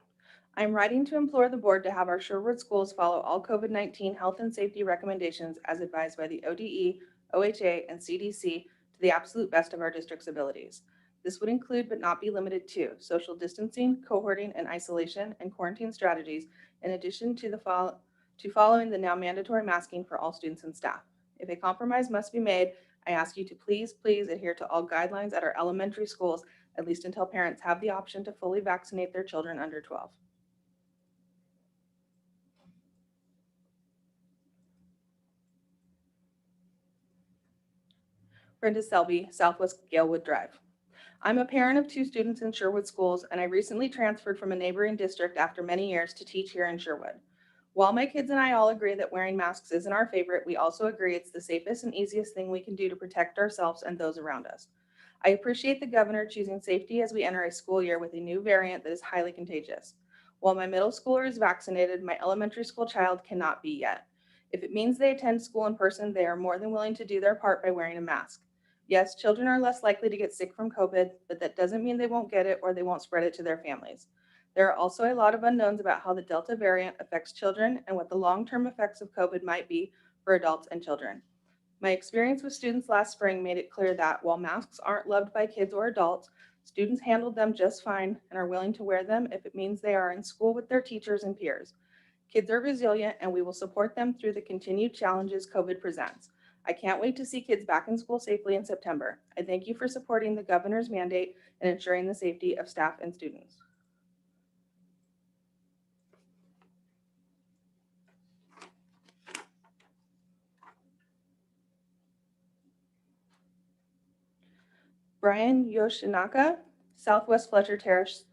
Speaker 2: I'm writing to implore the board to have our Sherwood schools follow all COVID-19 health and safety recommendations as advised by the ODE, OHA, and CDC to the absolute best of our district's abilities. This would include, but not be limited to, social distancing, cohorting, and isolation and quarantine strategies, in addition to following the now mandatory masking for all students and staff. If a compromise must be made, I ask you to please adhere to all guidelines at our elementary schools, at least until parents have the option to fully vaccinate their children under 12. Brenda Selby, Southwest Galewood Drive. I'm a parent of 2 students in Sherwood schools, and I recently transferred from a neighboring district after many years to teach here in Sherwood. While my kids and I all agree that wearing masks isn't our favorite, we also agree it's the safest and easiest thing we can do to protect ourselves and those around us. I appreciate the governor choosing safety as we enter a school year with a new variant that is highly contagious. While my middle schooler is vaccinated, my elementary school child cannot be yet. If it means they attend school in person, they are more than willing to do their part by wearing a mask. Yes, children are less likely to get sick from COVID, but that doesn't mean they won't get it or they won't spread it to their families. There are also a lot of unknowns about how the Delta variant affects children and what the long-term effects of COVID might be for adults and children. My experience with students last spring made it clear that while masks aren't loved by kids or adults, students handled them just fine and are willing to wear them if it means they are in school with their teachers and peers. Kids are resilient, and we will support them through the continued challenges COVID presents. I can't wait to see kids back in school safely in September. I thank you for supporting the governor's mandate and ensuring the safety of staff and students. Brian Yoshinaka, Southwest Fletcher Terrace,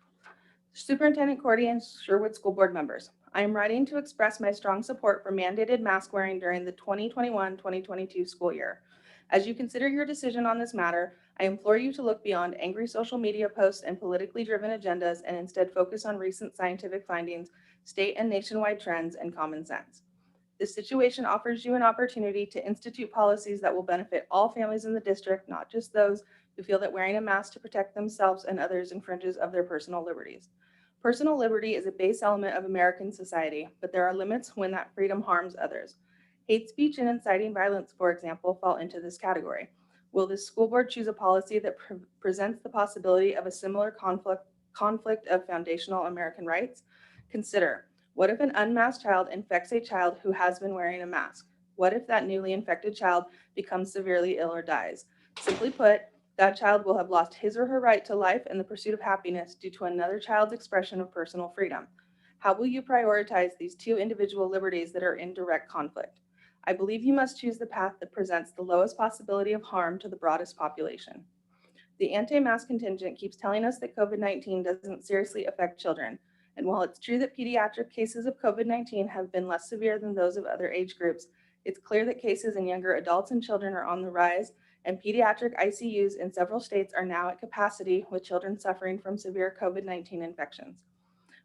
Speaker 2: Superintendent Cordy and Sherwood School Board members. I am writing to express my strong support for mandated mask wearing during the 2021-2022 school year. As you consider your decision on this matter, I implore you to look beyond angry social media posts and politically driven agendas and instead focus on recent scientific findings, state and nationwide trends, and common sense. This situation offers you an opportunity to institute policies that will benefit all families in the district, not just those who feel that wearing a mask to protect themselves and others infringes of their personal liberties. Personal liberty is a base element of American society, but there are limits when that freedom harms others. Hate speech and inciting violence, for example, fall into this category. Will this school board choose a policy that presents the possibility of a similar conflict of foundational American rights? Consider, what if an unmasked child infects a child who has been wearing a mask? What if that newly infected child becomes severely ill or dies? Simply put, that child will have lost his or her right to life and the pursuit of happiness due to another child's expression of personal freedom. How will you prioritize these two individual liberties that are in direct conflict? I believe you must choose the path that presents the lowest possibility of harm to the broadest population. The anti-mask contingent keeps telling us that COVID-19 doesn't seriously affect children. And while it's true that pediatric cases of COVID-19 have been less severe than those of other age groups, it's clear that cases in younger adults and children are on the rise, and pediatric ICUs in several states are now at capacity with children suffering from severe COVID-19 infections.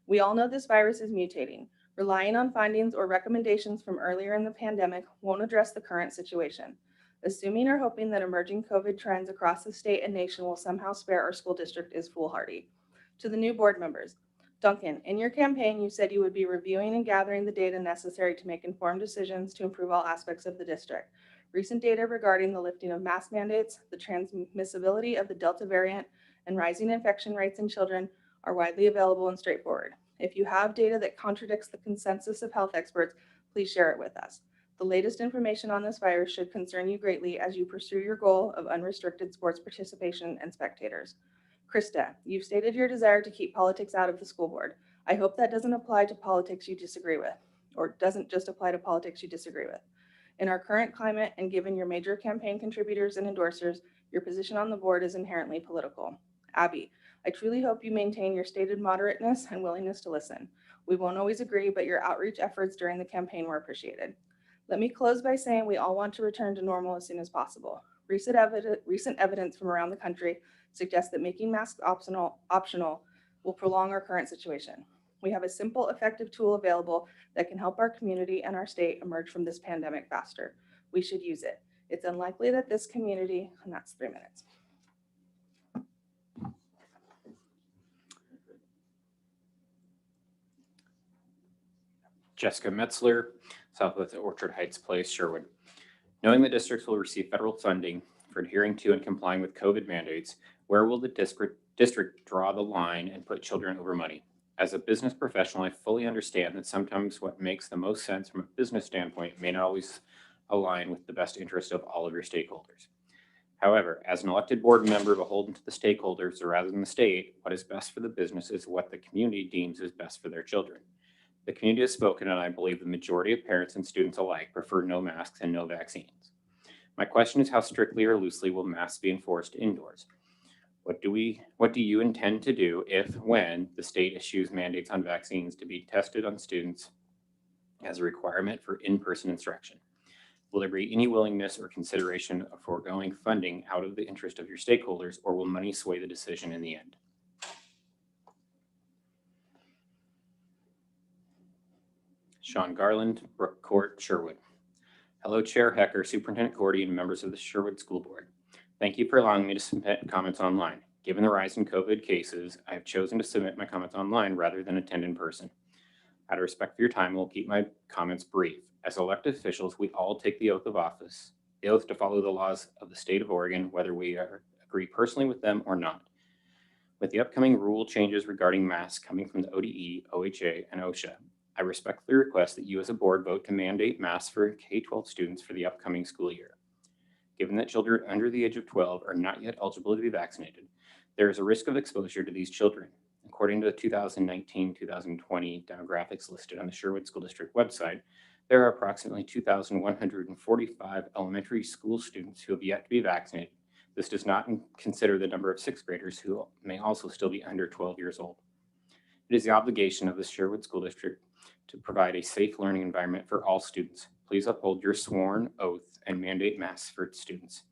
Speaker 2: We all know this virus is mutating. Relying on findings or recommendations from earlier in the pandemic won't address the current situation. Assuming or hoping that emerging COVID trends across the state and nation will somehow spare our school district is foolhardy. To the new board members, Duncan, in your campaign, you said you would be reviewing and gathering the data necessary to make informed decisions to improve all aspects of the district. Recent data regarding the lifting of mask mandates, the transmissibility of the Delta variant, and rising infection rates in children are widely available and straightforward. If you have data that contradicts the consensus of health experts, please share it with us. The latest information on this virus should concern you greatly as you pursue your goal of unrestricted sports participation and spectators. Krista, you've stated your desire to keep politics out of the school board. I hope that doesn't apply to politics you disagree with, or doesn't just apply to politics you disagree with. In our current climate, and given your major campaign contributors and endorsers, your position on the board is inherently political. Abby, I truly hope you maintain your stated moderateness and willingness to listen. We won't always agree, but your outreach efforts during the campaign were appreciated. Let me close by saying we all want to return to normal as soon as possible. Recent evidence from around the country suggests that making masks optional will prolong our current situation. We have a simple, effective tool available that can help our community and our state emerge from this pandemic faster. We should use it. It's unlikely that this community, and that's 3 minutes.
Speaker 5: Jessica Metzler, Southwest Orchard Heights Place, Sherwood. Knowing the districts will receive federal funding for adhering to and complying with COVID mandates, where will the district draw the line and put children over money? As a business professional, I fully understand that sometimes what makes the most sense from a business standpoint may not always align with the best interest of all of your stakeholders. However, as an elected board member beholden to the stakeholders rather than the state, what is best for the business is what the community deems is best for their children. The community has spoken, and I believe the majority of parents and students alike prefer no masks and no vaccines. My question is, how strictly or loosely will masks be enforced indoors? What do you intend to do if, when the state issues mandates on vaccines to be tested on students as a requirement for in-person instruction? Will there be any willingness or consideration of foregoing funding out of the interest of your stakeholders, or will money sway the decision in the end? Sean Garland, Brook Court, Sherwood. Hello, Chair Hecker, Superintendent Cordy, and members of the Sherwood School Board. Thank you for allowing me to submit comments online. Given the rise in COVID cases, I have chosen to submit my comments online rather than attend in person. Out of respect for your time, I will keep my comments brief. As elected officials, we all take the oath of office, the oath to follow the laws of the state of Oregon, whether we agree personally with them or not. With the upcoming rule changes regarding masks coming from the ODE, OHA, and OSHA, I respectfully request that you as a board vote to mandate masks for K-12 students for the upcoming school year. Given that children under the age of 12 are not yet eligible to be vaccinated, there is a risk of exposure to these children. According to the 2019-2020 demographics listed on the Sherwood School District website, there are approximately 2,145 elementary school students who have yet to be vaccinated. This does not consider the number of sixth graders who may also still be under 12 years old. It is the obligation of the Sherwood School District to provide a safe learning environment for all students. Please uphold your sworn oath and mandate masks for students.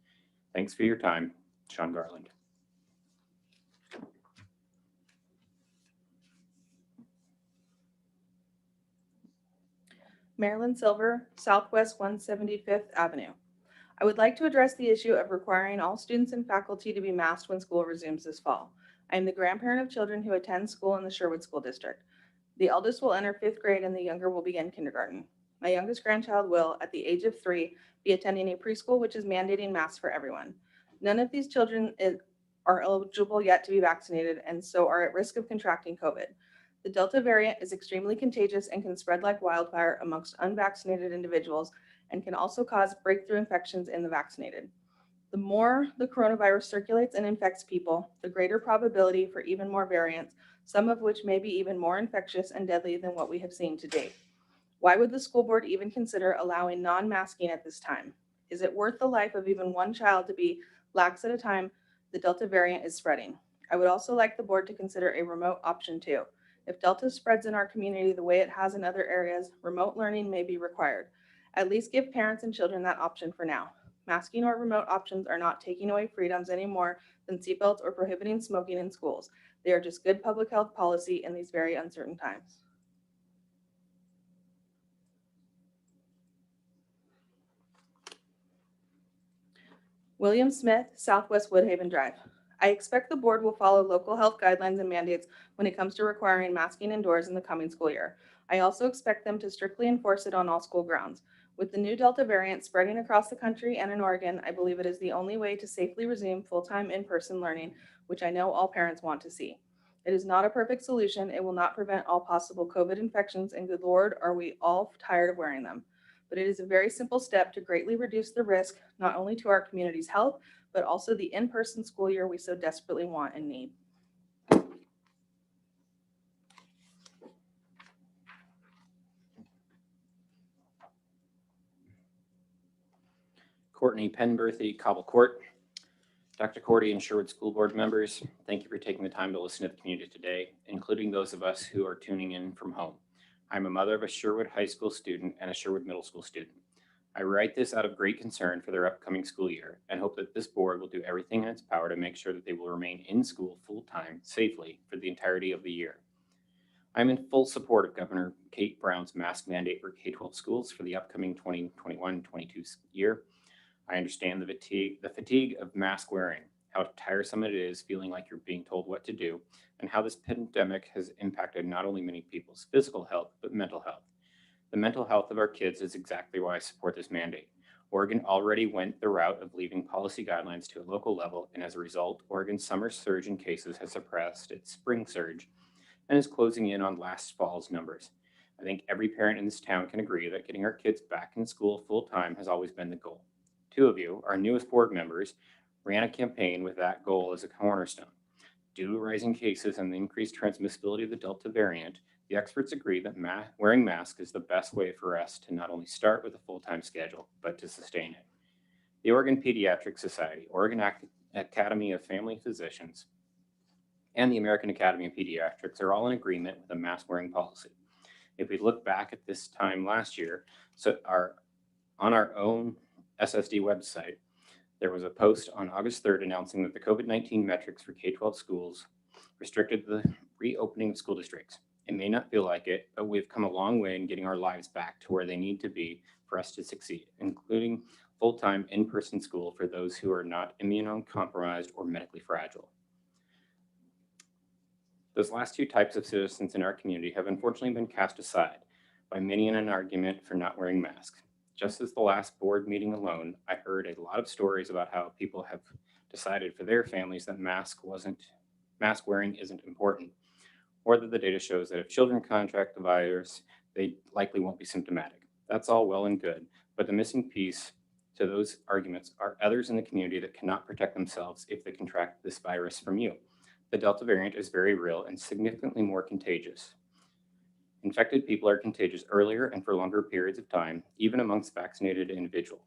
Speaker 5: Thanks for your time, Sean Garland.
Speaker 2: Marilyn Silver, Southwest 175th Avenue. I would like to address the issue of requiring all students and faculty to be masked when school resumes this fall. I am the grandparent of children who attend school in the Sherwood School District. The eldest will enter 5th grade and the younger will begin kindergarten. My youngest grandchild will, at the age of 3, be attending a preschool which is mandating masks for everyone. None of these children are eligible yet to be vaccinated and so are at risk of contracting COVID. The Delta variant is extremely contagious and can spread like wildfire amongst unvaccinated individuals and can also cause breakthrough infections in the vaccinated. The more the coronavirus circulates and infects people, the greater probability for even more variants, some of which may be even more infectious and deadly than what we have seen to date. Why would the school board even consider allowing non-masking at this time? Is it worth the life of even one child to be lax at a time the Delta variant is spreading? I would also like the board to consider a remote option too. If Delta spreads in our community the way it has in other areas, remote learning may be required. At least give parents and children that option for now. Masking or remote options are not taking away freedoms any more than seatbelts or prohibiting smoking in schools. They are just good public health policy in these very uncertain times. William Smith, Southwest Woodhaven Drive. I expect the board will follow local health guidelines and mandates when it comes to requiring masking indoors in the coming school year. I also expect them to strictly enforce it on all school grounds. With the new Delta variant spreading across the country and in Oregon, I believe it is the only way to safely resume full-time in-person learning, which I know all parents want to see. It is not a perfect solution. It will not prevent all possible COVID infections, and good Lord, are we all tired of wearing them. But it is a very simple step to greatly reduce the risk, not only to our community's health, but also the in-person school year we so desperately want and need.
Speaker 5: Courtney Penberthy, Cobble Court. Dr. Cordy and Sherwood School Board members, thank you for taking the time to listen to the community today, including those of us who are tuning in from home. I'm a mother of a Sherwood High School student and a Sherwood Middle School student. I write this out of great concern for their upcoming school year and hope that this board will do everything in its power to make sure that they will remain in school full-time safely for the entirety of the year. I'm in full support of Governor Kate Brown's mask mandate for K-12 schools for the upcoming 2021-22 year. I understand the fatigue of mask wearing, how tiresome it is feeling like you're being told what to do, and how this pandemic has impacted not only many people's physical health, but mental health. The mental health of our kids is exactly why I support this mandate. Oregon already went the route of leaving policy guidelines to a local level, and as a result, Oregon's summer surge in cases has surpassed its spring surge and is closing in on last fall's numbers. I think every parent in this town can agree that getting our kids back in school full-time has always been the goal. Two of you, our newest board members, ran a campaign with that goal as a cornerstone. Due to rising cases and the increased transmissibility of the Delta variant, the experts agree that wearing masks is the best way for us to not only start with a full-time schedule, but to sustain it. The Oregon Pediatric Society, Oregon Academy of Family Physicians, and the American Academy of Pediatrics are all in agreement with a mask wearing policy. If we look back at this time last year, on our own SSD website, there was a post on August 3rd announcing that the COVID-19 metrics for K-12 schools restricted the reopening of school districts. It may not feel like it, but we've come a long way in getting our lives back to where they need to be for us to succeed, including full-time in-person school for those who are not immunocompromised or medically fragile. Those last two types of citizens in our community have unfortunately been cast aside by many in an argument for not wearing masks. Just as the last board meeting alone, I heard a lot of stories about how people have decided for their families that mask wearing isn't important, or that the data shows that if children contract the virus, they likely won't be symptomatic. That's all well and good, but the missing piece to those arguments are others in the community that cannot protect themselves if they contract this virus from you. The Delta variant is very real and significantly more contagious. Infected people are contagious earlier and for longer periods of time, even amongst vaccinated individuals.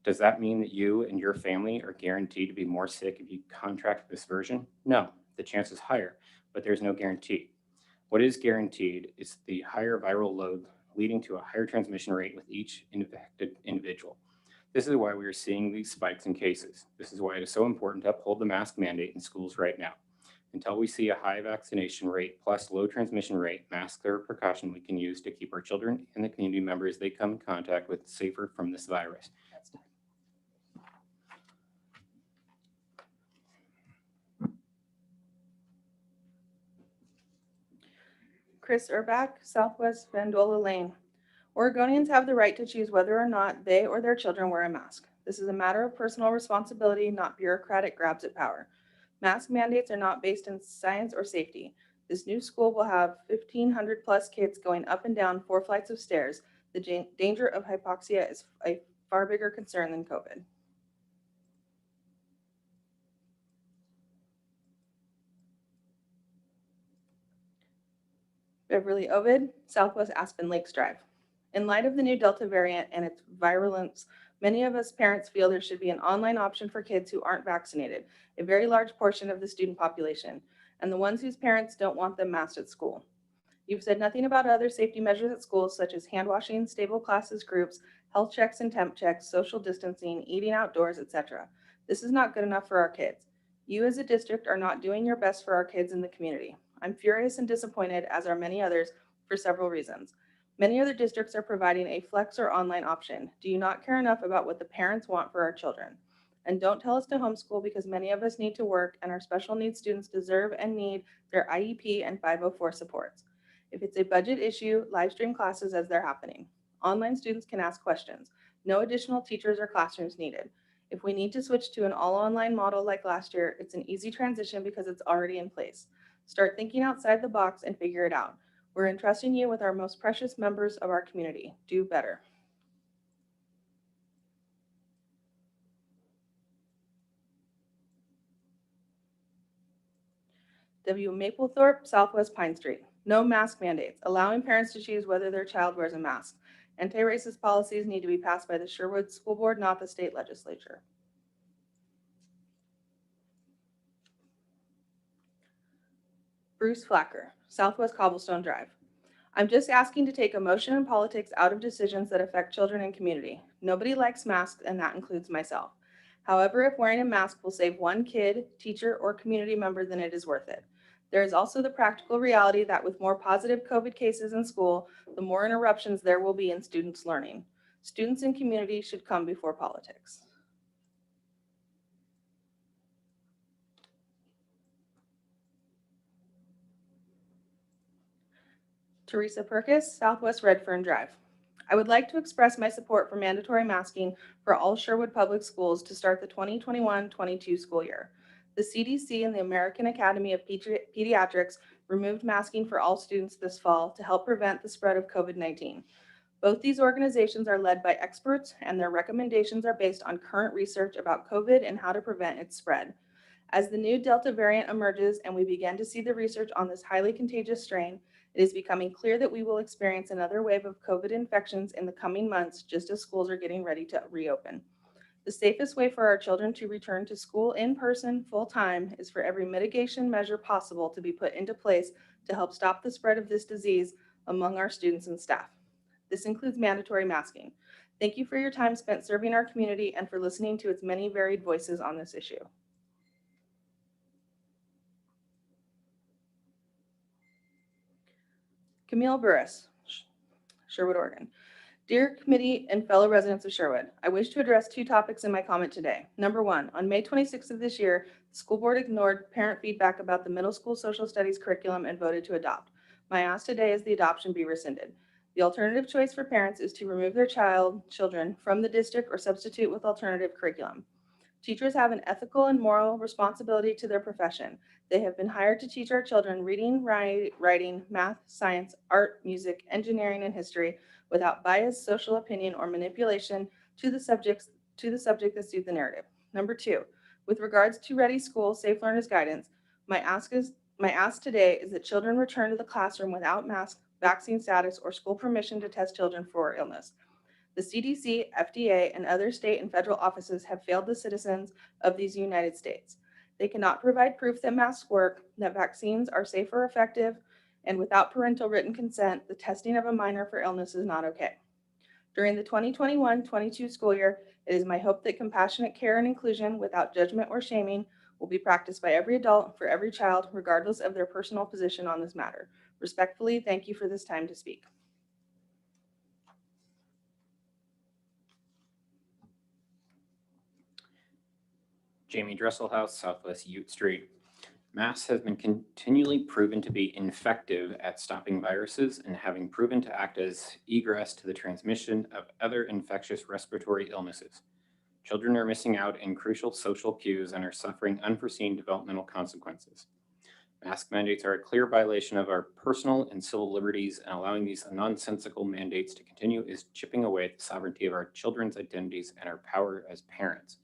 Speaker 5: Does that mean that you and your family are guaranteed to be more sick if you contract this version? No, the chance is higher, but there's no guarantee. What is guaranteed is the higher viral load leading to a higher transmission rate with each infected individual. This is why we are seeing these spikes in cases. This is why it is so important to uphold the mask mandate in schools right now. Until we see a high vaccination rate plus low transmission rate, masks are a precaution we can use to keep our children and the community members they come in contact with safer from this virus.
Speaker 2: Chris Urbach, Southwest Vandola Lane. Oregonians have the right to choose whether or not they or their children wear a mask. This is a matter of personal responsibility, not bureaucratic grabs at power. Mask mandates are not based in science or safety. This new school will have 1,500 plus kids going up and down 4 flights of stairs. The danger of hypoxia is a far bigger concern than COVID. Beverly Ovid, Southwest Aspen Lakes Drive. In light of the new Delta variant and its virulence, many of us parents feel there should be an online option for kids who aren't vaccinated, a very large portion of the student population, and the ones whose parents don't want them masked at school. You've said nothing about other safety measures at schools such as hand washing, stable classes groups, health checks and temp checks, social distancing, eating outdoors, etc. This is not good enough for our kids. You as a district are not doing your best for our kids in the community. I'm furious and disappointed, as are many others, for several reasons. Many other districts are providing a flex or online option. Do you not care enough about what the parents want for our children? And don't tell us to homeschool, because many of us need to work and our special needs students deserve and need their IEP and 504 supports. If it's a budget issue, live stream classes as they're happening. Online students can ask questions. No additional teachers or classrooms needed. If we need to switch to an all online model like last year, it's an easy transition because it's already in place. Start thinking outside the box and figure it out. We're entrusting you with our most precious members of our community. Do better. W. Maplethorpe, Southwest Pine Street. No mask mandates, allowing parents to choose whether their child wears a mask. Anti-racist policies need to be passed by the Sherwood School Board, not the state legislature. Bruce Flacker, Southwest Cobblestone Drive. I'm just asking to take emotion and politics out of decisions that affect children and community. Nobody likes masks, and that includes myself. However, if wearing a mask will save one kid, teacher, or community member, then it is worth it. There is also the practical reality that with more positive COVID cases in school, the more interruptions there will be in students' learning. Students and community should come before politics. Teresa Perkis, Southwest Redfern Drive. I would like to express my support for mandatory masking for all Sherwood Public Schools to start the 2021-22 school year. The CDC and the American Academy of Pediatrics removed masking for all students this fall to help prevent the spread of COVID-19. Both these organizations are led by experts, and their recommendations are based on current research about COVID and how to prevent its spread. As the new Delta variant emerges and we begin to see the research on this highly contagious strain, it is becoming clear that we will experience another wave of COVID infections in the coming months, just as schools are getting ready to reopen. The safest way for our children to return to school in person full-time is for every mitigation measure possible to be put into place to help stop the spread of this disease among our students and staff. This includes mandatory masking. Thank you for your time spent serving our community and for listening to its many varied voices on this issue. Camille Burris, Sherwood, Oregon. Dear committee and fellow residents of Sherwood, I wish to address two topics in my comment today. Number one, on May 26th of this year, the school board ignored parent feedback about the middle school social studies curriculum and voted to adopt. My ask today is the adoption be rescinded. The alternative choice for parents is to remove their children from the district or substitute with alternative curriculum. Teachers have an ethical and moral responsibility to their profession. They have been hired to teach our children reading, writing, math, science, art, music, engineering, and history without bias, social opinion, or manipulation to the subject that suit the narrative. Number two, with regards to Ready School, Safe Learners Guidance, my ask today is that children return to the classroom without mask, vaccine status, or school permission to test children for illness. The CDC, FDA, and other state and federal offices have failed the citizens of these United States. They cannot provide proof that masks work, that vaccines are safe or effective, and without parental written consent, the testing of a minor for illness is not okay. During the 2021-22 school year, it is my hope that compassionate care and inclusion without judgment or shaming will be practiced by every adult for every child, regardless of their personal position on this matter. Respectfully, thank you for this time to speak.
Speaker 5: Jamie Dresselhouse, Southwest Ute Street. Masks have been continually proven to be ineffective at stopping viruses and having proven to act as egress to the transmission of other infectious respiratory illnesses. Children are missing out in crucial social cues and are suffering unforeseen developmental consequences. Mask mandates are a clear violation of our personal and civil liberties, and allowing these nonsensical mandates to continue is chipping away at the sovereignty of our children's identities and our power as parents.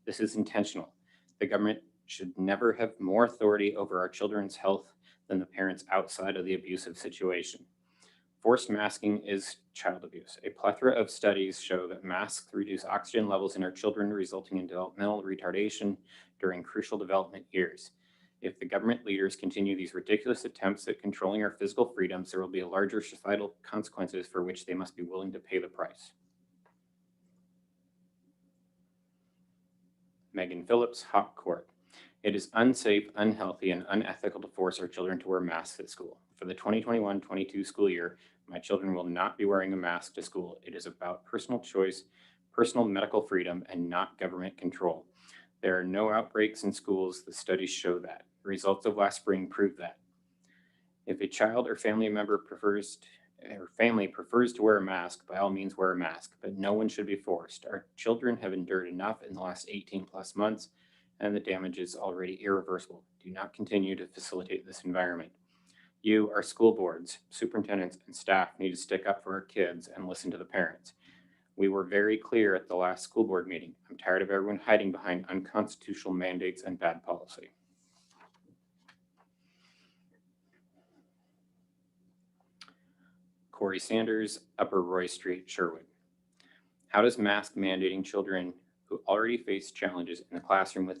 Speaker 5: This is intentional. The government should never have more authority over our children's health than the parents outside of the abusive situation. Forced masking is child abuse. A plethora of studies show that masks reduce oxygen levels in our children, resulting in developmental retardation during crucial development years. If the government leaders continue these ridiculous attempts at controlling our physical freedoms, there will be larger societal consequences for which they must be willing to pay the price. Megan Phillips, Hawk Court. It is unsafe, unhealthy, and unethical to force our children to wear masks at school. For the 2021-22 school year, my children will not be wearing a mask to school. It is about personal choice, personal medical freedom, and not government control. There are no outbreaks in schools. The studies show that. The results of last spring prove that. If a child or family member prefers to wear a mask, by all means wear a mask, but no one should be forced. Our children have endured enough in the last 18 plus months, and the damage is already irreversible. Do not continue to facilitate this environment. You, our school boards, superintendents, and staff need to stick up for our kids and listen to the parents. We were very clear at the last school board meeting. I'm tired of everyone hiding behind unconstitutional mandates and bad policy. Corey Sanders, Upper Roy Street, Sherwood. How does mask mandating children who already face challenges in the classroom with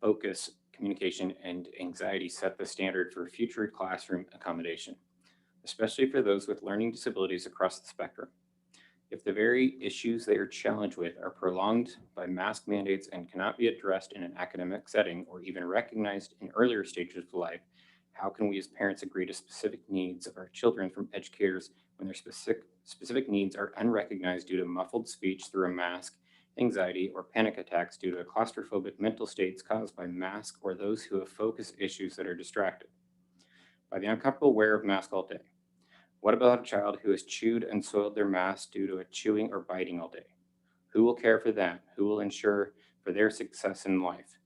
Speaker 5: focus, communication, and anxiety set the standard for future classroom accommodation, especially for those with learning disabilities across the spectrum? If the very issues they are challenged with are prolonged by mask mandates and cannot be addressed in an academic setting or even recognized in earlier stages of life, how can we as parents agree to specific needs of our children from educators when their specific needs are unrecognized due to muffled speech through a mask, anxiety, or panic attacks due to claustrophobic mental states caused by mask, or those who have focus issues that are distracted by the uncomfortable wear of mask all day? What about a child who has chewed and soiled their mask due to a chewing or biting all day? Who will care for them? Who will ensure for their success in life?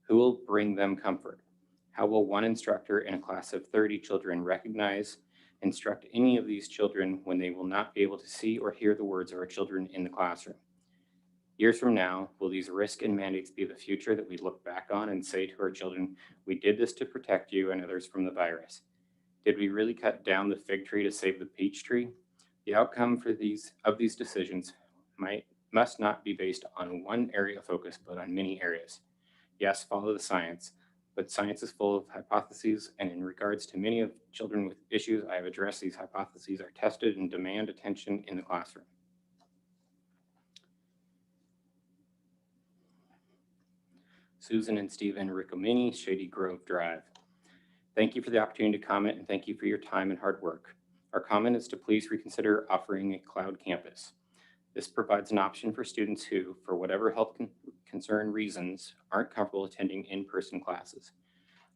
Speaker 5: Who will bring them comfort? How will one instructor in a class of 30 children instruct any of these children when they will not be able to see or hear the words of our children in the classroom? Years from now, will these risks and mandates be the future that we look back on and say to our children, we did this to protect you and others from the virus? Did we really cut down the fig tree to save the peach tree? The outcome of these decisions might must not be based on one area of focus, but on many areas. Yes, follow the science, but science is full of hypotheses, and in regards to many of children with issues I have addressed, these hypotheses are tested and demand attention in the classroom. Susan and Stephen Riccomini, Shady Grove Drive. Thank you for the opportunity to comment, and thank you for your time and hard work. Our comment is to please reconsider offering a cloud campus. This provides an option for students who, for whatever health concern reasons, aren't comfortable attending in-person classes.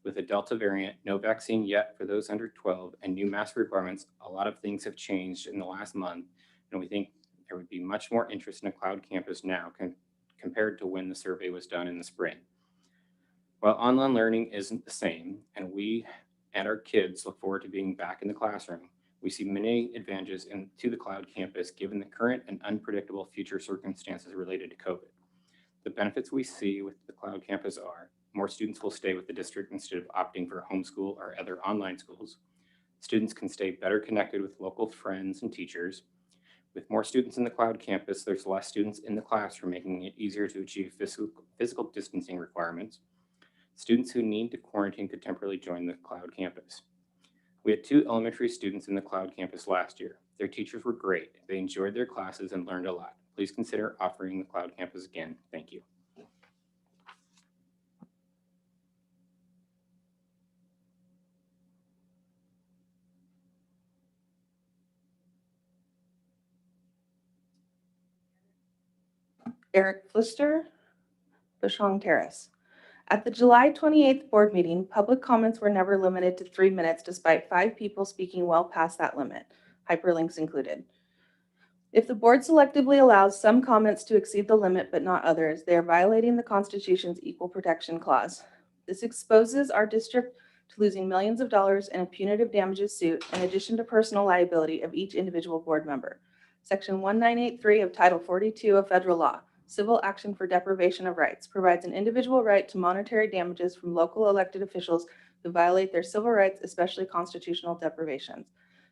Speaker 5: With the Delta variant, no vaccine yet for those under 12, and new mask requirements, a lot of things have changed in the last month, and we think there would be much more interest in a cloud campus now compared to when the survey was done in the spring. While online learning isn't the same, and we and our kids look forward to being back in the classroom, we see many advantages to the cloud campus given the current and unpredictable future circumstances related to COVID. The benefits we see with the cloud campus are more students will stay with the district instead of opting for homeschool or other online schools. Students can stay better connected with local friends and teachers. With more students in the cloud campus, there's less students in the classroom, making it easier to achieve physical distancing requirements. Students who need to quarantine could temporarily join the cloud campus. We had 2 elementary students in the cloud campus last year. Their teachers were great. They enjoyed their classes and learned a lot. Please consider offering the cloud campus again. Thank you.
Speaker 2: Eric Pfister, Bashong Terrace. At the July 28th board meeting, public comments were never limited to 3 minutes despite 5 people speaking well past that limit, hyperlinks included. If the board selectively allows some comments to exceed the limit but not others, they are violating the Constitution's Equal Protection Clause. This exposes our district to losing millions of dollars in a punitive damages suit in addition to personal liability of each individual board member. Section 1983 of Title 42 of federal law, Civil Action for Deprivation of Rights, provides an individual right to monetary damages from local elected officials who violate their civil rights, especially constitutional deprivations.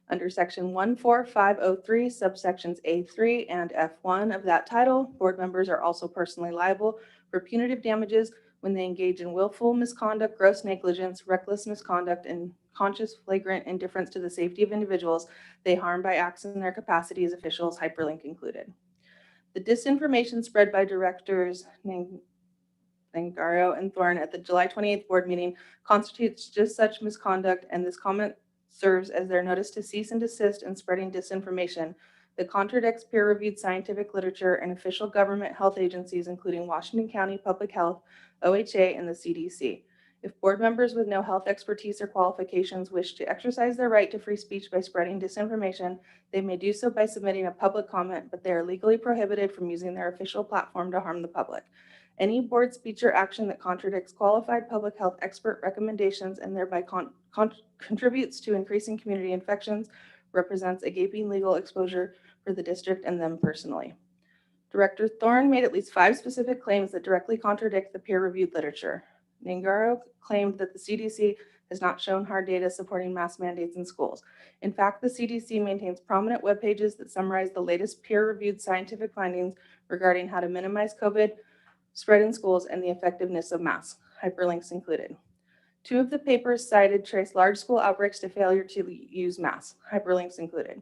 Speaker 2: Under Section 14503, subsections A3 and F1 of that title, board members are also personally liable for punitive damages when they engage in willful misconduct, gross negligence, reckless misconduct, and conscious flagrant indifference to the safety of individuals they harm by acts in their capacity as officials, hyperlink included. The disinformation spread by directors Nangaro and Thorne at the July 28th board meeting constitutes just such misconduct, and this comment serves as their notice to cease and desist in spreading disinformation that contradicts peer-reviewed scientific literature and official government health agencies, including Washington County Public Health, OHA, and the CDC. If board members with no health expertise or qualifications wish to exercise their right to free speech by spreading disinformation, they may do so by submitting a public comment, but they are legally prohibited from using their official platform to harm the public. Any board speech or action that contradicts qualified public health expert recommendations and thereby contributes to increasing community infections represents a gaping legal exposure for the district and them personally. Director Thorne made at least 5 specific claims that directly contradict the peer-reviewed literature. Nangaro claimed that the CDC has not shown hard data supporting mask mandates in schools. In fact, the CDC maintains prominent web pages that summarize the latest peer-reviewed scientific findings regarding how to minimize COVID spread in schools and the effectiveness of masks, hyperlinks included. 2 of the papers cited trace large school outbreaks to failure to use masks, hyperlinks included.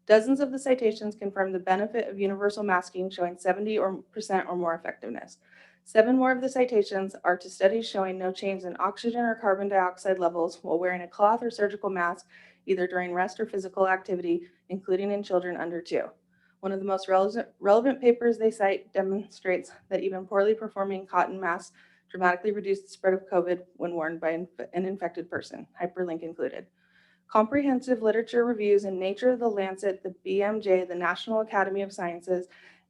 Speaker 2: Dozens of the citations confirm the benefit of universal masking, showing 70% or more effectiveness. 7 more of the citations are to studies showing no change in oxygen or carbon dioxide levels while wearing a cloth or surgical mask, either during rest or physical activity, including in children under 2. One of the most relevant papers they cite demonstrates that even poorly performing cotton masks dramatically reduce the spread of COVID when worn by an infected person, hyperlink included. Comprehensive literature reviews in Nature, The Lancet, the BMJ, the National Academy of Sciences,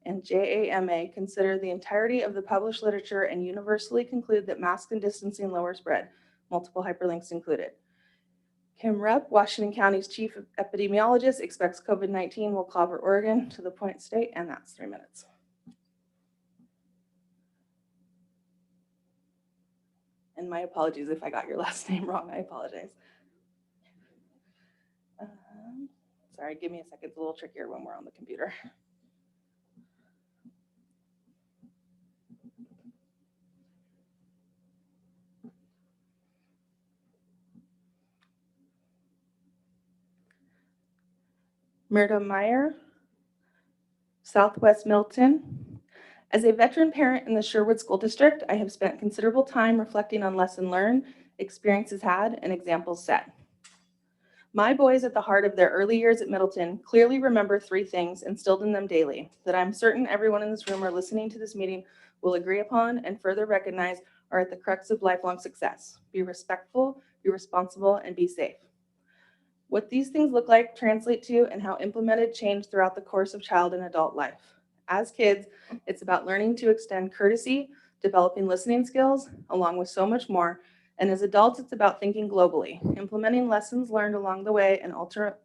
Speaker 2: and JAMA consider the entirety of the published literature and universally conclude that masks and distancing lower spread, multiple hyperlinks included. Kim Rupp, Washington County's chief epidemiologist, expects COVID-19 will clobber Oregon to the point state, and that's 3 minutes. And my apologies if I got your last name wrong, I apologize. Sorry, give me a second, it's a little trickier when we're on the computer. Myrta Meyer, Southwest Milton. As a veteran parent in the Sherwood School District, I have spent considerable time reflecting on lessons learned, experiences had, and examples set. My boys at the heart of their early years at Middleton clearly remember three things instilled in them daily that I'm certain everyone in this room or listening to this meeting will agree upon and further recognize are at the crux of lifelong success. Be respectful, be responsible, and be safe. What these things look like, translate to, and how implemented change throughout the course of child and adult life. As kids, it's about learning to extend courtesy, developing listening skills, along with so much more. And as adults, it's about thinking globally, implementing lessons learned along the way, and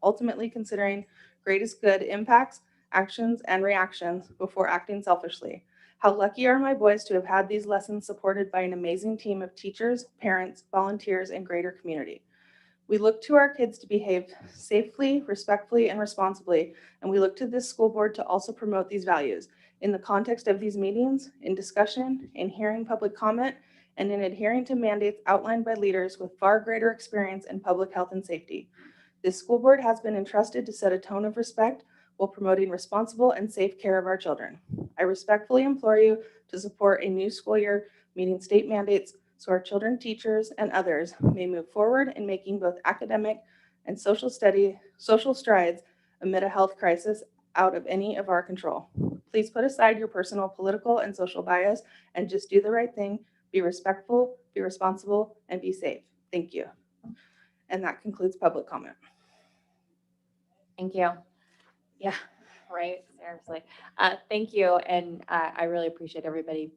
Speaker 2: ultimately considering greatest good impacts, actions, and reactions before acting selfishly. How lucky are my boys to have had these lessons supported by an amazing team of teachers, parents, volunteers, and greater community. We look to our kids to behave safely, respectfully, and responsibly, and we look to this school board to also promote these values in the context of these meetings, in discussion, in hearing public comment, and in adhering to mandates outlined by leaders with far greater experience in public health and safety. This school board has been entrusted to set a tone of respect while promoting responsible and safe care of our children. I respectfully implore you to support a new school year meeting state mandates so our children, teachers, and others may move forward in making both academic and social strides amid a health crisis out of any of our control. Please put aside your personal political and social bias and just do the right thing. Be respectful, be responsible, and be safe. Thank you. And that concludes public comment.
Speaker 1: Thank you. Yeah, right, seriously. Thank you, and I really appreciate everybody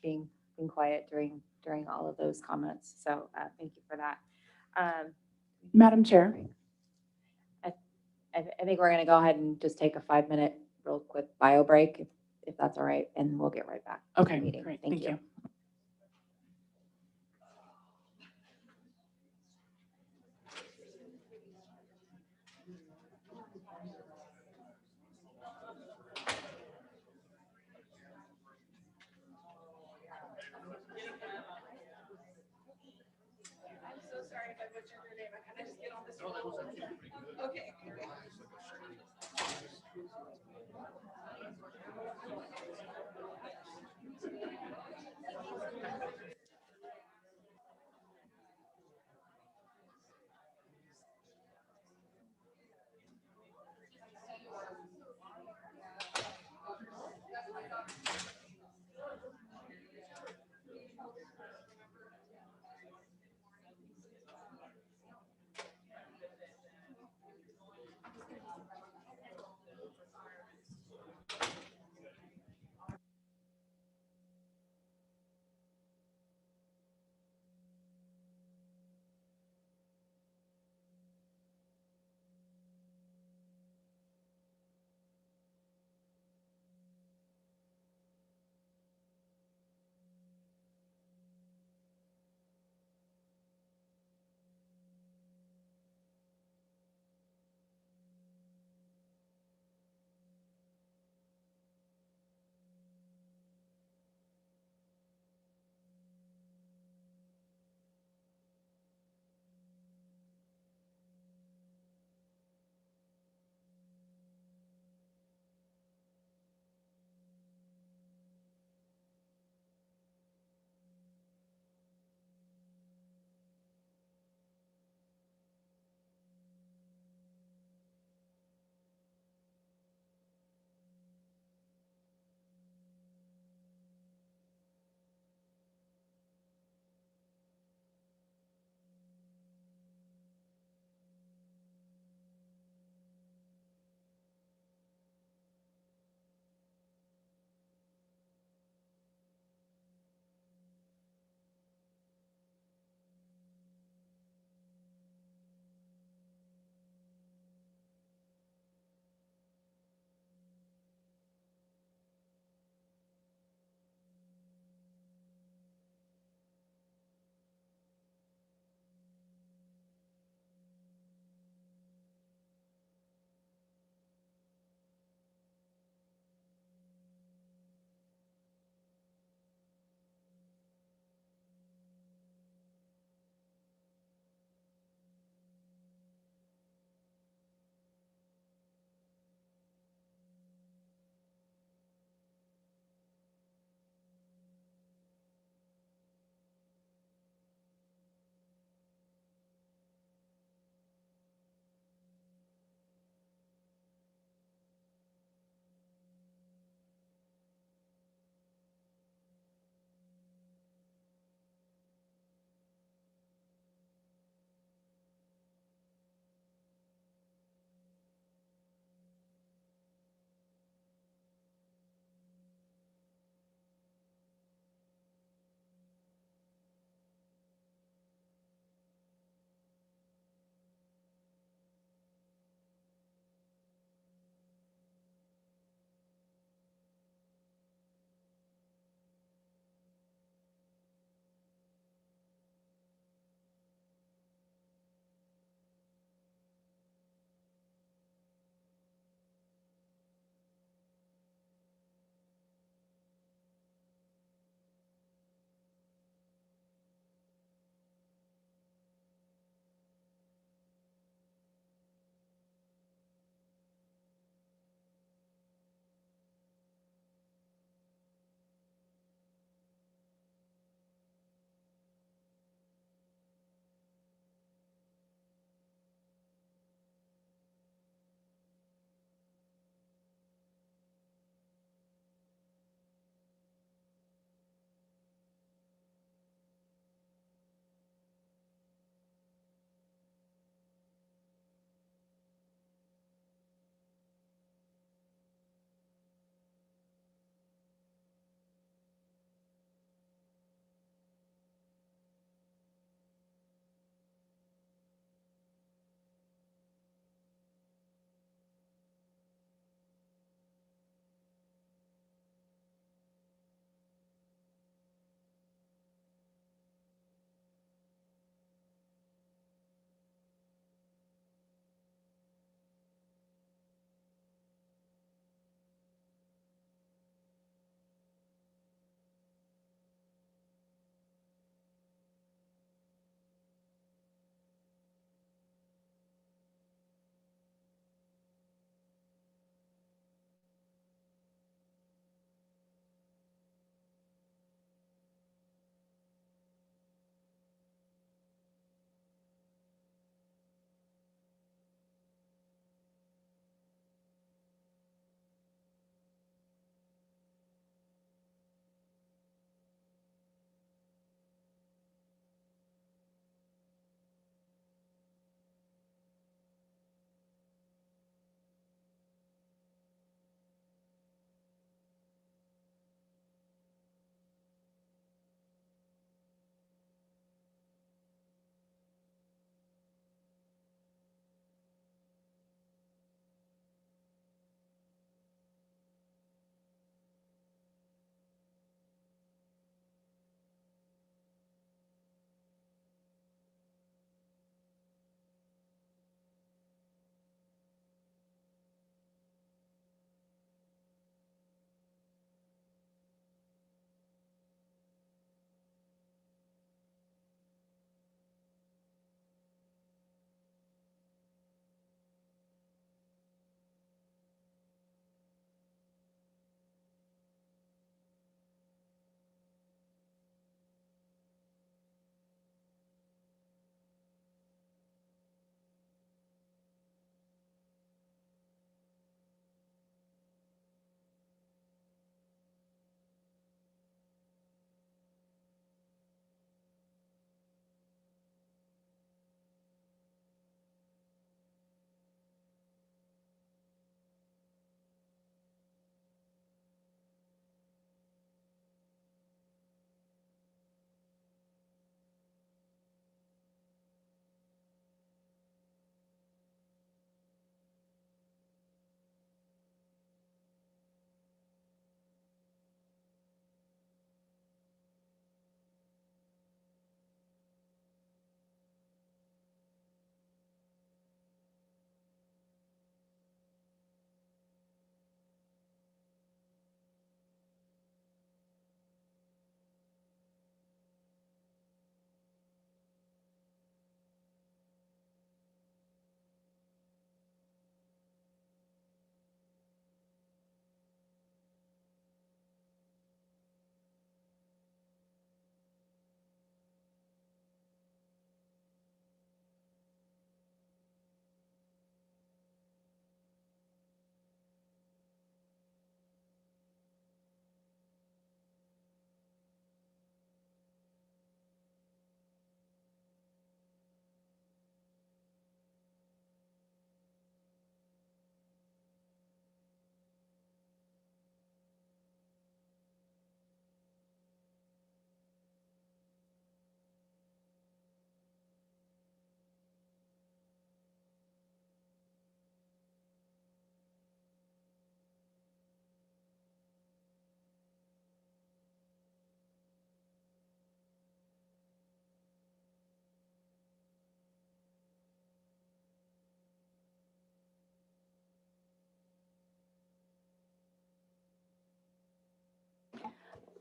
Speaker 1: being quiet during all of those comments. So thank you for that.
Speaker 2: Madam Chair.
Speaker 1: I think we're going to go ahead and just take a 5-minute real quick bio break, if that's all right, and we'll get right back to the
Speaker 2: Okay,
Speaker 1: meeting.
Speaker 2: great.
Speaker 1: Thank you.
Speaker 2: I'm so sorry if I butchered your name. I kind of just get on this roll. Okay.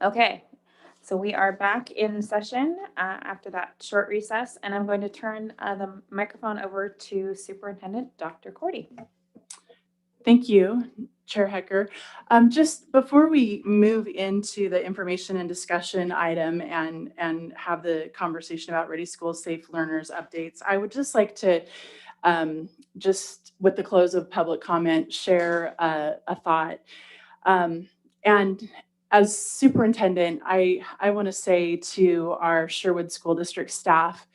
Speaker 1: Okay, so we are back in session after that short recess, and I'm going to turn the microphone over to Superintendent Dr. Cordy.
Speaker 8: Thank you, Chair Hecker. Just before we move into the information and discussion item and have the conversation about Ready Schools, Safe Learners updates, I would just like to, just with the close of public comment, share a thought. And as superintendent, I want to say to our Sherwood School District staff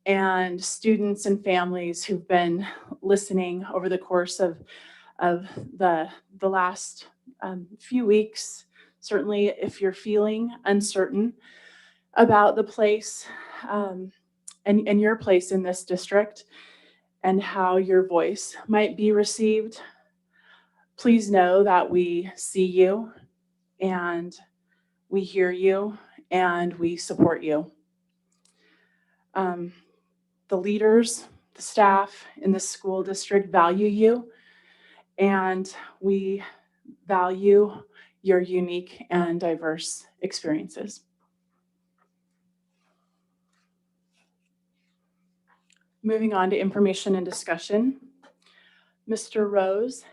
Speaker 8: and students and families who've been listening over the course of the last few weeks, certainly if you're feeling uncertain about the place and your place in this district and how your voice might be received, please know that we see you and we hear you and we support you. The leaders, the staff in the school district value you, and we value your unique and diverse experiences. Moving on to information and discussion, Mr. Rose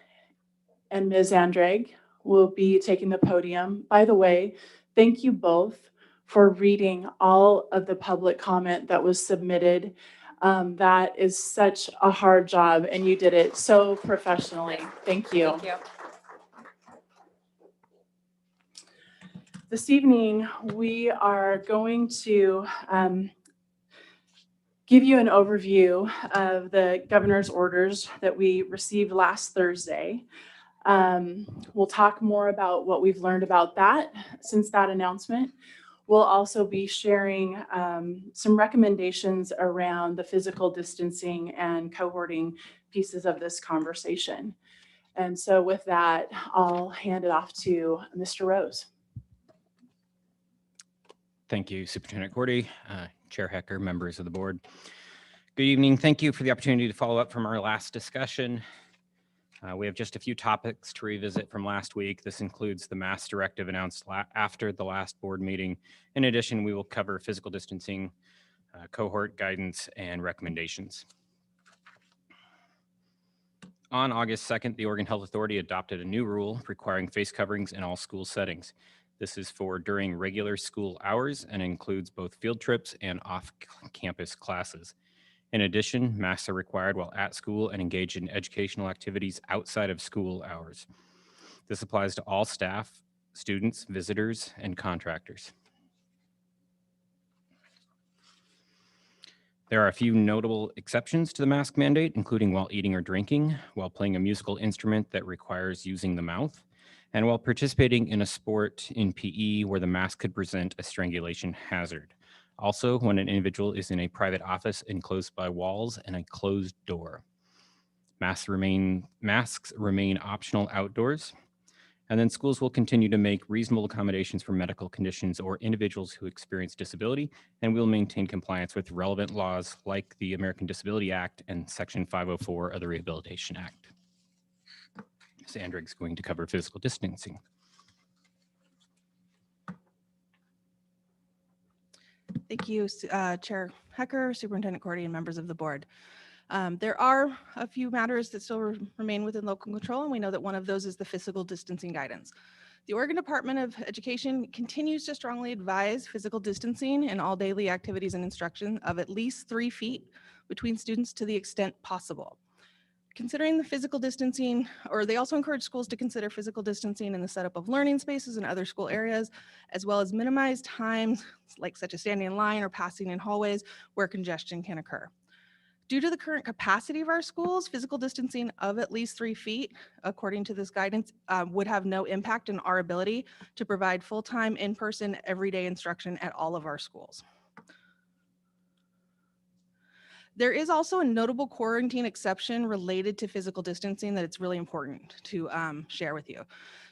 Speaker 8: and Ms. Andrade will be taking the podium. By the way, thank you both for reading all of the public comment that was submitted. That is such a hard job, and you did it so professionally. Thank you.
Speaker 1: Thank you.
Speaker 8: This evening, we are going to give you an overview of the governor's orders that we received last Thursday. We'll talk more about what we've learned about that since that announcement. We'll also be sharing some recommendations around the physical distancing and cohorting pieces of this conversation. And so with that, I'll hand it off to Mr. Rose.
Speaker 5: Thank you, Superintendent Cordy, Chair Hecker, members of the board. Good evening. Thank you for the opportunity to follow up from our last discussion. We have just a few topics to revisit from last week. This includes the mask directive announced after the last board meeting. In addition, we will cover physical distancing, cohort guidance, and recommendations. On August 2nd, the Oregon Health Authority adopted a new rule requiring face coverings in all school settings. This is for during regular school hours and includes both field trips and off-campus classes. In addition, masks are required while at school and engaged in educational activities outside of school hours. This applies to all staff, students, visitors, and contractors. There are a few notable exceptions to the mask mandate, including while eating or drinking, while playing a musical instrument that requires using the mouth, and while participating in a sport in PE where the mask could present a strangulation hazard. Also, when an individual is in a private office enclosed by walls and a closed door. Masks remain optional outdoors. And then schools will continue to make reasonable accommodations for medical conditions or individuals who experience disability, and will maintain compliance with relevant laws like the American Disability Act and Section 504 of the Rehabilitation Act. Ms. Andrade is going to cover physical distancing.
Speaker 16: Thank you, Chair Hecker, Superintendent Cordy, and members of the board. There are a few matters that still remain within local control, and we know that one of those is the physical distancing guidance. The Oregon Department of Education continues to strongly advise physical distancing in all daily activities and instruction of at least 3 feet between students to the extent possible. Considering the physical distancing, or they also encourage schools to consider physical distancing in the setup of learning spaces and other school areas, as well as minimize times such as standing in line or passing in hallways where congestion can occur. Due to the current capacity of our schools, physical distancing of at least 3 feet, according to this guidance, would have no impact on our ability to provide full-time, in-person, everyday instruction at all of our schools. There is also a notable quarantine exception related to physical distancing that it's really important to share with you.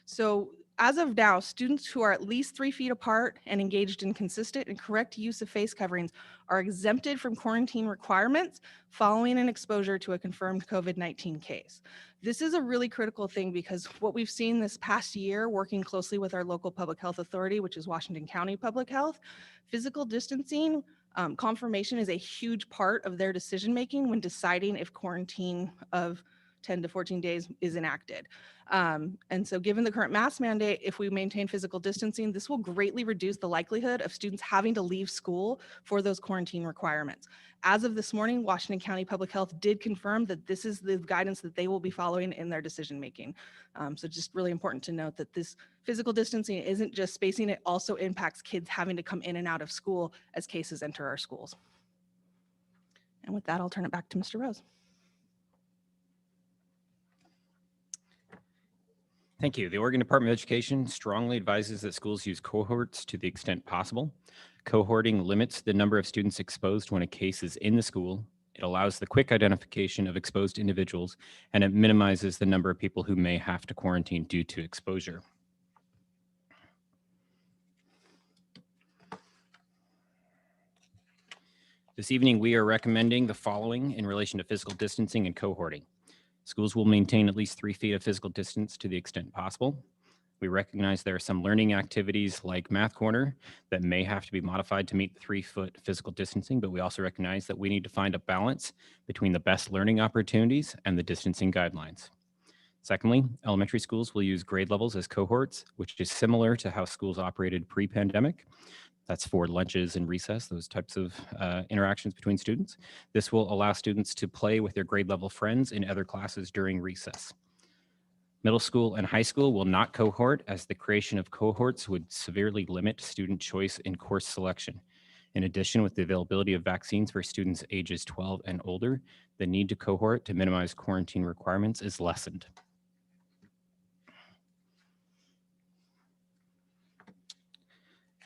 Speaker 16: So As of now, students who are at least 3 feet apart and engaged in consistent and correct use of face coverings are exempted from quarantine requirements following an exposure to a confirmed COVID-19 case. This is a really critical thing because what we've seen this past year, working closely with our local public health authority, which is Washington County Public Health, physical distancing confirmation is a huge part of their decision-making when deciding if quarantine of 10 to 14 days is enacted. And so given the current mask mandate, if we maintain physical distancing, this will greatly reduce the likelihood of students having to leave school for those quarantine requirements. As of this morning, Washington County Public Health did confirm that this is the guidance that they will be following in their decision making. So just really important to note that this physical distancing isn't just spacing, it also impacts kids having to come in and out of school as cases enter our schools. And with that, I'll turn it back to Mr. Rose.
Speaker 5: Thank you. The Oregon Department of Education strongly advises that schools use cohorts to the extent possible. Cohorting limits the number of students exposed when a case is in the school. It allows the quick identification of exposed individuals, and it minimizes the number of people who may have to quarantine due to exposure. This evening, we are recommending the following in relation to physical distancing and cohorting. Schools will maintain at least 3 feet of physical distance to the extent possible. We recognize there are some learning activities like Math Corner that may have to be modified to meet 3-foot physical distancing, but we also recognize that we need to find a balance between the best learning opportunities and the distancing guidelines. Secondly, elementary schools will use grade levels as cohorts, which is similar to how schools operated pre-pandemic. That's for lunches and recess, those types of interactions between students. This will allow students to play with their grade level friends in other classes during recess. Middle school and high school will not cohort, as the creation of cohorts would severely limit student choice in course selection. In addition, with the availability of vaccines for students ages 12 and older, the need to cohort to minimize quarantine requirements is lessened.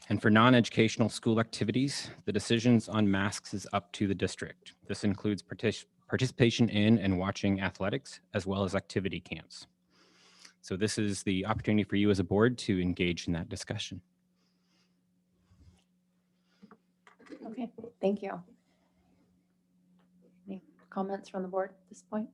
Speaker 5: And for non-educational school activities, the decisions on masks is up to the district. This includes participation in and watching athletics, as well as activity camps. So this is the opportunity for you as a board to engage in that discussion.
Speaker 1: Okay, thank you. Any comments from the board at this point?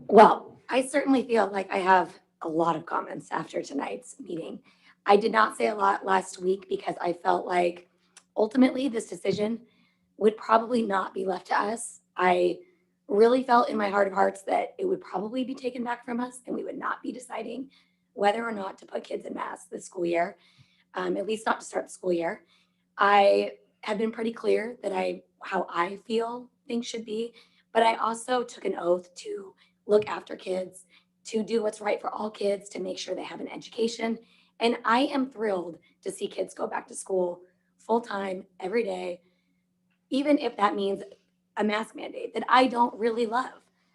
Speaker 7: Well, I certainly feel like I have a lot of comments after tonight's meeting. I did not say a lot last week because I felt like ultimately this decision would probably not be left to us. I really felt in my heart of hearts that it would probably be taken back from us and we would not be deciding whether or not to put kids in masks this school year, at least not to start the school year. I have been pretty clear that how I feel things should be, but I also took an oath to look after kids, to do what's right for all kids, to make sure they have an education. And I am thrilled to see kids go back to school full-time every day, even if that means a mask mandate that I don't really love.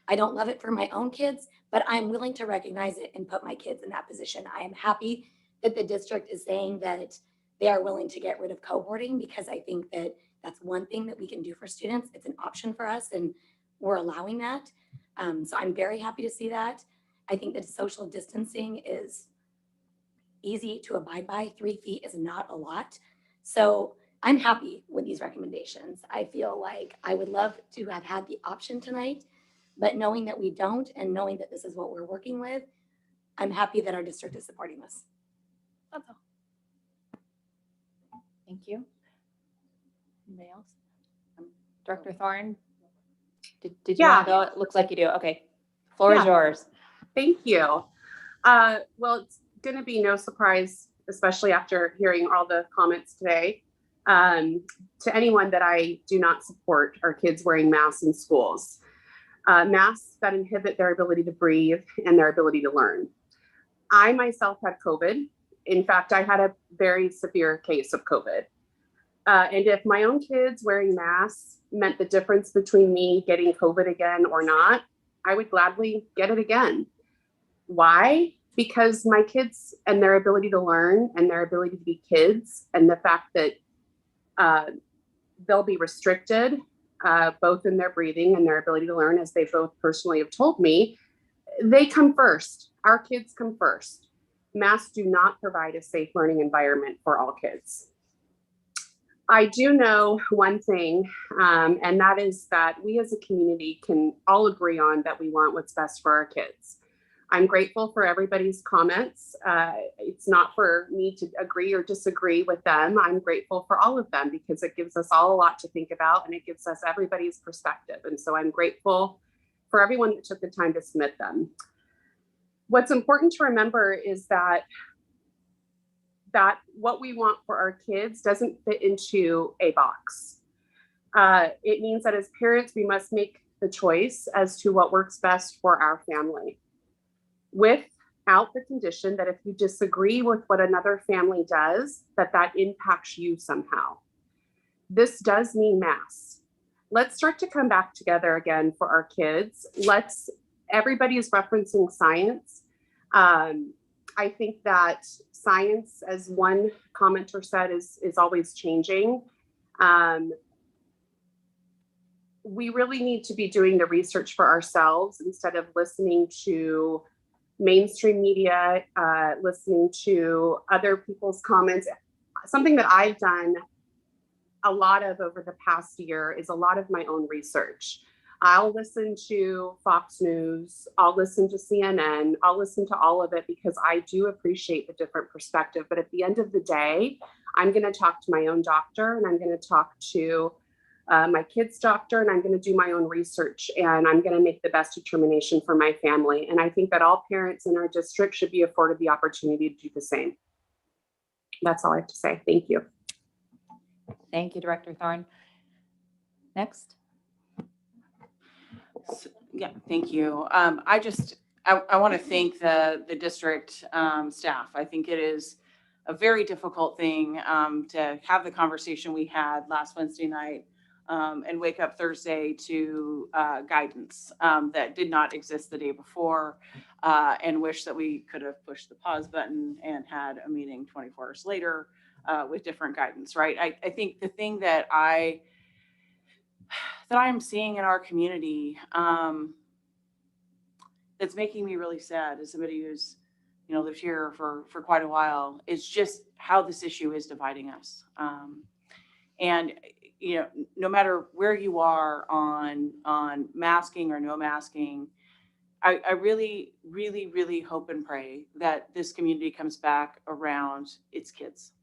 Speaker 7: I don't love it for my own kids, but I'm willing to recognize it and put my kids in that position. I am happy that the district is saying that they are willing to get rid of cohorting, because I think that that's one thing that we can do for students. It's an option for us and we're allowing that. So I'm very happy to see that. I think that social distancing is easy to abide by. 3 feet is not a lot. So I'm happy with these recommendations. I feel like I would love to have had the option tonight, but knowing that we don't and knowing that this is what we're working with, I'm happy that our district is supporting this. That's all.
Speaker 1: Thank you. Anybody else? Director Thorne, did you want to go? It looks like you do. Okay, floor is yours.
Speaker 22: Thank you. Well, it's going to be no surprise, especially after hearing all the comments today, to anyone that I do not support our kids wearing masks in schools. Masks that inhibit their ability to breathe and their ability to learn. I myself had COVID. In fact, I had a very severe case of COVID. And if my own kids wearing masks meant the difference between me getting COVID again or not, I would gladly get it again. Why? Because my kids and their ability to learn and their ability to be kids, and the fact that they'll be restricted both in their breathing and their ability to learn, as they both personally have told me, they come first. Our kids come first. Masks do not provide a safe learning environment for all kids. I do know one thing, and that is that we as a community can all agree on that we want what's best for our kids. I'm grateful for everybody's comments. It's not for me to agree or disagree with them. I'm grateful for all of them because it gives us all a lot to think about and it gives us everybody's perspective. And so I'm grateful for everyone that took the time to submit them. What's important to remember is that what we want for our kids doesn't fit into a box. It means that as parents, we must make the choice as to what works best for our family, without the condition that if you disagree with what another family does, that impacts you somehow. This does mean masks. Let's start to come back together again for our kids. Everybody is referencing science. I think that science, as one commenter said, is always changing. We really need to be doing the research for ourselves instead of listening to mainstream media, listening to other people's comments. Something that I've done a lot of over the past year is a lot of my own research. I'll listen to Fox News, I'll listen to CNN, I'll listen to all of it because I do appreciate the different perspective. But at the end of the day, I'm going to talk to my own doctor and I'm going to talk to my kid's doctor and I'm going to do my own research and I'm going to make the best determination for my family. And I think that all parents in our district should be afforded the opportunity to do the same. That's all I have to say. Thank you.
Speaker 1: Thank you, Director Thorne. Next.
Speaker 3: Yeah, thank you. I want to thank the district staff. I think it is a very difficult thing to have the conversation we had last Wednesday night and wake up Thursday to guidance that did not exist the day before and wish that we could have pushed the pause button and had a meeting 24 hours later with different guidance, right? I think the thing that I'm seeing in our community that's making me really sad as somebody who's lived here for quite a while is just how this issue is dividing us. And no matter where you are on masking or no masking, I really, really, really hope and pray that this community comes back around its kids.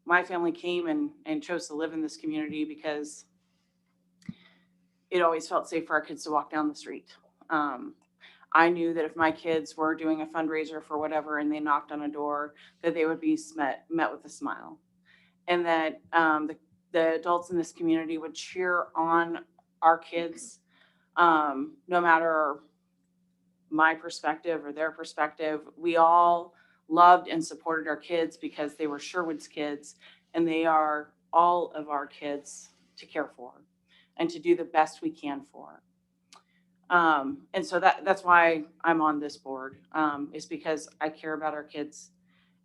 Speaker 3: My family came and chose to live in this community because it always felt safe for our kids to walk down the street. I knew that if my kids were doing a fundraiser for whatever and they knocked on a door, that they would be met with a smile. And that the adults in this community would cheer on our kids, no matter my perspective or their perspective. We all loved and supported our kids because they were Sherwood's kids, and they are all of our kids to care for and to do the best we can for. And so that's why I'm on this board, is because I care about our kids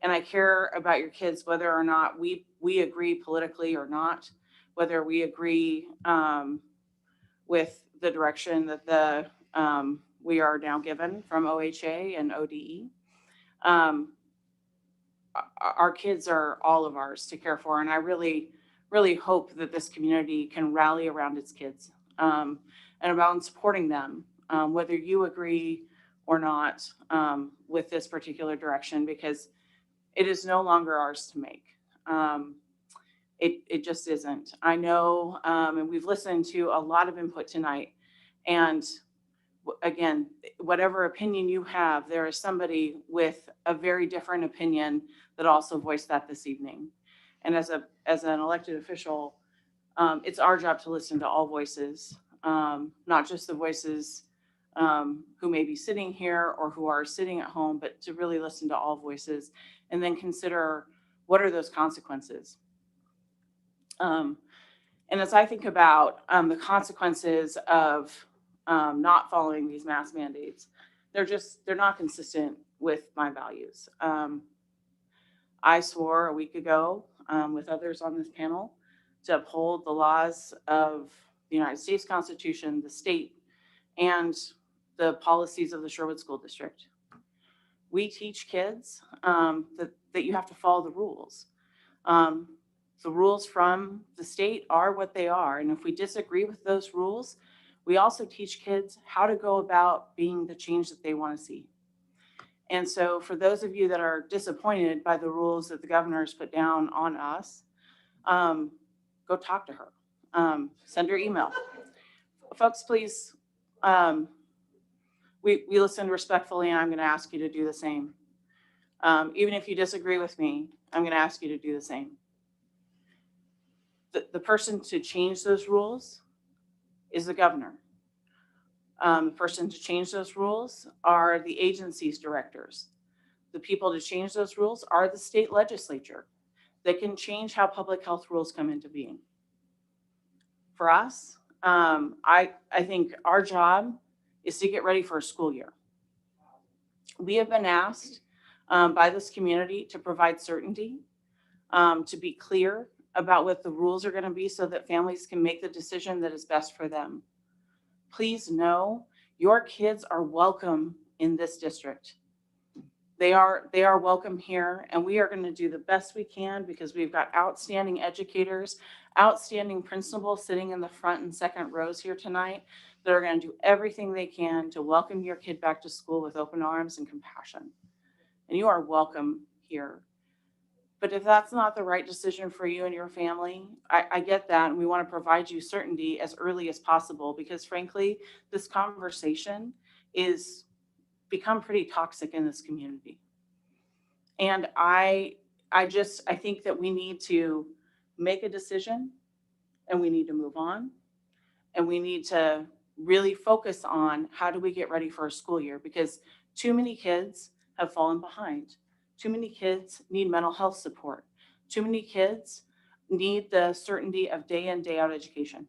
Speaker 3: and I care about your kids, whether or not we agree politically or not, whether we agree with the direction that we are now given from OHA and ODE. Our kids are all of ours to care for. And I really, really hope that this community can rally around its kids and around supporting them, whether you agree or not with this particular direction, because it is no longer ours to make. It just isn't. I know, and we've listened to a lot of input tonight. And again, whatever opinion you have, there is somebody with a very different opinion that also voiced that this evening. And as an elected official, it's our job to listen to all voices, not just the voices who may be sitting here or who are sitting at home, but to really listen to all voices and then consider what are those consequences. And as I think about the consequences of not following these mask mandates, they're not consistent with my values. I swore a week ago with others on this panel to uphold the laws of the United States Constitution, the state, and the policies of the Sherwood School District. We teach kids that you have to follow the rules. The rules from the state are what they are. And if we disagree with those rules, we also teach kids how to go about being the change that they want to see. And so for those of you that are disappointed by the rules that the governor has put down on us, go talk to her. Send her email. Folks, please, we listen respectfully, and I'm going to ask you to do the same. Even if you disagree with me, I'm going to ask you to do the same. The person to change those rules is the governor. The person to change those rules are the agency's directors. The people to change those rules are the state legislature that can change how public health rules come into being. For us, I think our job is to get ready for a school year. We have been asked by this community to provide certainty, to be clear about what the rules are going to be so that families can make the decision that is best for them. Please know your kids are welcome in this district. They are welcome here, and we are going to do the best we can because we've got outstanding educators, outstanding principals sitting in the front and second rows here tonight that are going to do everything they can to welcome your kid back to school with open arms and compassion. And you are welcome here. But if that's not the right decision for you and your family, I get that. And we want to provide you certainty as early as possible because frankly, this conversation is become pretty toxic in this community. And I think that we need to make a decision and we need to move on and we need to really focus on how do we get ready for a school year because too many kids have fallen behind. Too many kids need mental health support. Too many kids need the certainty of day in, day out education.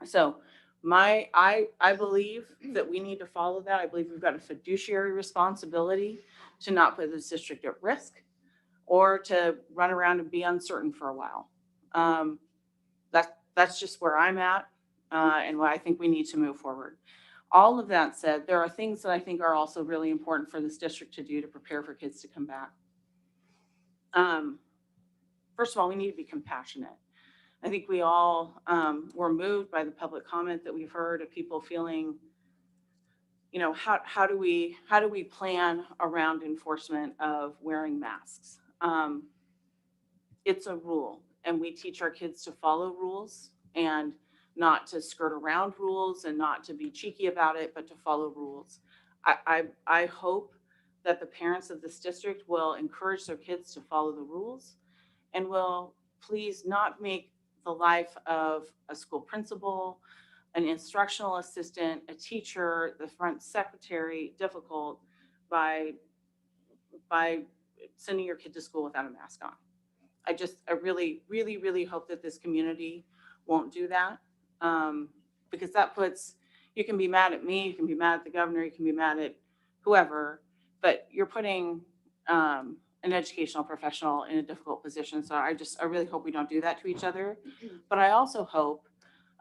Speaker 3: So I believe that we need to follow that. I believe we've got a fiduciary responsibility to not put this district at risk or to run around and be uncertain for a while. That's just where I'm at and what I think we need to move forward. All of that said, there are things that I think are also really important for this district to do to prepare for kids to come back. First of all, we need to be compassionate. I think we all were moved by the public comment that we've heard of people feeling, you know, how do we plan around enforcement of wearing masks? It's a rule, and we teach our kids to follow rules and not to skirt around rules and not to be cheeky about it, but to follow rules. I hope that the parents of this district will encourage their kids to follow the rules and will please not make the life of a school principal, an instructional assistant, a teacher, the front secretary difficult by sending your kid to school without a mask on. I really, really, really hope that this community won't do that because that puts, you can be mad at me, you can be mad at the governor, you can be mad at whoever, but you're putting an educational professional in a difficult position. So I really hope we don't do that to each other. But I also hope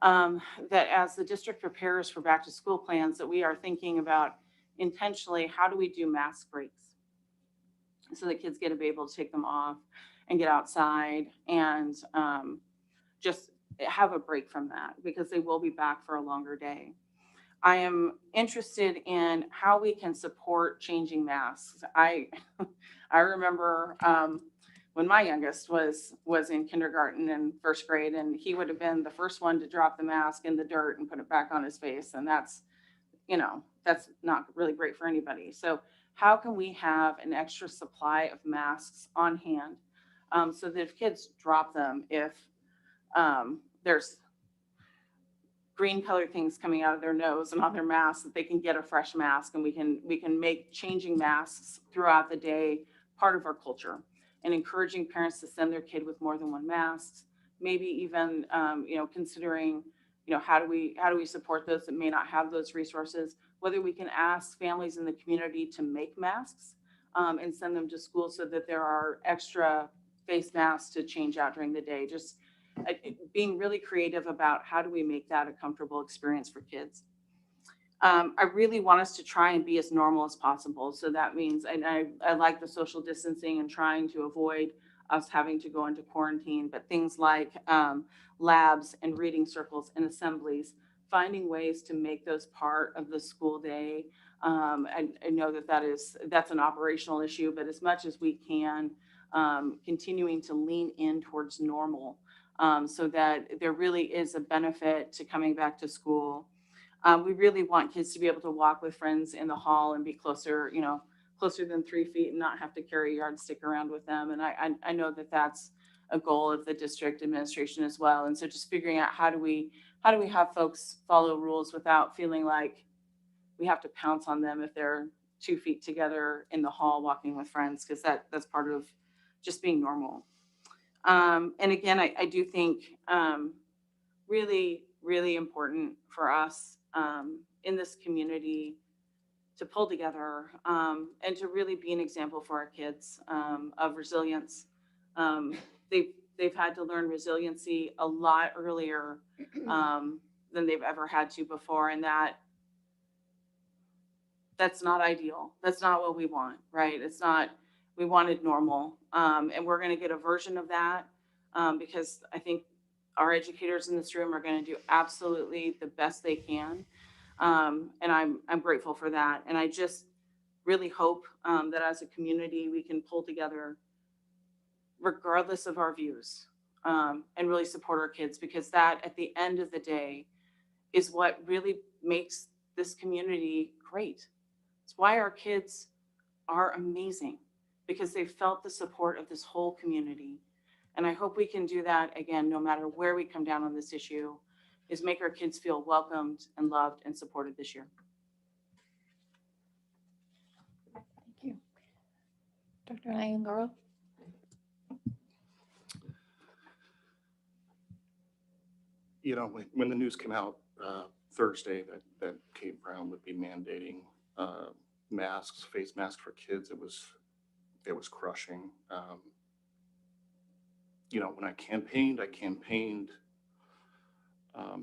Speaker 3: that as the district prepares for back to school plans, that we are thinking about intentionally, how do we do mask breaks so that kids get to be able to take them off and get outside and just have a break from that because they will be back for a longer day. I am interested in how we can support changing masks. I remember when my youngest was in kindergarten and first grade, and he would have been the first one to drop the mask in the dirt and put it back on his face. And that's, you know, that's not really great for anybody. So how can we have an extra supply of masks on hand so that if kids drop them, if there's green colored things coming out of their nose and on their masks, that they can get a fresh mask, and we can make changing masks throughout the day part of our culture, and encouraging parents to send their kid with more than one mask, maybe even you know, considering, you know, how do we support those that may not have those resources, whether we can ask families in the community to make masks and send them to school so that there are extra face masks to change out during the day. Just being really creative about how do we make that a comfortable experience for kids. I really want us to try and be as normal as possible. So that means, and I like the social distancing and trying to avoid us having to go into quarantine, but things like labs and reading circles and assemblies, finding ways to make those part of the school day. I know that that's an operational issue, but as much as we can, continuing to lean in towards normal, so that there really is a benefit to coming back to school. We really want kids to be able to walk with friends in the hall and be closer, closer than 3 feet and not have to carry a yardstick around with them. And I know that that's a goal of the district administration as well. And so just figuring out how do we have folks follow rules without feeling like we have to pounce on them if they're 2 feet together in the hall walking with friends, because that's part of just being normal. And again, I do think really, really important for us in this community to pull together and to really be an example for our kids of resilience. They've had to learn resiliency a lot earlier than they've ever had to before, and that's not ideal. That's not what we want, right? It's not. We wanted normal, and we're going to get a version of that because I think our educators in this room are going to do absolutely the best they can. And I'm grateful for that. And I just really hope that as a community, we can pull together regardless of our views and really support our kids, because that at the end of the day is what really makes this community great. It's why our kids are amazing, because they felt the support of this whole community. And I hope we can do that again, no matter where we come down on this issue, is make our kids feel welcomed and loved and supported this year.
Speaker 1: Thank you. Dr. Iangaro?
Speaker 9: You know, when the news came out Thursday that Kate Brown would be mandating masks, face masks for kids, it was crushing. When I campaigned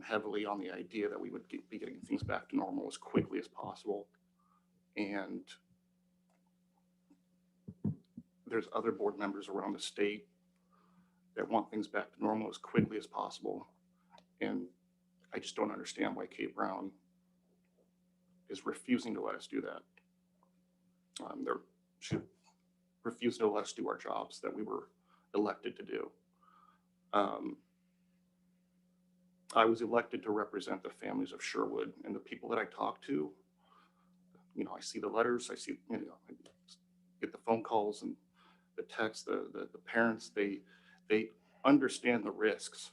Speaker 9: heavily on the idea that we would be getting things back to normal as quickly as possible. And there's other board members around the state that want things back to normal as quickly as possible. And I just don't understand why Kate Brown is refusing to let us do that. She refused to let us do our jobs that we were elected to do. I was elected to represent the families of Sherwood, and the people that I talk to, I see the letters, I get the phone calls and the texts, the parents, they understand the risks.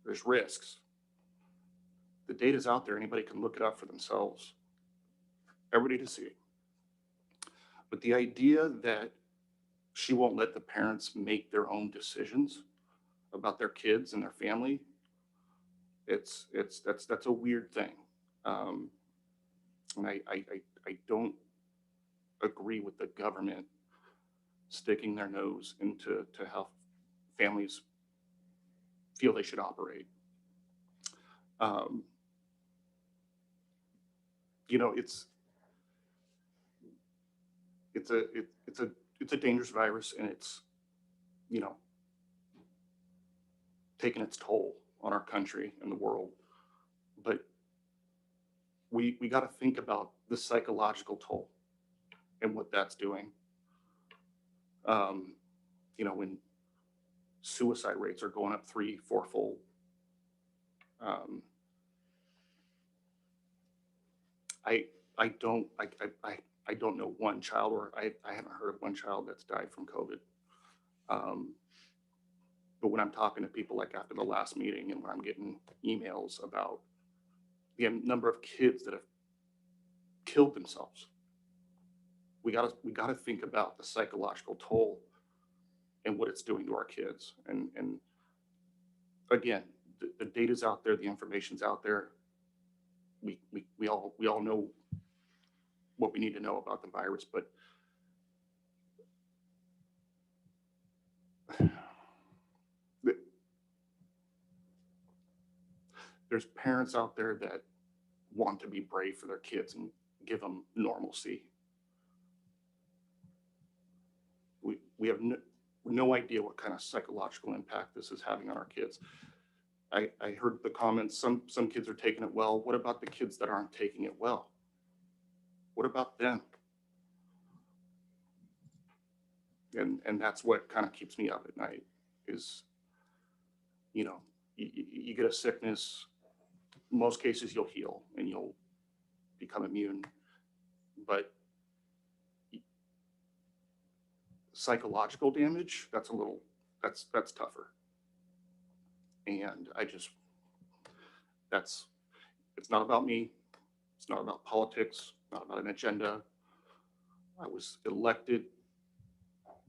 Speaker 9: There's risks. The data's out there. Anybody can look it up for themselves. Everybody to see. But the idea that she won't let the parents make their own decisions about their kids and their family, that's a weird thing. And I don't agree with the government sticking their nose into how families feel they should operate. It's a dangerous virus, and it's taking its toll on our country and the world. But we got to think about the psychological toll and what that's doing. When suicide rates are going up 3-4-fold. I don't know one child, or I haven't heard of one child that's died from COVID. But when I'm talking to people like after the last meeting, and when I'm getting emails about the number of kids that have killed themselves, we gotta think about the psychological toll and what it's doing to our kids. And again, the data's out there, the information's out there. We all know what we need to know about the virus, but there's parents out there that want to be brave for their kids and give them normalcy. We have no idea what kind of psychological impact this is having on our kids. I heard the comments, some kids are taking it well. What about the kids that aren't taking it well? What about them? And that's what kind of keeps me up at night is, you know, you get a sickness, most cases you'll heal and you'll become immune, but psychological damage, that's tougher. And it's not about me. It's not about politics, not about an agenda. I was elected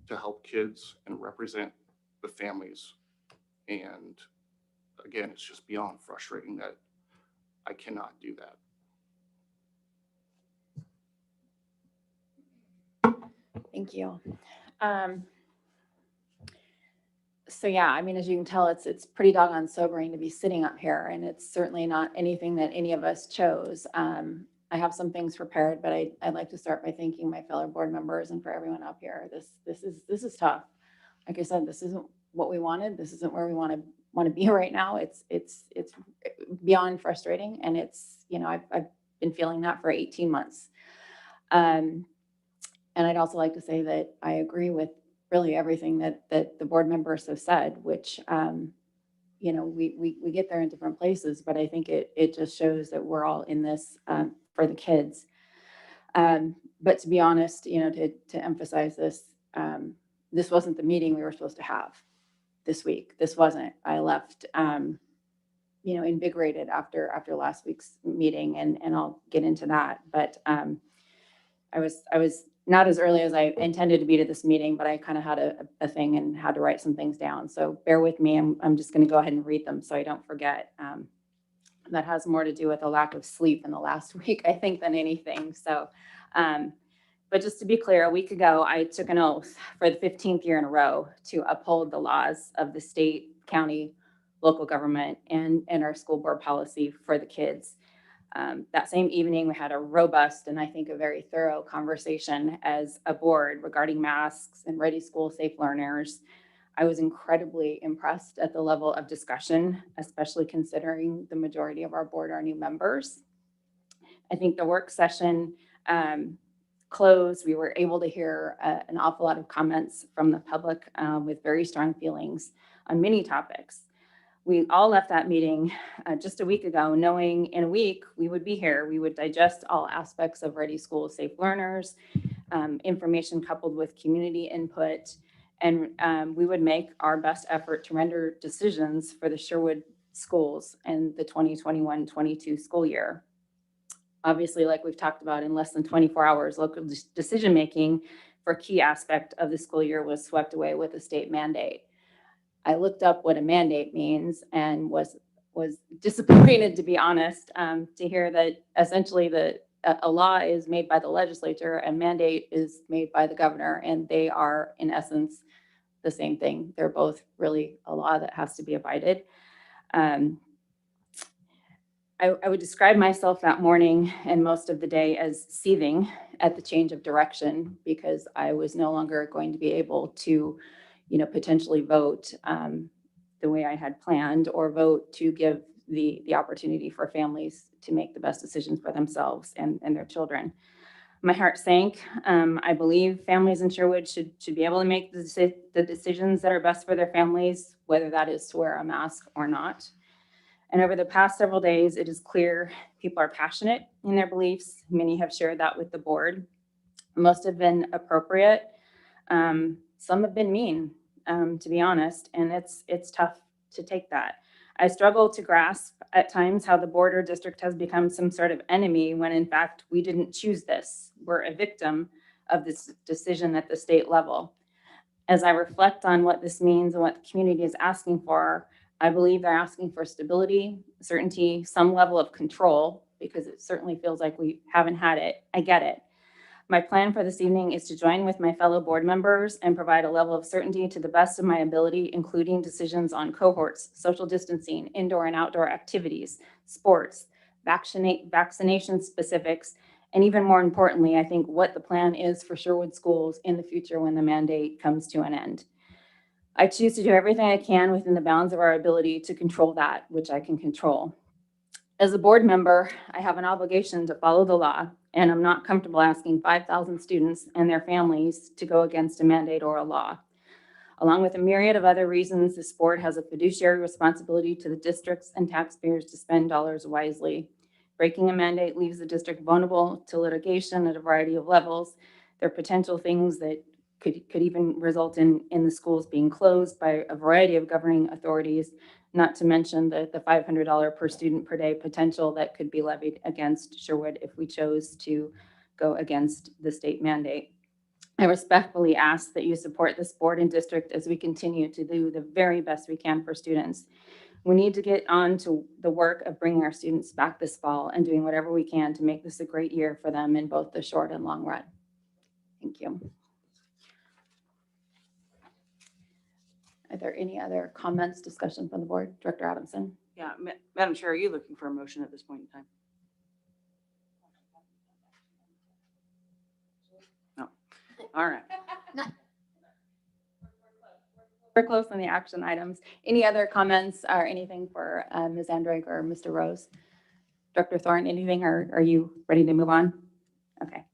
Speaker 9: to help kids and represent the families. And again, it's just beyond frustrating that I cannot do that.
Speaker 1: Thank you. So yeah, I mean, as you can tell, it's pretty doggone sobering to be sitting up here, and it's certainly not anything that any of us chose. I have some things prepared, but I'd like to start by thanking my fellow board members and for everyone up here. This is tough. Like I said, this isn't what we wanted. This isn't where we want to be right now. It's beyond frustrating, and it's, you know, I've been feeling that for 18 months. And I'd also like to say that I agree with really everything that the board members have said, which, you know, we get there in different places, but I think it just shows that we're all in this for the kids. But to be honest, you know, to emphasize this, this wasn't the meeting we were supposed to have this week. This wasn't. I left, you know, invigorated after last week's meeting, and I'll get into that. But I was not as early as I intended to be to this meeting, but I kind of had a thing and had to write some things down. So bear with me. I'm just going to go ahead and read them so I don't forget. That has more to do with a lack of sleep in the last week, I think, than anything. So, but just to be clear, a week ago, I took an oath for the 15th year in a row to uphold the laws of the state, county, local government, and our school board policy for the kids. That same evening, we had a robust and I think a very thorough conversation as a board regarding masks and Ready School Safe Learners. I was incredibly impressed at the level of discussion, especially considering the majority of our board are new members. I think the work session closed. We were able to hear an awful lot of comments from the public with very strong feelings on many topics. We all left that meeting just a week ago, knowing in a week we would be here. We would digest all aspects of Ready School Safe Learners, information coupled with community input, and we would make our best effort to render decisions for the Sherwood schools and the 2021-22 school year. Obviously, like we've talked about, in less than 24 hours, local decision-making for a key aspect of the school year was swept away with a state mandate. I looked up what a mandate means and was disappointed, to be honest, to hear that essentially a law is made by the legislature and mandate is made by the governor, and they are in essence the same thing. They're both really a law that has to be abided. I would describe myself that morning and most of the day as seething at the change of direction, because I was no longer going to be able to, you know, potentially vote the way I had planned, or vote to give the opportunity for families to make the best decisions for themselves and their children. My heart sank. I believe families in Sherwood should be able to make the decisions that are best for their families, whether that is to wear a mask or not. And over the past several days, it is clear people are passionate in their beliefs. Many have shared that with the board. Most have been appropriate. Some have been mean, to be honest, and it's tough to take that. I struggle to grasp at times how the board or district has become some sort of enemy when in fact we didn't choose this. We're a victim of this decision at the state level. As I reflect on what this means and what the community is asking for, I believe they're asking for stability, certainty, some level of control, because it certainly feels like we haven't had it. I get it. My plan for this evening is to join with my fellow board members and provide a level of certainty to the best of my ability, including decisions on cohorts, social distancing, indoor and outdoor activities, sports, vaccination specifics, and even more importantly, I think what the plan is for Sherwood schools in the future when the mandate comes to an end. I choose to do everything I can within the bounds of our ability to control that which I can control. As a board member, I have an obligation to follow the law, and I'm not comfortable asking 5,000 students and their families to go against a mandate or a law. Along with a myriad of other reasons, this board has a fiduciary responsibility to the districts and taxpayers to spend dollars wisely. Breaking a mandate leaves the district vulnerable to litigation at a variety of levels. There are potential things that could even result in the schools being closed by a variety of governing authorities, not to mention the $500 per student per day potential that could be levied against Sherwood if we chose to go against the state mandate. I respectfully ask that you support this board and district as we continue to do the very best we can for students. We need to get on to the work of bringing our students back this fall and doing whatever we can to make this a great year for them in both the short and long run. Thank you. Are there any other comments, discussion from the board? Director Adamson?
Speaker 3: Yeah, Madam Chair, are you looking for a motion at this point in time? No. All right.
Speaker 1: We're close on the action items. Any other comments or anything for Ms. Andrigg or Mr. Rose? Dr. Thorne, anything, or are you ready to move on? Okay.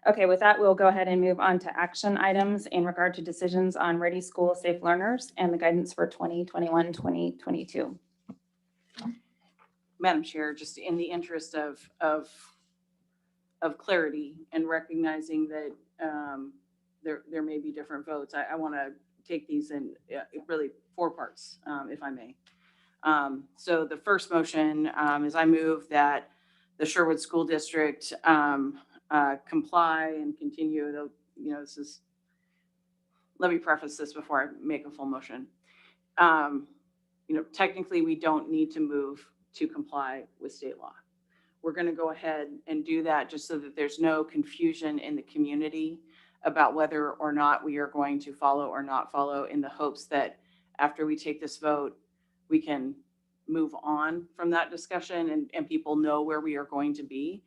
Speaker 1: Okay, with that, we'll go ahead and move on to action items in regard to decisions on Ready School Safe Learners and the guidance for 2021-2022.
Speaker 3: Madam Chair, just in the interest of clarity and recognizing that there may be different votes, I want to take these in really 4 parts, if I may. So the first motion is I move that the Sherwood School District comply and continue. This is, let me preface this before I make a full motion. Technically we don't need to move to comply with state law. We're going to go ahead and do that just so that there's no confusion in the community about whether or not we are going to follow or not follow, in the hopes that after we take this vote, we can move on from that discussion and people know where we are going to be.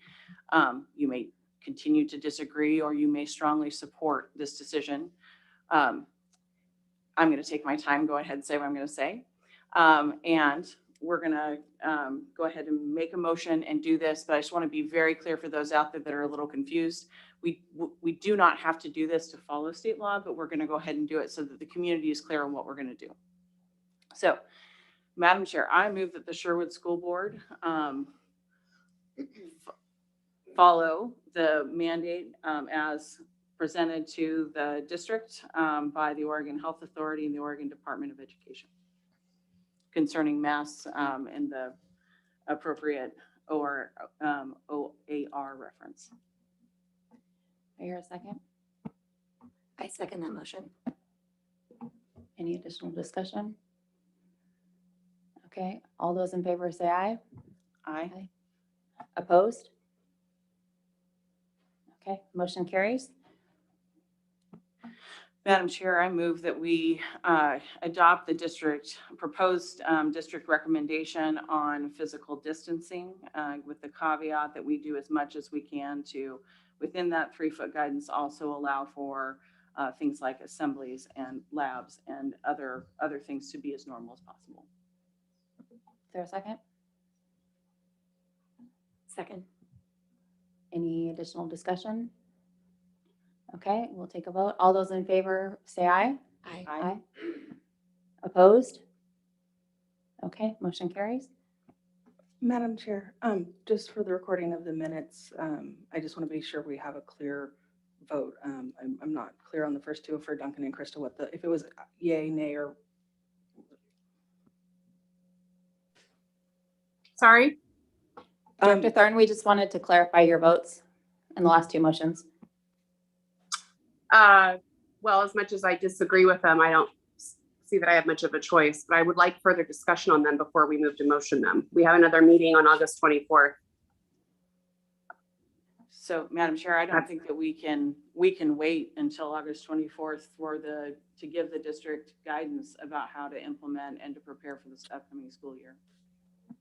Speaker 3: You may continue to disagree, or you may strongly support this decision. I'm going to take my time, go ahead and say what I'm going to say. And we're going to go ahead and make a motion and do this, but I just want to be very clear for those out there that are a little confused. We do not have to do this to follow state law, but we're going to go ahead and do it so that the community is clear on what we're going to do. So, Madam Chair, I move that the Sherwood School Board follow the mandate as presented to the district by the Oregon Health Authority and the Oregon Department of Education concerning masks and the appropriate OAR reference.
Speaker 1: I hear a second.
Speaker 7: I second that motion.
Speaker 1: Any additional discussion? Okay, all those in favor say aye.
Speaker 3: Aye.
Speaker 1: Opposed? Okay, motion carries.
Speaker 3: Madam Chair, I move that we adopt the proposed district recommendation on physical distancing with the caveat that we do as much as we can to, within that 3-foot guidance, also allow for things like assemblies and labs and other things to be as normal as possible.
Speaker 1: Is there a second?
Speaker 7: Second.
Speaker 1: Any additional discussion? Okay, we'll take a vote. All those in favor say aye.
Speaker 7: Aye.
Speaker 1: Aye. Opposed? Okay, motion carries.
Speaker 2: Madam Chair, just for the recording of the minutes, I just want to be sure we have a clear vote. I'm not clear on the first two for Duncan and Krista, if it was yay, nay, or.
Speaker 22: Sorry?
Speaker 1: Dr. Thorne, we just wanted to clarify your votes in the last 2 motions.
Speaker 22: Well, as much as I disagree with them, I don't see that I have much of a choice, but I would like further discussion on them before we move to motion them. We have another meeting on August 24th.
Speaker 3: So, Madam Chair, I don't think that we can wait until August 24th to give the district guidance about how to implement and to prepare for this upcoming school year.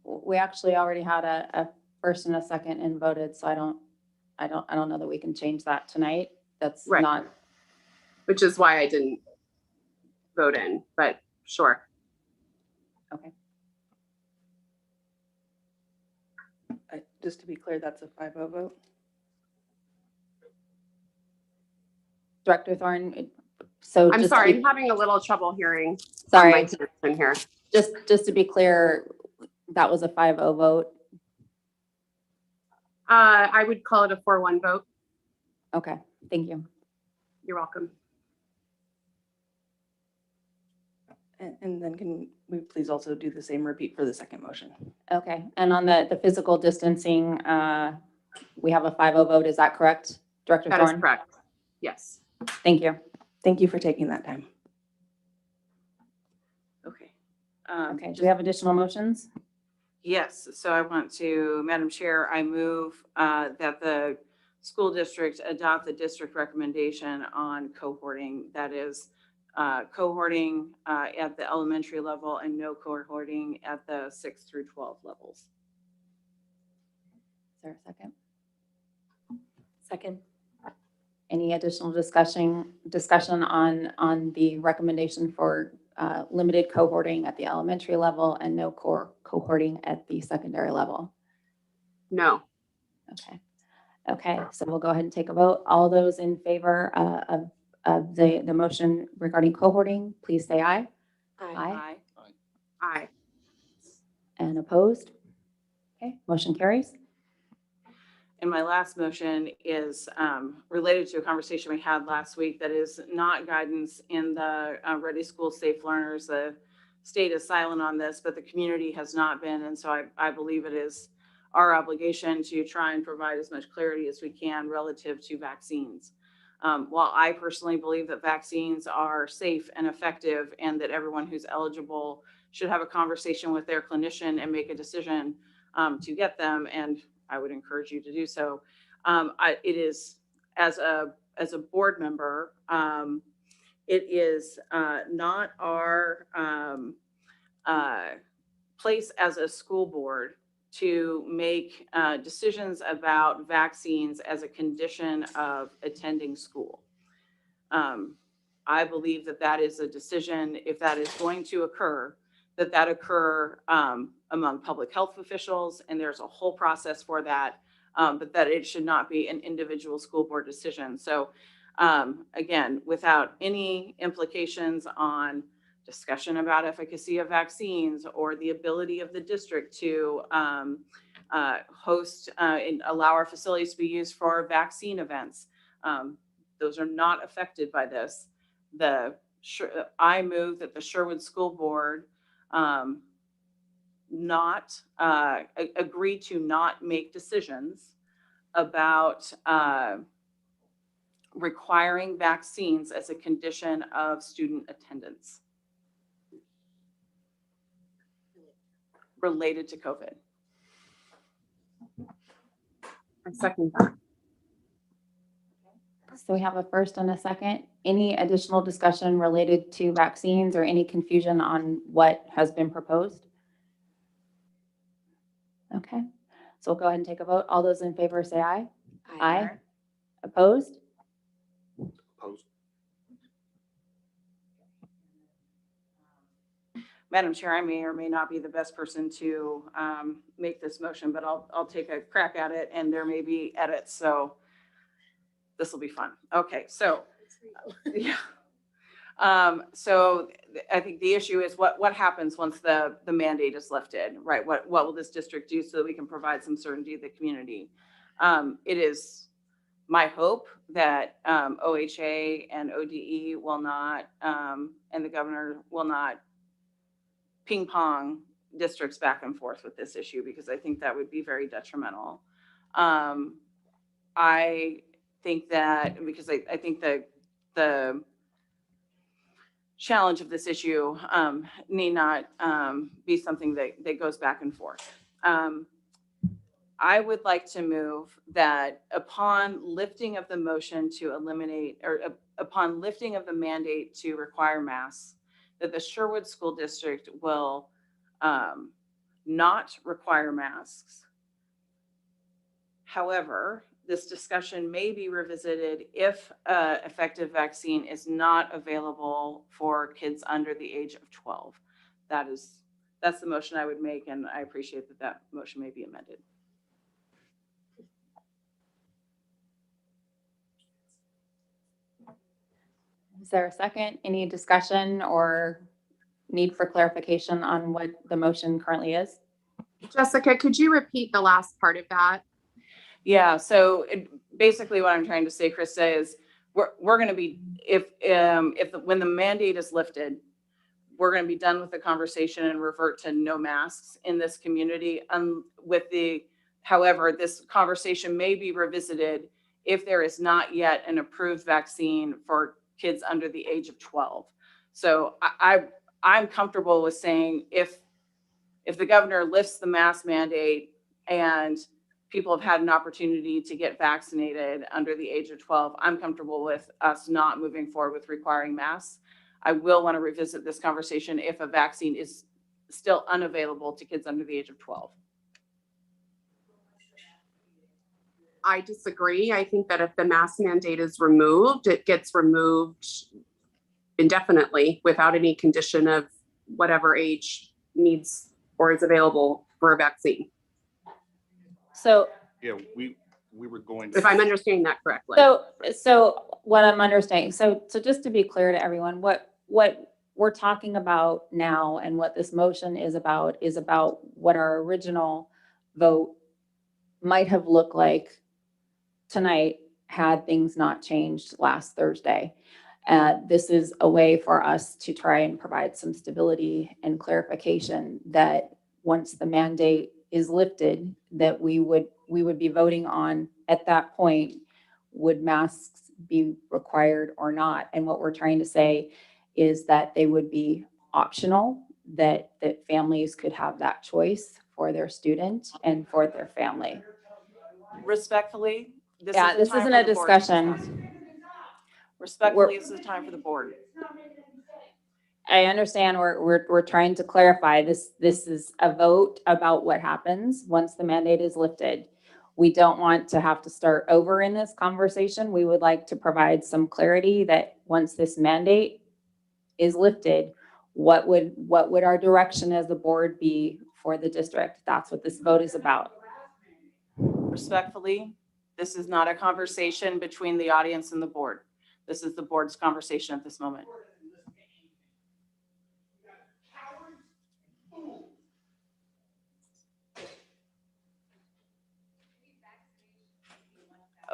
Speaker 1: We actually already had a first and a second and voted, so I don't know that we can change that tonight. That's
Speaker 22: Right.
Speaker 1: not.
Speaker 22: Which is why I didn't vote in, but sure.
Speaker 1: Okay.
Speaker 10: Just to be clear, that's a 5-0 vote.
Speaker 1: Director Thorne, so
Speaker 22: I'm
Speaker 1: just
Speaker 22: sorry,
Speaker 1: to
Speaker 22: I'm having a little trouble hearing.
Speaker 1: Sorry.
Speaker 22: My connection here.
Speaker 1: just to be clear, that was a 5-0 vote.
Speaker 22: I would call it a 4-1 vote.
Speaker 1: Okay, thank you.
Speaker 22: You're welcome.
Speaker 10: And then can we please also do the same repeat for the second motion?
Speaker 1: Okay, and on the physical distancing, we have a 5-0 vote. Is that correct, Director
Speaker 22: That is
Speaker 1: Thorne?
Speaker 22: correct. Yes.
Speaker 1: Thank you.
Speaker 10: Thank you for taking that time.
Speaker 3: Okay.
Speaker 1: Okay, do we have additional motions?
Speaker 3: Yes, so I want to, Madam Chair, I move that the school district adopt the district recommendation on cohorting. That is cohorting at the elementary level and no cohorting at the 6 through 12 levels.
Speaker 1: Is there a second?
Speaker 7: Second.
Speaker 1: Any additional discussion on the recommendation for limited cohorting at the elementary level and no cohorting at the secondary level?
Speaker 22: No.
Speaker 1: Okay. Okay, so we'll go ahead and take a vote. All those in favor of the motion regarding cohorting, please say aye.
Speaker 7: Aye.
Speaker 22: Aye.
Speaker 1: And opposed? Okay, motion carries.
Speaker 3: And my last motion is related to a conversation we had last week that is not guidance in the Ready School Safe Learners. The state is silent on this, but the community has not been. And so I believe it is our obligation to try and provide as much clarity as we can relative to vaccines. While I personally believe that vaccines are safe and effective and that everyone who's eligible should have a conversation with their clinician and make a decision to get them, and I would encourage you to do so. It is, as a board member, it is not our place as a school board to make decisions about vaccines as a condition of attending school. I believe that that is a decision, if that is going to occur, that occur among public health officials, and there's a whole process for that, but that it should not be an individual school board decision. So again, without any implications on discussion about efficacy of vaccines or the ability of the district to host and allow our facilities to be used for vaccine events. Those are not affected by this. I move that the Sherwood School Board not agree to not make decisions about requiring vaccines as a condition of student attendance related to COVID.
Speaker 22: I second that.
Speaker 1: So we have a first and a second. Any additional discussion related to vaccines or any confusion on what has been proposed? Okay, so we'll go ahead and take a vote. All those in favor say aye. Aye. Opposed?
Speaker 9: Opposed.
Speaker 3: Madam Chair, I may or may not be the best person to make this motion, but I'll take a crack at it, and there may be edits, so this will be fun. Okay, so yeah. So I think the issue is what happens once the mandate is lifted, right? What will this district do so that we can provide some certainty to the community? It is my hope that OHA and ODE will not, and the governor will not ping pong districts back and forth with this issue, because I think that would be very detrimental. I think that because I think the challenge of this issue need not be something that goes back and forth. I would like to move that upon lifting of the motion to eliminate, or upon lifting of the mandate to require masks, that the Sherwood School District will not require masks. However, this discussion may be revisited if effective vaccine is not available for kids under the age of 12. That's the motion I would make, and I appreciate that that motion may be amended.
Speaker 1: Is there a second? Any discussion or need for clarification on what the motion currently is?
Speaker 22: Jessica, could you repeat the last part of that?
Speaker 3: Yeah, so basically what I'm trying to say, Krista, is we're going to be, when the mandate is lifted, we're going to be done with the conversation and revert to no masks in this community. However, this conversation may be revisited if there is not yet an approved vaccine for kids under the age of 12. So I'm comfortable with saying if the governor lifts the mask mandate and people have had an opportunity to get vaccinated under the age of 12, I'm comfortable with us not moving forward with requiring masks. I will want to revisit this conversation if a vaccine is still unavailable to kids under the age of 12.
Speaker 22: I disagree. I think that if the mask mandate is removed, it gets removed indefinitely without any condition of whatever age needs or is available for a vaccine.
Speaker 1: So
Speaker 9: Yeah, we were going to.
Speaker 22: If I'm understanding that correctly.
Speaker 1: So what I'm understanding, so just to be clear to everyone, what we're talking about now and what this motion is about what our original vote might have looked like tonight had things not changed last Thursday. This is a way for us to try and provide some stability and clarification that once the mandate is lifted, that we would be voting on at that point, would masks be required or not? And what we're trying to say is that they would be optional, that families could have that choice for their student and for their family.
Speaker 3: Respectfully, this
Speaker 1: isn't a discussion.
Speaker 3: Respectfully, this is the time for the board.
Speaker 1: I understand we're trying to clarify this. This is a vote about what happens once the mandate is lifted. We don't want to have to start over in this conversation. We would like to provide some clarity that once this mandate is lifted, what would our direction as the board be for the district? That's what this vote is about.
Speaker 3: Respectfully, this is not a conversation between the audience and the board. This is the board's conversation at this moment.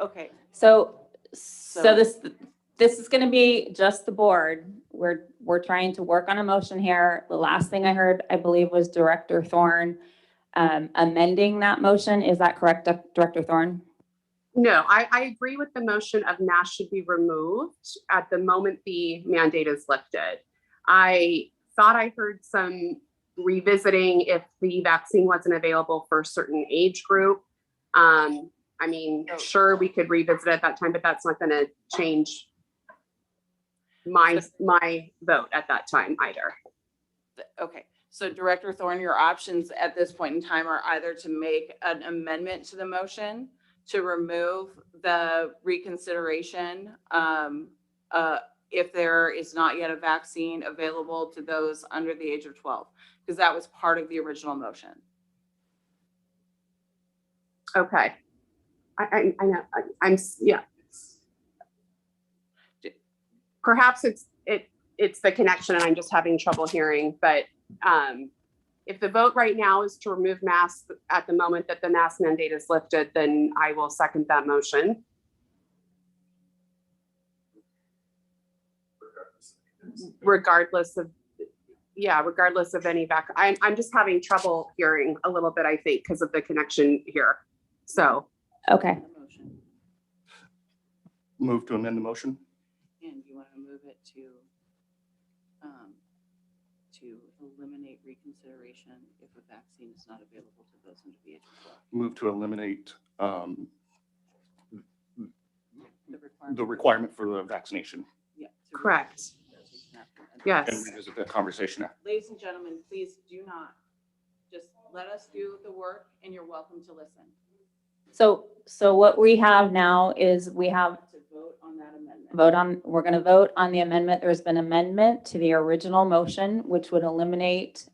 Speaker 3: Okay.
Speaker 1: So this is going to be just the board. We're trying to work on a motion here. The last thing I heard, I believe, was Director Thorne amending that motion. Is that correct, Director Thorne?
Speaker 22: No, I agree with the motion of masks should be removed at the moment the mandate is lifted. I thought I heard some revisiting if the vaccine wasn't available for a certain age group. I mean, sure, we could revisit at that time, but that's not going to change my vote at that time either.
Speaker 3: Okay, so Director Thorne, your options at this point in time are either to make an amendment to the motion to remove the reconsideration if there is not yet a vaccine available to those under the age of 12, because that was part of the original motion.
Speaker 22: Okay. I know. Yeah. Perhaps it's the connection and I'm just having trouble hearing, but if the vote right now is to remove masks at the moment that the mask mandate is lifted, then I will second that motion. Regardless of any back, I'm just having trouble hearing a little bit, I think, because of the connection here. So.
Speaker 1: Okay.
Speaker 9: Move to amend the motion.
Speaker 3: And you want to move it to eliminate reconsideration if a vaccine is not available to those under the age of 12.
Speaker 9: Move to eliminate
Speaker 3: The
Speaker 9: the requirement for the vaccination
Speaker 3: Yeah.
Speaker 22: Correct.
Speaker 9: and
Speaker 22: Yes.
Speaker 9: revisit that conversation.
Speaker 3: Ladies and gentlemen, please do not, just let us do the work and you're welcome to listen.
Speaker 1: So what we have now is we have
Speaker 3: To vote on that amendment.
Speaker 1: we're going to vote on the amendment. There's been amendment to the original motion, which would eliminate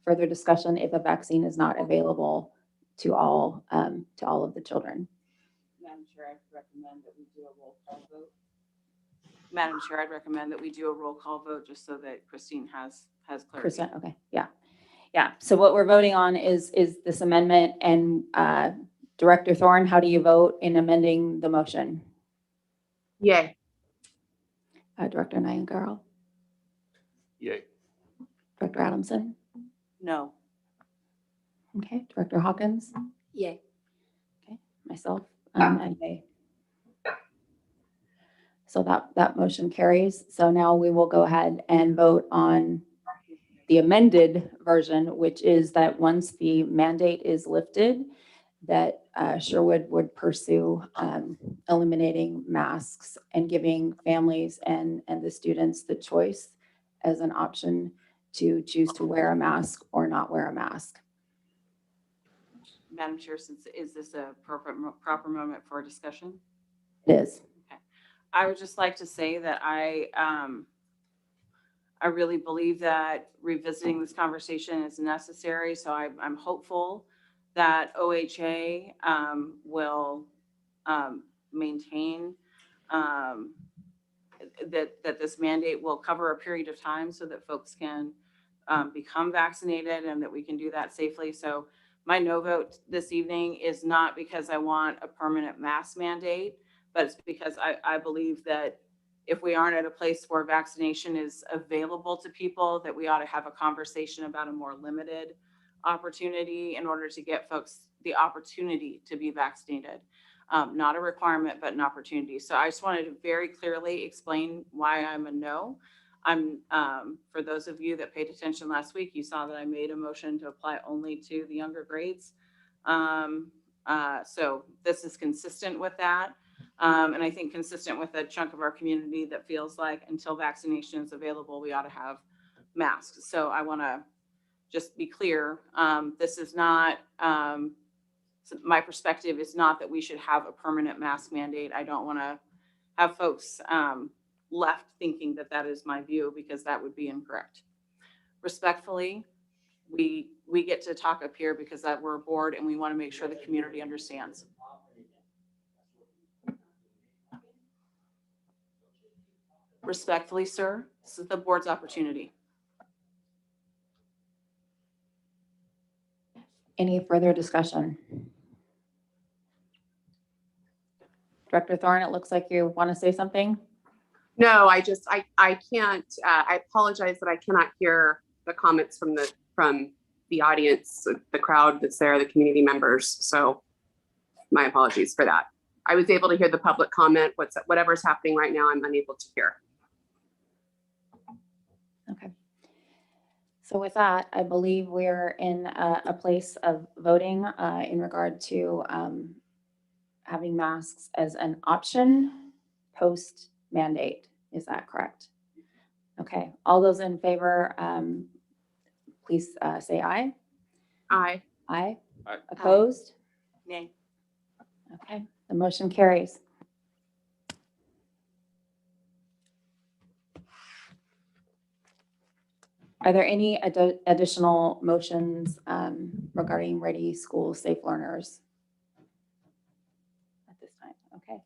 Speaker 1: further discussion if a vaccine is not available to all of the children.
Speaker 3: Madam Chair, I'd recommend that we do a roll call vote. Madam Chair, I'd recommend that we do a roll call vote just so that Christine has clarity.
Speaker 1: Okay, yeah. Yeah, so what we're voting on is this amendment, and Director Thorne, how do you vote in amending the motion?
Speaker 22: Yay.
Speaker 1: Director Niangaro,
Speaker 9: Yay.
Speaker 1: Director Adamson,
Speaker 3: No.
Speaker 1: okay, Director Hawkins,
Speaker 7: Yay.
Speaker 1: myself, and yay. So that motion carries. So now we will go ahead and vote on the amended version, which is that once the mandate is lifted, that Sherwood would pursue eliminating masks and giving families and the students the choice as an option to choose to wear a mask or not wear a mask.
Speaker 3: Madam Chair, is this a proper moment for a discussion?
Speaker 1: It is.
Speaker 3: Okay. I would just like to say that I really believe that revisiting this conversation is necessary. So I'm hopeful that OHA will maintain that this mandate will cover a period of time so that folks can become vaccinated and that we can do that safely. So my no vote this evening is not because I want a permanent mask mandate, but it's because I believe that if we aren't at a place where vaccination is available to people, that we ought to have a conversation about a more limited opportunity in order to get folks the opportunity to be vaccinated. Not a requirement, but an opportunity. So I just wanted to very clearly explain why I'm a no. For those of you that paid attention last week, you saw that I made a motion to apply only to the younger grades. So this is consistent with that. And I think consistent with a chunk of our community that feels like until vaccination is available, we ought to have masks. So I want to just be clear. This is not, my perspective is not that we should have a permanent mask mandate. I don't want to have folks left thinking that that is my view, because that would be incorrect. Respectfully, we get to talk up here because that we're a board and we want to make sure the community understands. Respectfully, sir, this is the board's opportunity.
Speaker 1: Any further discussion? Director Thorne, it looks like you want to say something.
Speaker 22: No, I can't, I apologize that I cannot hear the comments from the audience, the crowd that's there, the community members. So my apologies for that. I was able to hear the public comment. Whatever's happening right now, I'm unable to hear.
Speaker 1: Okay. So with that, I believe we're in a place of voting in regard to having masks as an option post mandate. Is that correct? Okay. All those in favor, please say aye.
Speaker 22: Aye.
Speaker 1: Aye.
Speaker 9: Aye.
Speaker 1: Opposed?
Speaker 3: Nay.
Speaker 1: Okay. The motion carries. Are there any additional motions regarding Ready School Safe Learners at this time? Okay.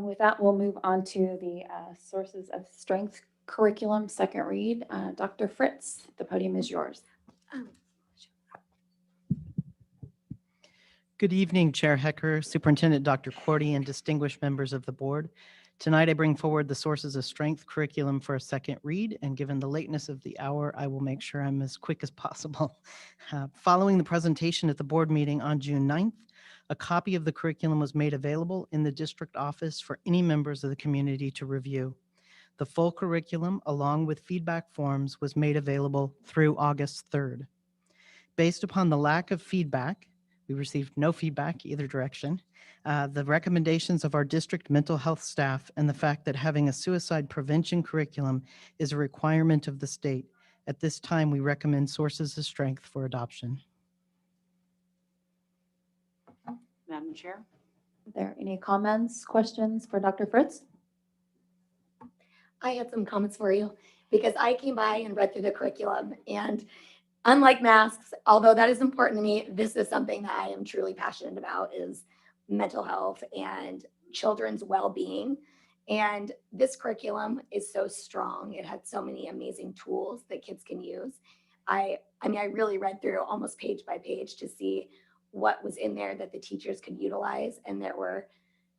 Speaker 1: With that, we'll move on to the Sources of Strength curriculum, second read. Dr. Fritz, the podium is yours.
Speaker 11: Good evening, Chair Hecker, Superintendent Dr. Cordy, and distinguished members of the board. Tonight, I bring forward the Sources of Strength curriculum for a second read, and given the lateness of the hour, I will make sure I'm as quick as possible. Following the presentation at the board meeting on June 9th, a copy of the curriculum was made available in the district office for any members of the community to review. The full curriculum, along with feedback forms, was made available through August 3rd. Based upon the lack of feedback, we received no feedback either direction, the recommendations of our district mental health staff, and the fact that having a suicide prevention curriculum is a requirement of the state. At this time, we recommend Sources of Strength for adoption.
Speaker 3: Madam Chair.
Speaker 1: Are there any comments, questions for Dr. Fritz?
Speaker 7: I had some comments for you because I came by and read through the curriculum, and unlike masks, although that is important to me, this is something that I am truly passionate about, is mental health and children's well-being. And this curriculum is so strong. It had so many amazing tools that kids can use. I mean, I really read through almost page by page to see what was in there that the teachers could utilize. And there were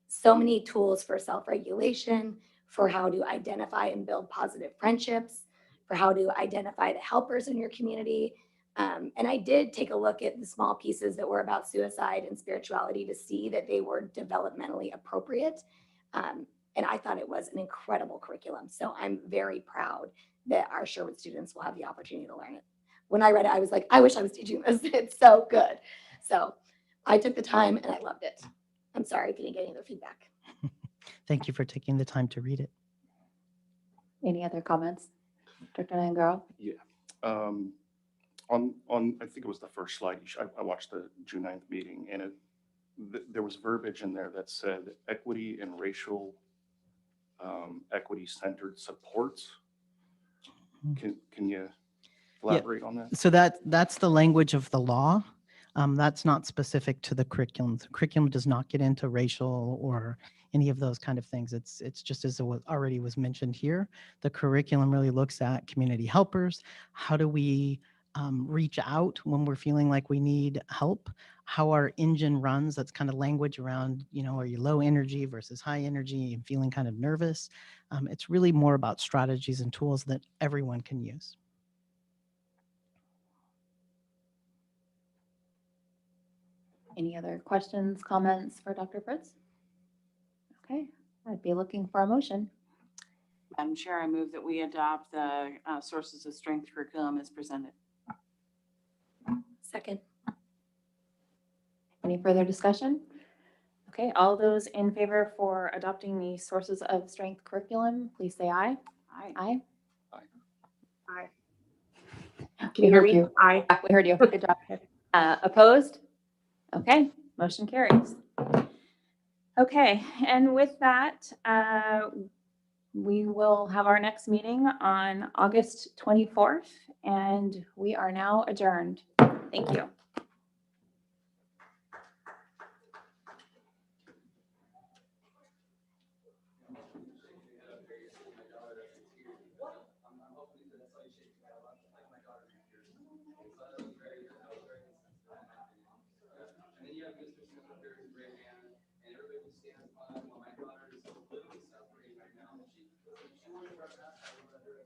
Speaker 7: so many tools for self-regulation, for how to identify and build positive friendships, for how to identify the helpers in your community. And I did take a look at the small pieces that were about suicide and spirituality to see that they were developmentally appropriate. And I thought it was an incredible curriculum. So I'm very proud that our Sherwood students will have the opportunity to learn it. When I read it, I was like, I wish I was teaching this. It's so good. So I took the time and I loved it. I'm sorry if you didn't get any other feedback.
Speaker 11: Thank you for taking the time to read it.
Speaker 1: Any other comments? Dr. Nangaro?
Speaker 9: Yeah. I think it was the first slide, I watched the June 9th meeting, and there was verbiage in there that said equity and racial equity-centered supports. Can you elaborate on that?
Speaker 11: So that's the language of the law. That's not specific to the curriculum. The curriculum does not get into racial or any of those kind of things. It's just as it already was mentioned here. The curriculum really looks at community helpers. How do we reach out when we're feeling like we need help? How our engine runs, that's kind of language around, are you low energy versus high energy and feeling kind of nervous? It's really more about strategies and tools that everyone can use.
Speaker 1: Any other questions, comments for Dr. Fritz? Okay, I'd be looking for a motion.
Speaker 3: Madam Chair, I move that we adopt the Sources of Strength curriculum as presented.
Speaker 7: Second.
Speaker 1: Any further discussion? Okay, all those in favor for adopting the Sources of Strength curriculum, please say aye.
Speaker 3: Aye.
Speaker 1: Aye.
Speaker 22: Can you hear me? Aye.
Speaker 1: We heard you. Good job. Opposed? Okay, motion carries. Okay, and with that, we will have our next meeting on August 24th, and we are now adjourned. Thank you.